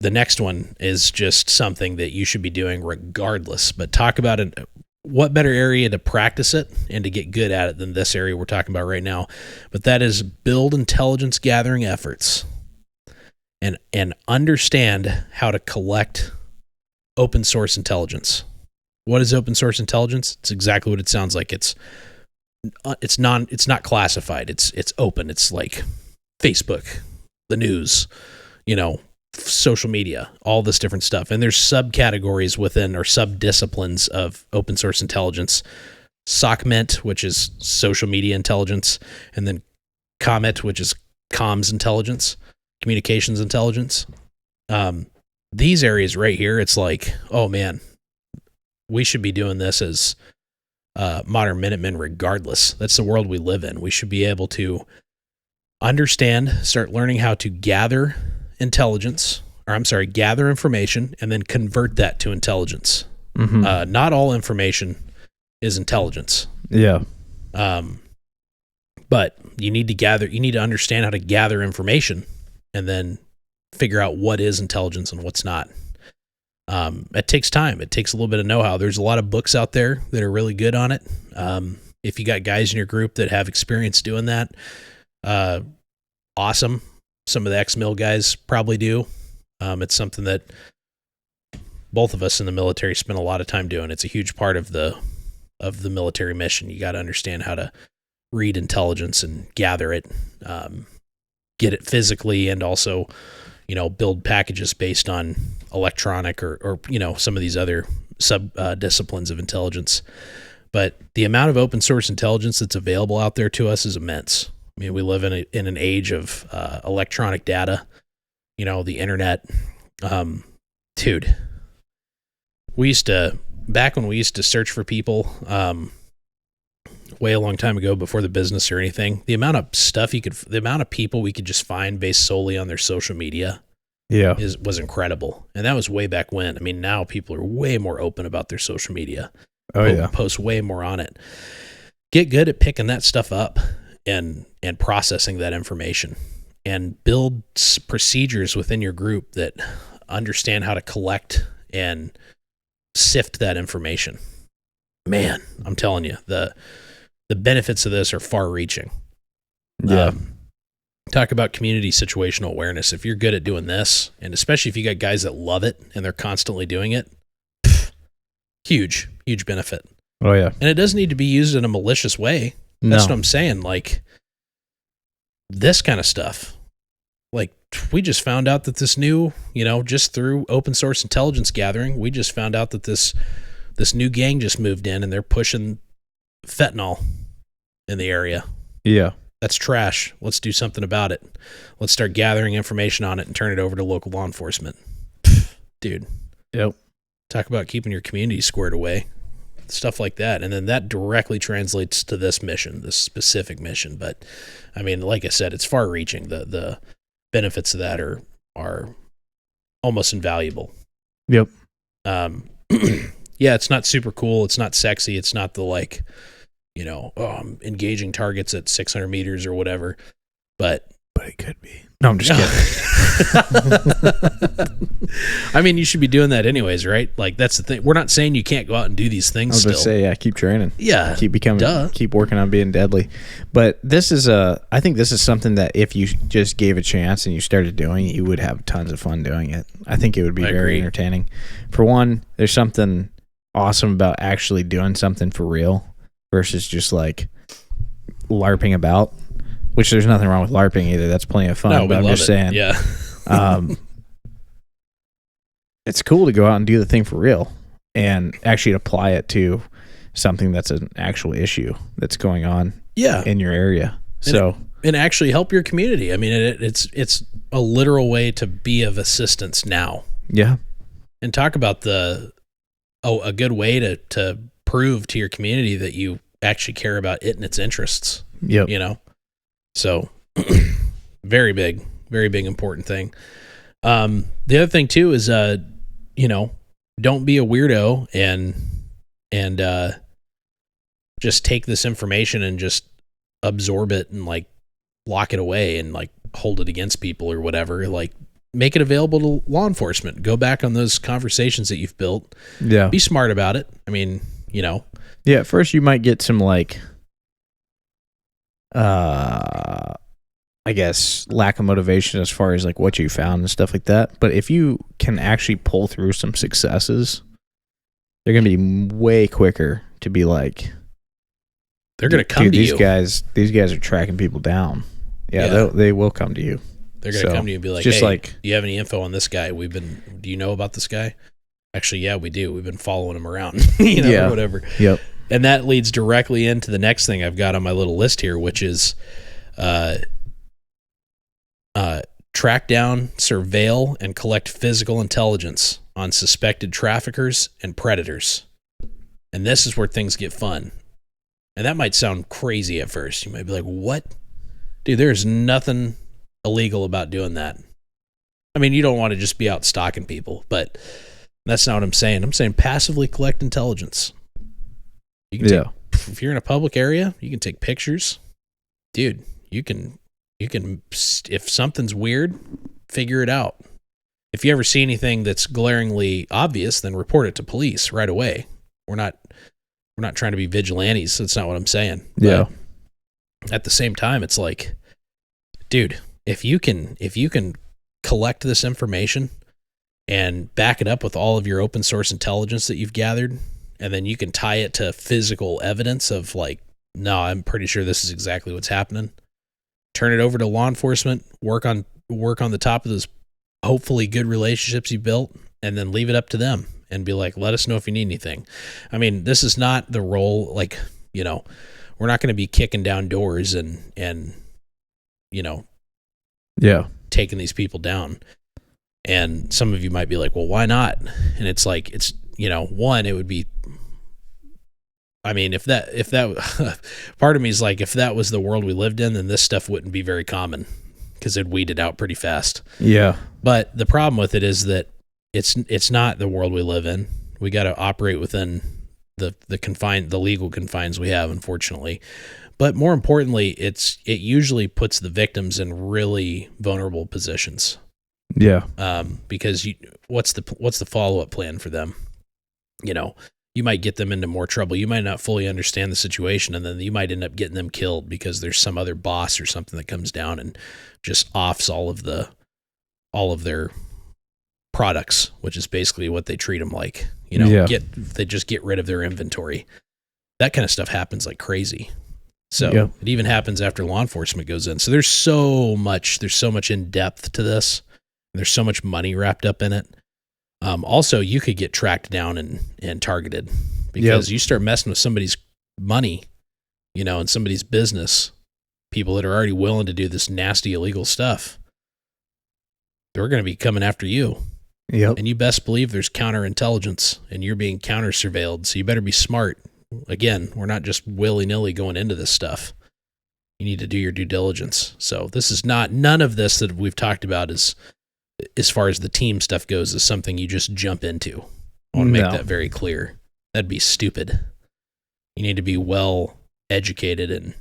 Speaker 1: the next one is just something that you should be doing regardless, but talk about it. What better area to practice it and to get good at it than this area we're talking about right now? But that is build intelligence gathering efforts and understand how to collect open source intelligence. What is open source intelligence? It's exactly what it sounds like. It's not classified. It's open. It's like Facebook, the news, social media, all this different stuff. And there's subcategories within or subdisciplines of open source intelligence. SOCMENT, which is social media intelligence, and then COMET, which is comms intelligence, communications intelligence. These areas right here, it's like, oh man, we should be doing this as modern Minutemen regardless. That's the world we live in. We should be able to understand, start learning how to gather information, and then convert that to intelligence.
Speaker 2: Mm-hmm.
Speaker 1: Not all information is intelligence.
Speaker 2: Yeah.
Speaker 1: But But you need to understand how to gather information and then figure out what is intelligence and what's not. It takes time. It takes a little bit of know-how. There's a lot of books out there that are really good on it. If you got guys in your group that have experience doing that, awesome. Some of the ex-mil guys probably do. It's something that both of us in the military spend a lot of time doing. It's a huge part of the military mission. You got to understand how to read intelligence and gather it, get it physically, and also, build packages based on electronic or some of these other disciplines of intelligence. But the amount of open source intelligence that's available out there to us is immense. I mean, we live in an age of electronic data, the internet. Dude, back when we used to search for people, way a long time ago before the business or anything, the amount of people we could just find based solely on their social media was incredible. And that was way back when. I mean, now people are way more open about their social media. Post way more on it. Get good at picking that stuff up and processing that information, and build procedures within your group that understand how to collect and sift that information. Man, I'm telling you, the benefits of this are far-reaching. Talk about community situational awareness. If you're good at doing this, and especially if you got guys that love it and they're constantly doing it, huge benefit.
Speaker 2: Oh yeah.
Speaker 1: And it doesn't need to be used in a malicious way. That's what I'm saying. Like, this kind of stuff. Like, we just found out that this new, just through open source intelligence gathering, we just found out that this new gang just moved in and they're pushing fentanyl in the area.
Speaker 2: Yeah.
Speaker 1: That's trash. Let's do something about it. Let's start gathering information on it and turn it over to local law enforcement. Dude.
Speaker 2: Yep.
Speaker 1: Talk about keeping your community squared away. Stuff like that. And then that directly translates to this specific mission. But I mean, like I said, it's far reaching. The benefits of that are almost invaluable.
Speaker 2: Yep.
Speaker 1: Yeah, it's not super cool. It's not sexy. It's not the I'm engaging targets at 600 meters or whatever. But
Speaker 2: it could be. No, I'm just kidding.
Speaker 1: I mean, you should be doing that anyways, right? Like, that's the thing. We're not saying you can't go out and do these things still.
Speaker 2: I was going to say, keep training.
Speaker 1: Yeah.
Speaker 2: Keep working on being deadly. But I think this is something that if you just gave a chance and you started doing it, you would have tons of fun doing it. I think it would be very entertaining. For one, there's something awesome about actually doing something for real versus just like LARPing about. Which there's nothing wrong with LARPing either. That's plenty of fun.
Speaker 1: No,
Speaker 2: but I'm just saying.
Speaker 1: Yeah.
Speaker 2: It's cool to go out and do the thing for real and actually apply it to something that's an actual issue that's going on in your area.
Speaker 1: And actually help your community. I mean, it's a literal way to be of assistance now.
Speaker 2: Yeah.
Speaker 1: And talk about a good way to prove to your community that you actually care about it and its interests.
Speaker 2: Yep.
Speaker 1: So very big important thing. The other thing too is, don't be a weirdo and just take this information and just absorb it and like lock it away and like hold it against people or whatever. Like, make it available to law enforcement. Go back on those conversations that you've built.
Speaker 2: Yeah.
Speaker 1: Be smart about it. I mean,
Speaker 2: Yeah, at first you might get some like I guess lack of motivation as far as like what you found and stuff like that. But if you can actually pull through some successes, they're going to be way quicker to be like,
Speaker 1: they're going to come to you.
Speaker 2: These guys are tracking people down. Yeah. They will come to you.
Speaker 1: They're going to come to you and be like, hey, do you have any info on this guy? Do you know about this guy? Actually, yeah, we do. We've been following him around, or whatever.
Speaker 2: Yep.
Speaker 1: And that leads directly into the next thing I've got on my little list here, which is track down, surveil, and collect physical intelligence on suspected traffickers and predators. And this is where things get fun. And that might sound crazy at first. You might be like, what? Dude, there's nothing illegal about doing that. I mean, you don't want to just be out stalking people, but that's not what I'm saying. I'm saying passively collect intelligence. You can if you're in a public area, you can take pictures. dude, you can, if something's weird, figure it out. If you ever see anything that's glaringly obvious, then report it to police right away. We're not trying to be vigilantes. That's not what I'm saying.
Speaker 2: Yeah.
Speaker 1: But at the same time, it's like, dude, if you can collect this information and back it up with all of your open source intelligence that you've gathered, and then you can tie it to physical evidence of like, no, I'm pretty sure this is exactly what's happening. Turn it over to law enforcement, work on the top of those hopefully good relationships you built, and then leave it up to them and be like, let us know if you need anything. I mean, this is not the role, like, you know, we're not going to be kicking down doors and, you know, taking these people down. And some of you might be like, well, why not? And it's like, it's, you know, one, it would be, I mean, if that part of me is like, if that was the world we lived in, then this stuff wouldn't be very common because it'd weed it out pretty fast.
Speaker 2: Yeah.
Speaker 1: But the problem with it is that it's not the world we live in. We got to operate within the legal confines we have, unfortunately. But more importantly, it usually puts the victims in really vulnerable positions.
Speaker 2: Yeah.
Speaker 1: Because what's the follow-up plan for them? You know, you might get them into more trouble. You might not fully understand the situation, and then you might end up getting them killed because there's some other boss or something that comes down and just offs all of their products, which is basically what they treat them like. You know, they just get rid of their inventory. That kind of stuff happens like crazy. So it even happens after law enforcement goes in. So there's so much in depth to this. There's so much money wrapped up in it. Also, you could get tracked down and targeted because you start messing with somebody's money, you know, and somebody's business, people that are already willing to do this nasty illegal stuff. They're going to be coming after you.
Speaker 2: Yep.
Speaker 1: And you best believe there's counterintelligence and you're being counter surveilled. So you better be smart. Again, we're not just willy-nilly going into this stuff. You need to do your due diligence. So this is none of this that we've talked about is, as far as the team stuff goes, is something you just jump into. I want to make that very clear. That'd be stupid. You need to be well educated and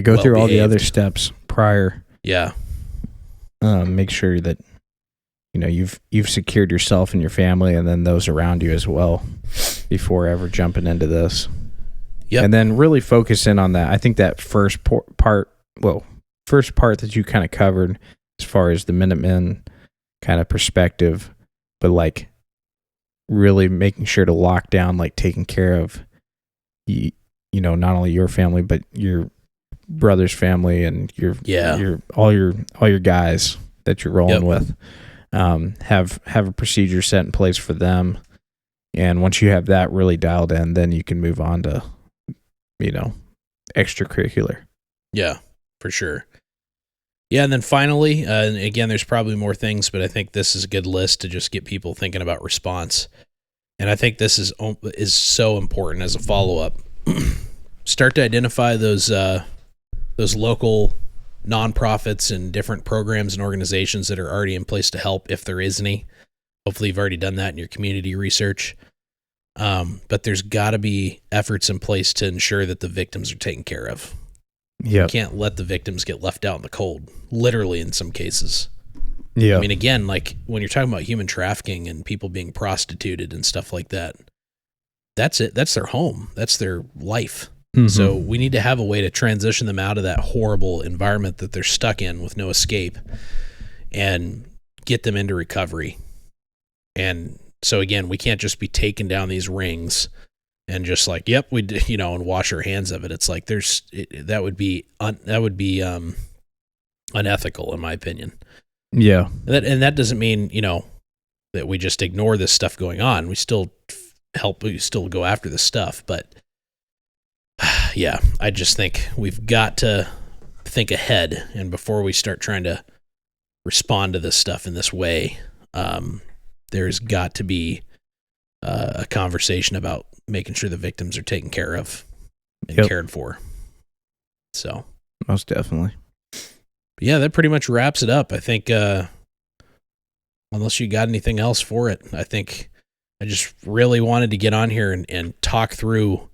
Speaker 2: go through all the other steps prior.
Speaker 1: Yeah.
Speaker 2: Make sure that you know you've secured yourself and your family, and then those around you as well, before ever jumping into this. Yep. And then really focus in on that. I think that first part that you kind of covered as far as the Minutemen kind of perspective, but like really making sure to lock down, like taking care of you know, not only your family but your brother's family and your all your guys that you're rolling with. Have a procedure set in place for them, and once you have that really dialed in, then you can move on to, you know, extracurricular.
Speaker 1: Yeah, for sure. Yeah, and then finally, and again, there's probably more things, but I think this is a good list to just get people thinking about response. And I think this is so important as a follow-up. Start to identify those local nonprofits and different programs and organizations that are already in place to help, if there is any. Hopefully you've already done that in your community research. But there's got to be efforts in place to ensure that the victims are taken care of. You can't let the victims get left out in the cold, literally in some cases. I mean, again, like when you're talking about human trafficking and people being prostituted and stuff like that, that's it. That's their home. That's their life. Mm-hmm. So we need to have a way to transition them out of that horrible environment that they're stuck in with no escape and get them into recovery. And so again, we can't just be taking down these rings and just like, yep, we did, you know, and wash our hands of it. It's like that would be unethical in my opinion.
Speaker 2: Yeah.
Speaker 1: And that doesn't mean, you know, that we just ignore this stuff going on. We still go after this stuff, but yeah, I just think we've got to think ahead, and before we start trying to respond to this stuff in this way, there's got to be a conversation about making sure the victims are taken care of and cared for. So
Speaker 2: most definitely.
Speaker 1: But yeah, that pretty much wraps it up. I think, unless you got anything else for it, I think I just really wanted to get on here and talk through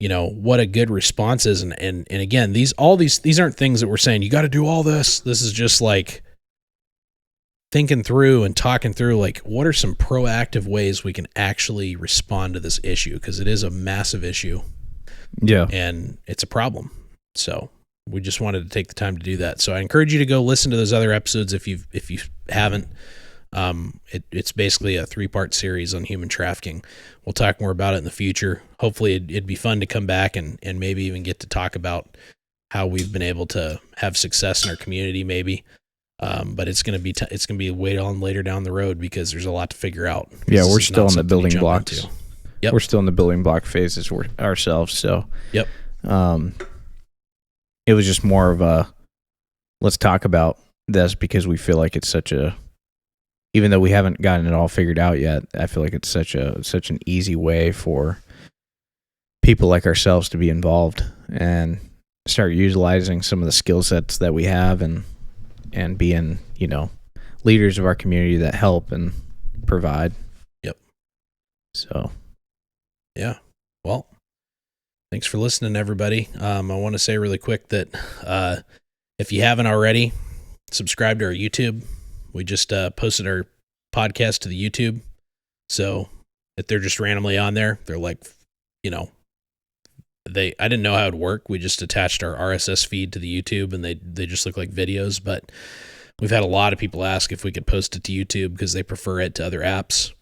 Speaker 1: what a good response is. And again, these aren't things that we're saying, you got to do all this. This is just like thinking through and talking through, like, what are some proactive ways we can actually respond to this issue? Because it is a massive issue.
Speaker 2: Yeah.
Speaker 1: And it's a problem. So we just wanted to take the time to do that. So I encourage you to go listen to those other episodes if you haven't. It's basically a 3-part series on human trafficking. We'll talk more about it in the future. Hopefully it'd be fun to come back and maybe even get to talk about how we've been able to have success in our community, maybe. But it's going to be way on later down the road because there's a lot to figure out.
Speaker 2: Yeah, we're still in the building blocks.
Speaker 1: Yep.
Speaker 2: We're still in the building block phases ourselves. So,
Speaker 1: yep.
Speaker 2: It was just more of a, let's talk about this because we feel like it's even though we haven't gotten it all figured out yet, I feel like it's such an easy way for people like ourselves to be involved and start utilizing some of the skill sets that we have and being, leaders of our community that help and provide.
Speaker 1: Yep.
Speaker 2: So,
Speaker 1: yeah. Well, thanks for listening, everybody. I want to say really quick that if you haven't already, subscribe to our YouTube. We just posted our podcast to the YouTube. So if they're just randomly on there, they're like, I didn't know how it would work. We just attached our RSS feed to the YouTube and they just look like videos. But we've had a lot of people ask if we could post it to YouTube because they prefer it to other apps.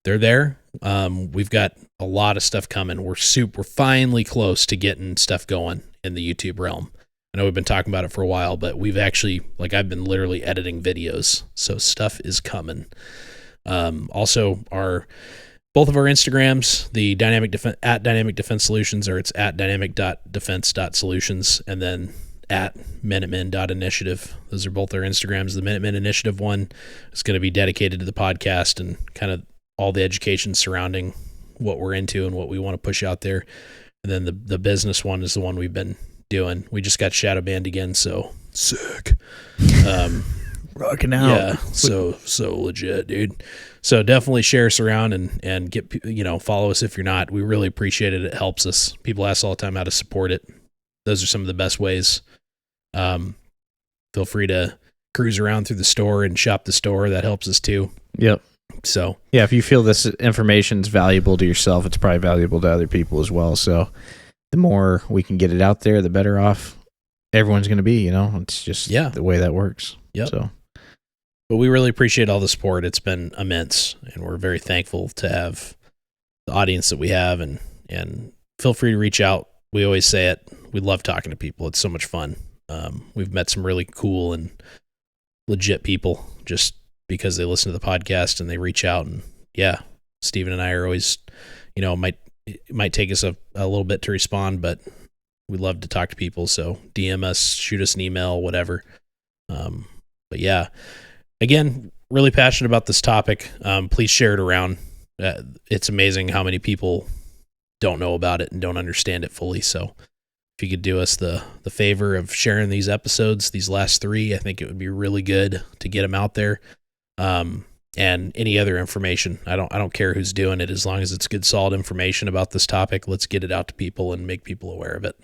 Speaker 1: They're there. We've got a lot of stuff coming. We're finally close to getting stuff going in the YouTube realm. I know we've been talking about it for a while, but we've actually, I've been literally editing videos, so stuff is coming. Also, both of our Instagrams, the at Dynamic Defense Solutions, or it's at dynamic.defense.solutions, and then at Minutemen.initiative. Those are both our Instagrams. The Minutemen Initiative one is going to be dedicated to the podcast and kind of all the education surrounding what we're into and what we want to push out there. And then the business one is the one we've been doing. We just got shadow banned again, so sick.
Speaker 2: Rocking out.
Speaker 1: Yeah, so legit, dude. So definitely share us around and get, follow us if you're not. We really appreciate it. It helps us. People ask all the time how to support it. Those are some of the best ways. Feel free to cruise around through the store and shop the store. That helps us too.
Speaker 2: Yep.
Speaker 1: So
Speaker 2: yeah, if you feel this information is valuable to yourself, it's probably valuable to other people as well. So the more we can get it out there, the better off everyone's going to be, it's just the way that works.
Speaker 1: Yep.
Speaker 2: So,
Speaker 1: but we really appreciate all the support. It's been immense and we're very thankful to have the audience that we have and feel free to reach out. We always say it. We love talking to people. It's so much fun. We've met some really cool and legit people just because they listen to the podcast and they reach out and Steven and I are always, it might take us a little bit to respond, but we love to talk to people. So DM us, shoot us an email, whatever. But yeah, again, really passionate about this topic. Please share it around. It's amazing how many people don't know about it and don't understand it fully. So if you could do us the favor of sharing these episodes, these last 3, I think it would be really good to get them out there. And any other information. I don't care who's doing it, as long as it's good, solid information about this topic. Let's get it out to people and make people aware of it.